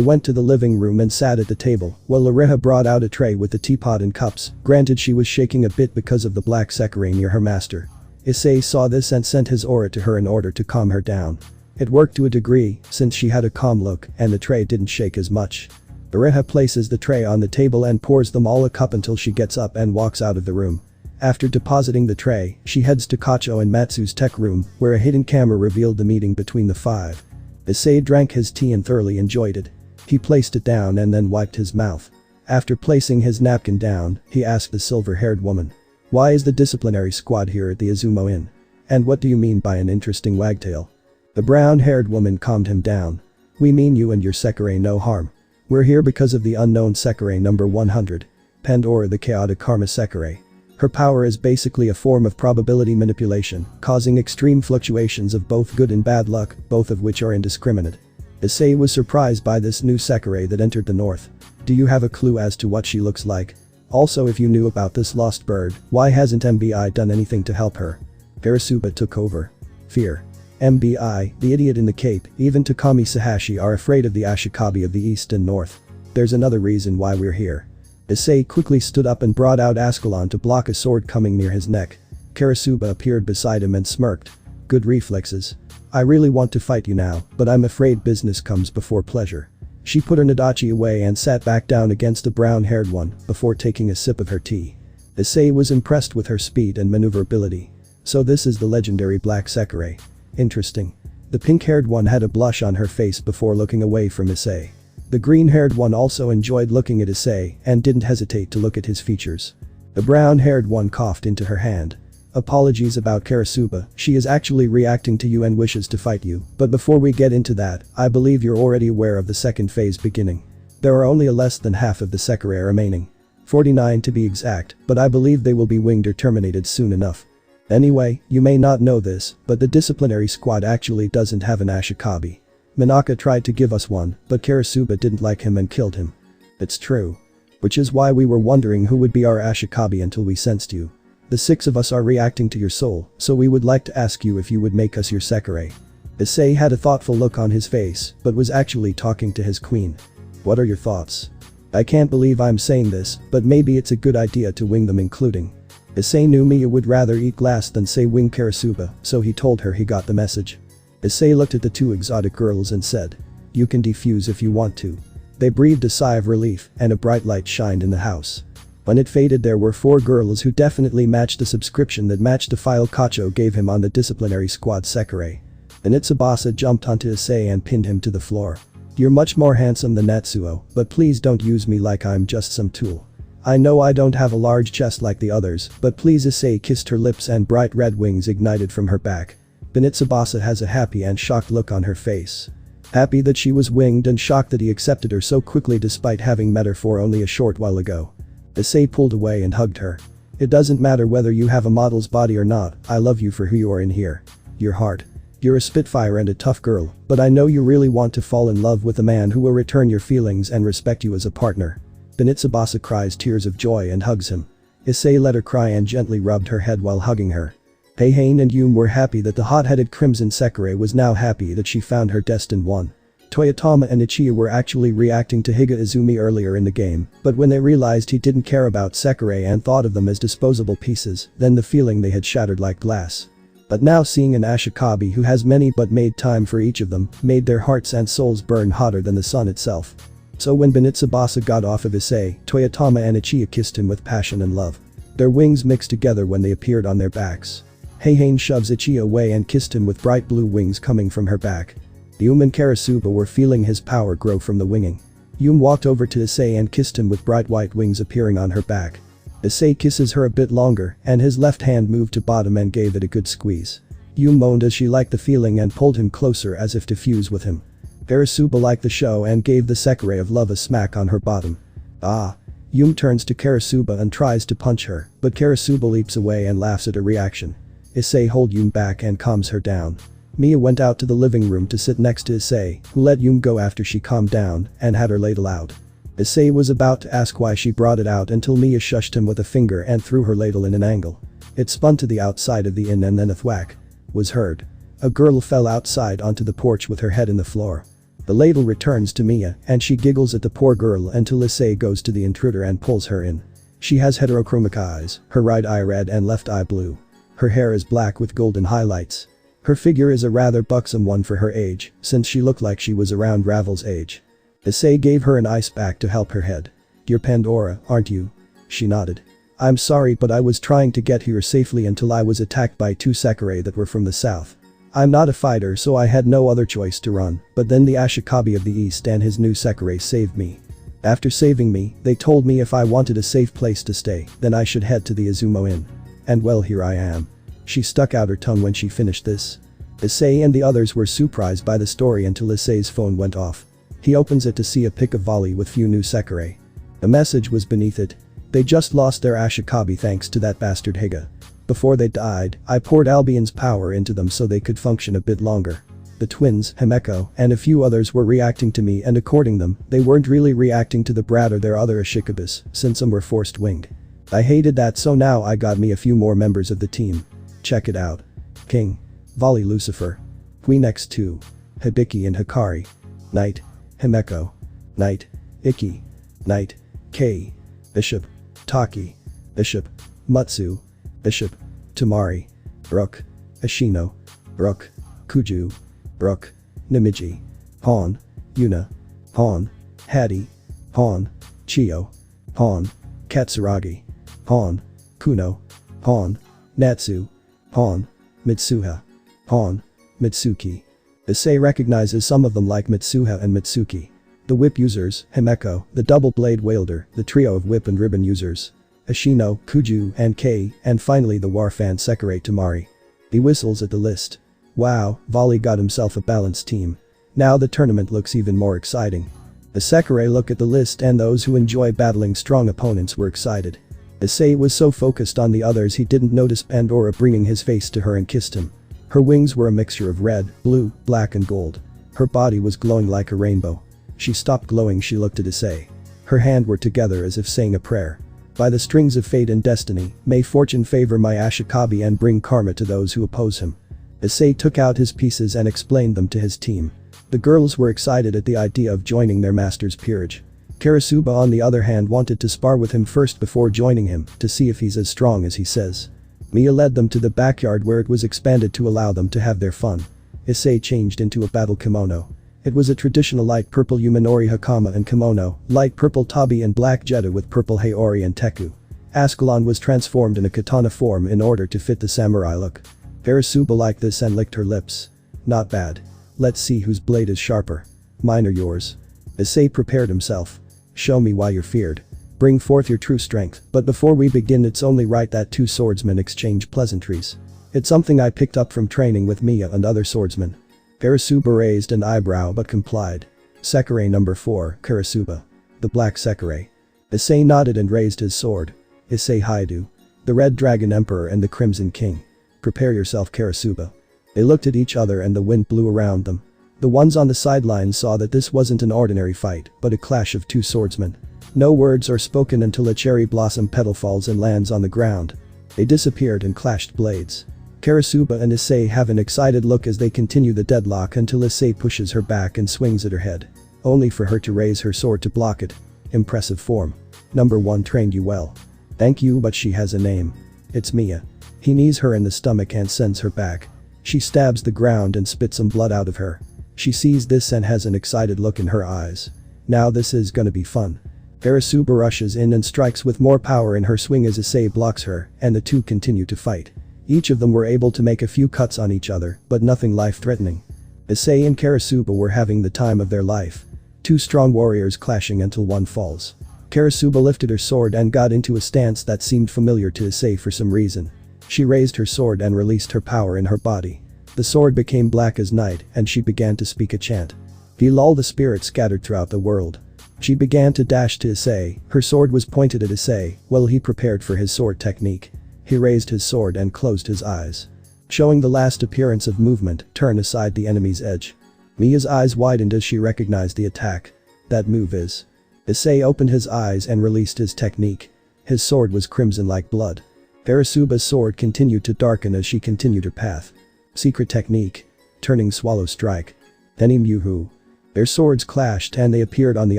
went to the living room and sat at the table, while Loreha brought out a tray with the teapot and cups, granted she was shaking a bit because of the black Sekirei near her master. Issei saw this and sent his aura to her in order to calm her down. It worked to a degree, since she had a calm look and the tray didn't shake as much. Loreha places the tray on the table and pours them all a cup until she gets up and walks out of the room. After depositing the tray, she heads to Kacho and Matsu's tech room, where a hidden camera revealed the meeting between the 5. Issei drank his tea and thoroughly enjoyed it. He placed it down and then wiped his mouth. After placing his napkin down, he asked the silver-haired woman, "Why is the disciplinary squad here at the Izumo Inn? And what do you mean by an interesting wagtail?" The brown-haired woman calmed him down. "We mean you and your Sekirei no harm. We're here because of the unknown Sekirei number 100. Pandora, the chaotic karma Sekirei. Her power is basically a form of probability manipulation, causing extreme fluctuations of both good and bad luck, both of which are indiscriminate." Issei was surprised by this new Sekirei that entered the north. "Do you have a clue as to what she looks like? Also, if you knew about this lost bird, why hasn't MBI done anything to help her?" Karasuba took over. Fear. MBI, the idiot in the cape, even Takami Sahashi are afraid of the Ashikabi of the east and north. "There's another reason why we're here." Issei quickly stood up and brought out Ascalon to block a sword coming near his neck. Karasuba appeared beside him and smirked. "Good reflexes. I really want to fight you now, but I'm afraid business comes before pleasure." She put her Nadachi away and sat back down against the brown-haired one before taking a sip of her tea. Issei was impressed with her speed and maneuverability. "So this is the legendary Black Sekirei. Interesting. The pink-haired one had a blush on her face before looking away from Issei. The green-haired one also enjoyed looking at Issei and didn't hesitate to look at his features. The brown-haired one coughed into her hand. Apologies about Karasuba, she is actually reacting to you and wishes to fight you, but before we get into that, I believe you're already aware of the second phase beginning. There are only less than half of the Sekirei remaining. 49 to be exact, but I believe they will be winged or terminated soon enough. Anyway, you may not know this, but the disciplinary squad actually doesn't have an Ashikabi. Minato tried to give us one, but Karasuba didn't like him and killed him. It's true. Which is why we were wondering who would be our Ashikabi until we sensed you. The 6 of us are reacting to your soul, so we would like to ask you if you would make us your Sekirei. Issei had a thoughtful look on his face, but was actually talking to his queen. What are your thoughts? I can't believe I'm saying this, but maybe it's a good idea to wing them including. Issei knew Mia would rather eat glass than say wing Karasuba, so he told her he got the message. Issei looked at the 2 exotic girls and said, "You can defuse if you want to." They breathed a sigh of relief, and a bright light shined in the house. When it faded, there were 4 girls who definitely matched the subscription that matched the file Kacho gave him on the disciplinary squad Sekirei. Then Tsubasa jumped onto Issei and pinned him to the floor. "You're much more handsome than Natsuo, but please don't use me like I'm just some tool. I know I don't have a large chest like the others, but please." Issei kissed her lips and bright red wings ignited from her back. Then Tsubasa has a happy and shocked look on her face. Happy that she was winged and shocked that he accepted her so quickly despite having met her for only a short while ago. Issei pulled away and hugged her. "It doesn't matter whether you have a model's body or not, I love you for who you are in here. Your heart. You're a spitfire and a tough girl, but I know you really want to fall in love with a man who will return your feelings and respect you as a partner." Then Tsubasa cries tears of joy and hugs him. Issei let her cry and gently rubbed her head while hugging her. Heihain and Yum were happy that the hot-headed Crimson Sekirei was now happy that she found her destined one. Toyotama and Ichiya were actually reacting to Higa Izumi earlier in the game, but when they realized he didn't care about Sekirei and thought of them as disposable pieces, then the feeling they had shattered like glass. But now seeing an Ashikabi who has many but made time for each of them, made their hearts and souls burn hotter than the sun itself. So when Tsubasa got off of Issei, Toyotama and Ichiya kissed him with passion and love. Their wings mixed together when they appeared on their backs. Heihain shoves Ichiya away and kissed him with bright blue wings coming from her back. Yum and Karasuba were feeling his power grow from the winging. Yum walked over to Issei and kissed him with bright white wings appearing on her back. Issei kisses her a bit longer, and his left hand moved to bottom and gave it a good squeeze. Yum moaned as she liked the feeling and pulled him closer as if to fuse with him. Karasuba liked the show and gave the Sekirei of love a smack on her bottom. "Ah." Yum turns to Karasuba and tries to punch her, but Karasuba leaps away and laughs at her reaction. Issei holds Yum back and calms her down. Mia went out to the living room to sit next to Issei, who let Yum go after she calmed down and had her ladle out. Issei was about to ask why she brought it out until Mia shushed him with a finger and threw her ladle in an angle. It spun to the outside of the inn and then a thwack was heard. A girl fell outside onto the porch with her head in the floor. The ladle returns to Mia and she giggles at the poor girl until Issei goes to the intruder and pulls her in. She has heterochromic eyes, her right eye red and left eye blue. Her hair is black with golden highlights. Her figure is a rather buxom one for her age, since she looked like she was around Ravel's age. Issei gave her an ice pack to help her head. "You're Pandora, aren't you?" She nodded. "I'm sorry, but I was trying to get here safely until I was attacked by 2 Sekirei that were from the south. I'm not a fighter, so I had no other choice to run, but then the Ashikabi of the east and his new Sekirei saved me. After saving me, they told me if I wanted a safe place to stay, then I should head to the Izumo Inn. And well, here I am." She stuck out her tongue when she finished this. Issei and the others were surprised by the story until Issei's phone went off. He opens it to see a pic of Volley with few new Sekirei. The message was beneath it. "They just lost their Ashikabi thanks to that bastard Higa. Before they died, I poured Albion's power into them so they could function a bit longer. The twins, Himeko, and a few others were reacting to me, and according to them, they weren't really reacting to the brat or their other Ashikabis, since some were forced winged. I hated that, so now I got me a few more members of the team. Check it out. King. Volley Lucifer. Queen X2. Hibiki and Hikari. Knight. Himeko. Knight. Ikki. Knight. K. Bishop. Taki. Bishop. Matsu. Bishop. Tamari. Rook. Ashino. Rook. Kuju. Rook. Nimiji. Pawn. Yuna. Pawn. Hattie. Pawn. Chiyo. Pawn. Katsuragi. Pawn. Kuno. Pawn. Natsu. Pawn. Mitsuha. Pawn. Mitsuki. Issei recognizes some of them like Mitsuha and Mitsuki. The whip users, Himeko, the double blade wielder, the trio of whip and ribbon users. Ashino, Kuju, and Kei, and finally the war fan Sekirei Tamari. He whistles at the list. Wow, Volley got himself a balanced team. Now the tournament looks even more exciting. The Sekirei look at the list and those who enjoy battling strong opponents were excited. Issei was so focused on the others he didn't notice Pandora bringing his face to her and kissed him. Her wings were a mixture of red, blue, black and gold. Her body was glowing like a rainbow. She stopped glowing. She looked at Issei. Her hands were together as if saying a prayer. By the strings of fate and destiny, may fortune favor my Ashikabi and bring karma to those who oppose him. Issei took out his pieces and explained them to his team. The girls were excited at the idea of joining their master's peerage. Karasuba on the other hand wanted to spar with him first before joining him to see if he's as strong as he says. Mia led them to the backyard where it was expanded to allow them to have their fun. Issei changed into a battle kimono. It was a traditional light purple Yuminori Hakama and kimono, light purple tabi and black jeta with purple Haori and teku. Ascalon was transformed in a katana form in order to fit the samurai look. Karasuba liked this and licked her lips. Not bad. Let's see whose blade is sharper. Mine or yours. Issei prepared himself. Show me why you're feared. Bring forth your true strength, but before we begin it's only right that two swordsmen exchange pleasantries. It's something I picked up from training with Mia and other swordsmen. Karasuba raised an eyebrow but complied. Sekirei number 4, Karasuba. The black Sekirei. Issei nodded and raised his sword. Issei Haidu. The Red Dragon Emperor and the Crimson King. Prepare yourself Karasuba. They looked at each other and the wind blew around them. The ones on the sidelines saw that this wasn't an ordinary fight, but a clash of two swordsmen. No words are spoken until a cherry blossom petal falls and lands on the ground. They disappeared and clashed blades. Karasuba and Issei have an excited look as they continue the deadlock until Issei pushes her back and swings at her head. Only for her to raise her sword to block it. Impressive form. Number 1 trained you well. Thank you, but she has a name. It's Mia. He knees her in the stomach and sends her back. She stabs the ground and spits some blood out of her. She sees this and has an excited look in her eyes. Now this is gonna be fun. Karasuba rushes in and strikes with more power in her swing as Issei blocks her, and the two continue to fight. Each of them were able to make a few cuts on each other, but nothing life-threatening. Issei and Karasuba were having the time of their life. Two strong warriors clashing until one falls. Karasuba lifted her sword and got into a stance that seemed familiar to Issei for some reason. She raised her sword and released her power in her body. The sword became black as night and she began to speak a chant. Feel all the spirits scattered throughout the world. She began to dash to Issei. Her sword was pointed at Issei while he prepared for his sword technique. He raised his sword and closed his eyes. Showing the last appearance of movement, turn aside the enemy's edge. Mia's eyes widened as she recognized the attack. That move is. Issei opened his eyes and released his technique. His sword was crimson like blood. Karasuba's sword continued to darken as she continued her path. Secret technique. Turning swallow strike. Then Muhu. Their swords clashed and they appeared on the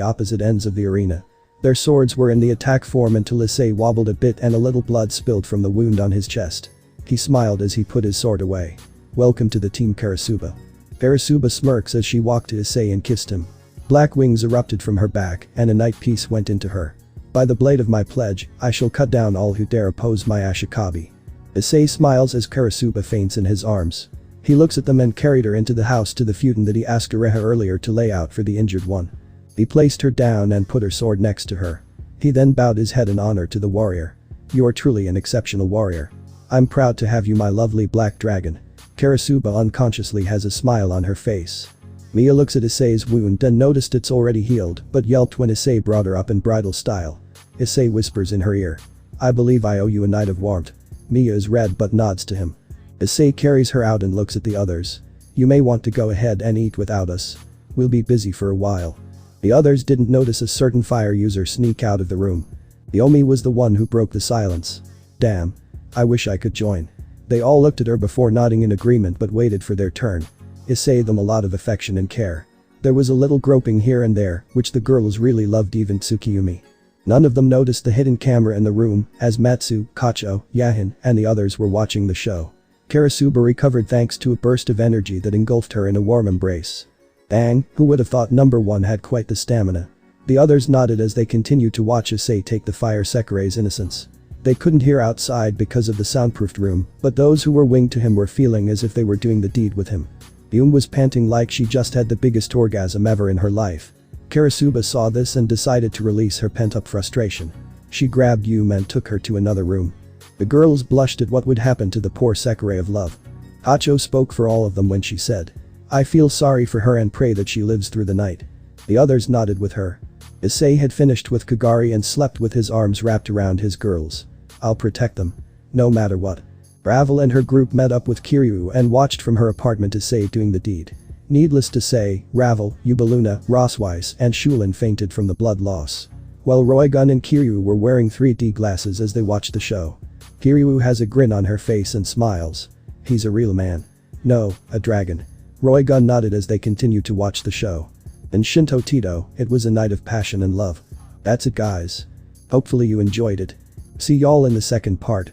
opposite ends of the arena. Their swords were in the attack form until Issei wobbled a bit and a little blood spilled from the wound on his chest. He smiled as he put his sword away. Welcome to the team Karasuba. Karasuba smirks as she walked to Issei and kissed him. Black wings erupted from her back and a night piece went into her. By the blade of my pledge, I shall cut down all who dare oppose my Ashikabi. Issei smiles as Karasuba faints in his arms. He looks at them and carried her into the house to the futon that he asked Ureha earlier to lay out for the injured one. He placed her down and put her sword next to her. He then bowed his head in honor to the warrior. You are truly an exceptional warrior. I'm proud to have you, my lovely black dragon. Karasuba unconsciously has a smile on her face. Mia looks at Issei's wound and noticed it's already healed, but yelped when Issei brought her up in bridal style. Issei whispers in her ear. I believe I owe you a night of warmth. Mia is red but nods to him. Issei carries her out and looks at the others. You may want to go ahead and eat without us. We'll be busy for a while. The others didn't notice a certain fire user sneak out of the room. Yomi was the one who broke the silence. Damn. I wish I could join. They all looked at her before nodding in agreement but waited for their turn. Issei them a lot of affection and care. There was a little groping here and there, which the girls really loved, even Tsukiyumi. None of them noticed the hidden camera in the room, as Matsu, Kacho, Yahin, and the others were watching the show. Karasuba recovered thanks to a burst of energy that engulfed her in a warm embrace. Dang, who would have thought number 1 had quite the stamina. The others nodded as they continued to watch Issei take the fire Sekirei's innocence. They couldn't hear outside because of the soundproofed room, but those who were winged to him were feeling as if they were doing the deed with him. Yum was panting like she just had the biggest orgasm ever in her life. Karasuba saw this and decided to release her pent-up frustration. She grabbed Yum and took her to another room. The girls blushed at what would happen to the poor Sekirei of love. Hacho spoke for all of them when she said, "I feel sorry for her and pray that she lives through the night." The others nodded with her. Issei had finished with Kagari and slept with his arms wrapped around his girls. "I'll protect them. No matter what." Ravel and her group met up with Kiryu and watched from her apartment Issei doing the deed. Needless to say, Ravel, Yubaluna, Rossweiss and Shulin fainted from the blood loss. While Roigun and Kiryu were wearing 3D glasses as they watched the show. Kiryu has a grin on her face and smiles. He's a real man. No, a dragon. Roigun nodded as they continued to watch the show. In Shinto Teito, it was a night of passion and love. That's it guys. Hopefully you enjoyed it. See y'all in the second part.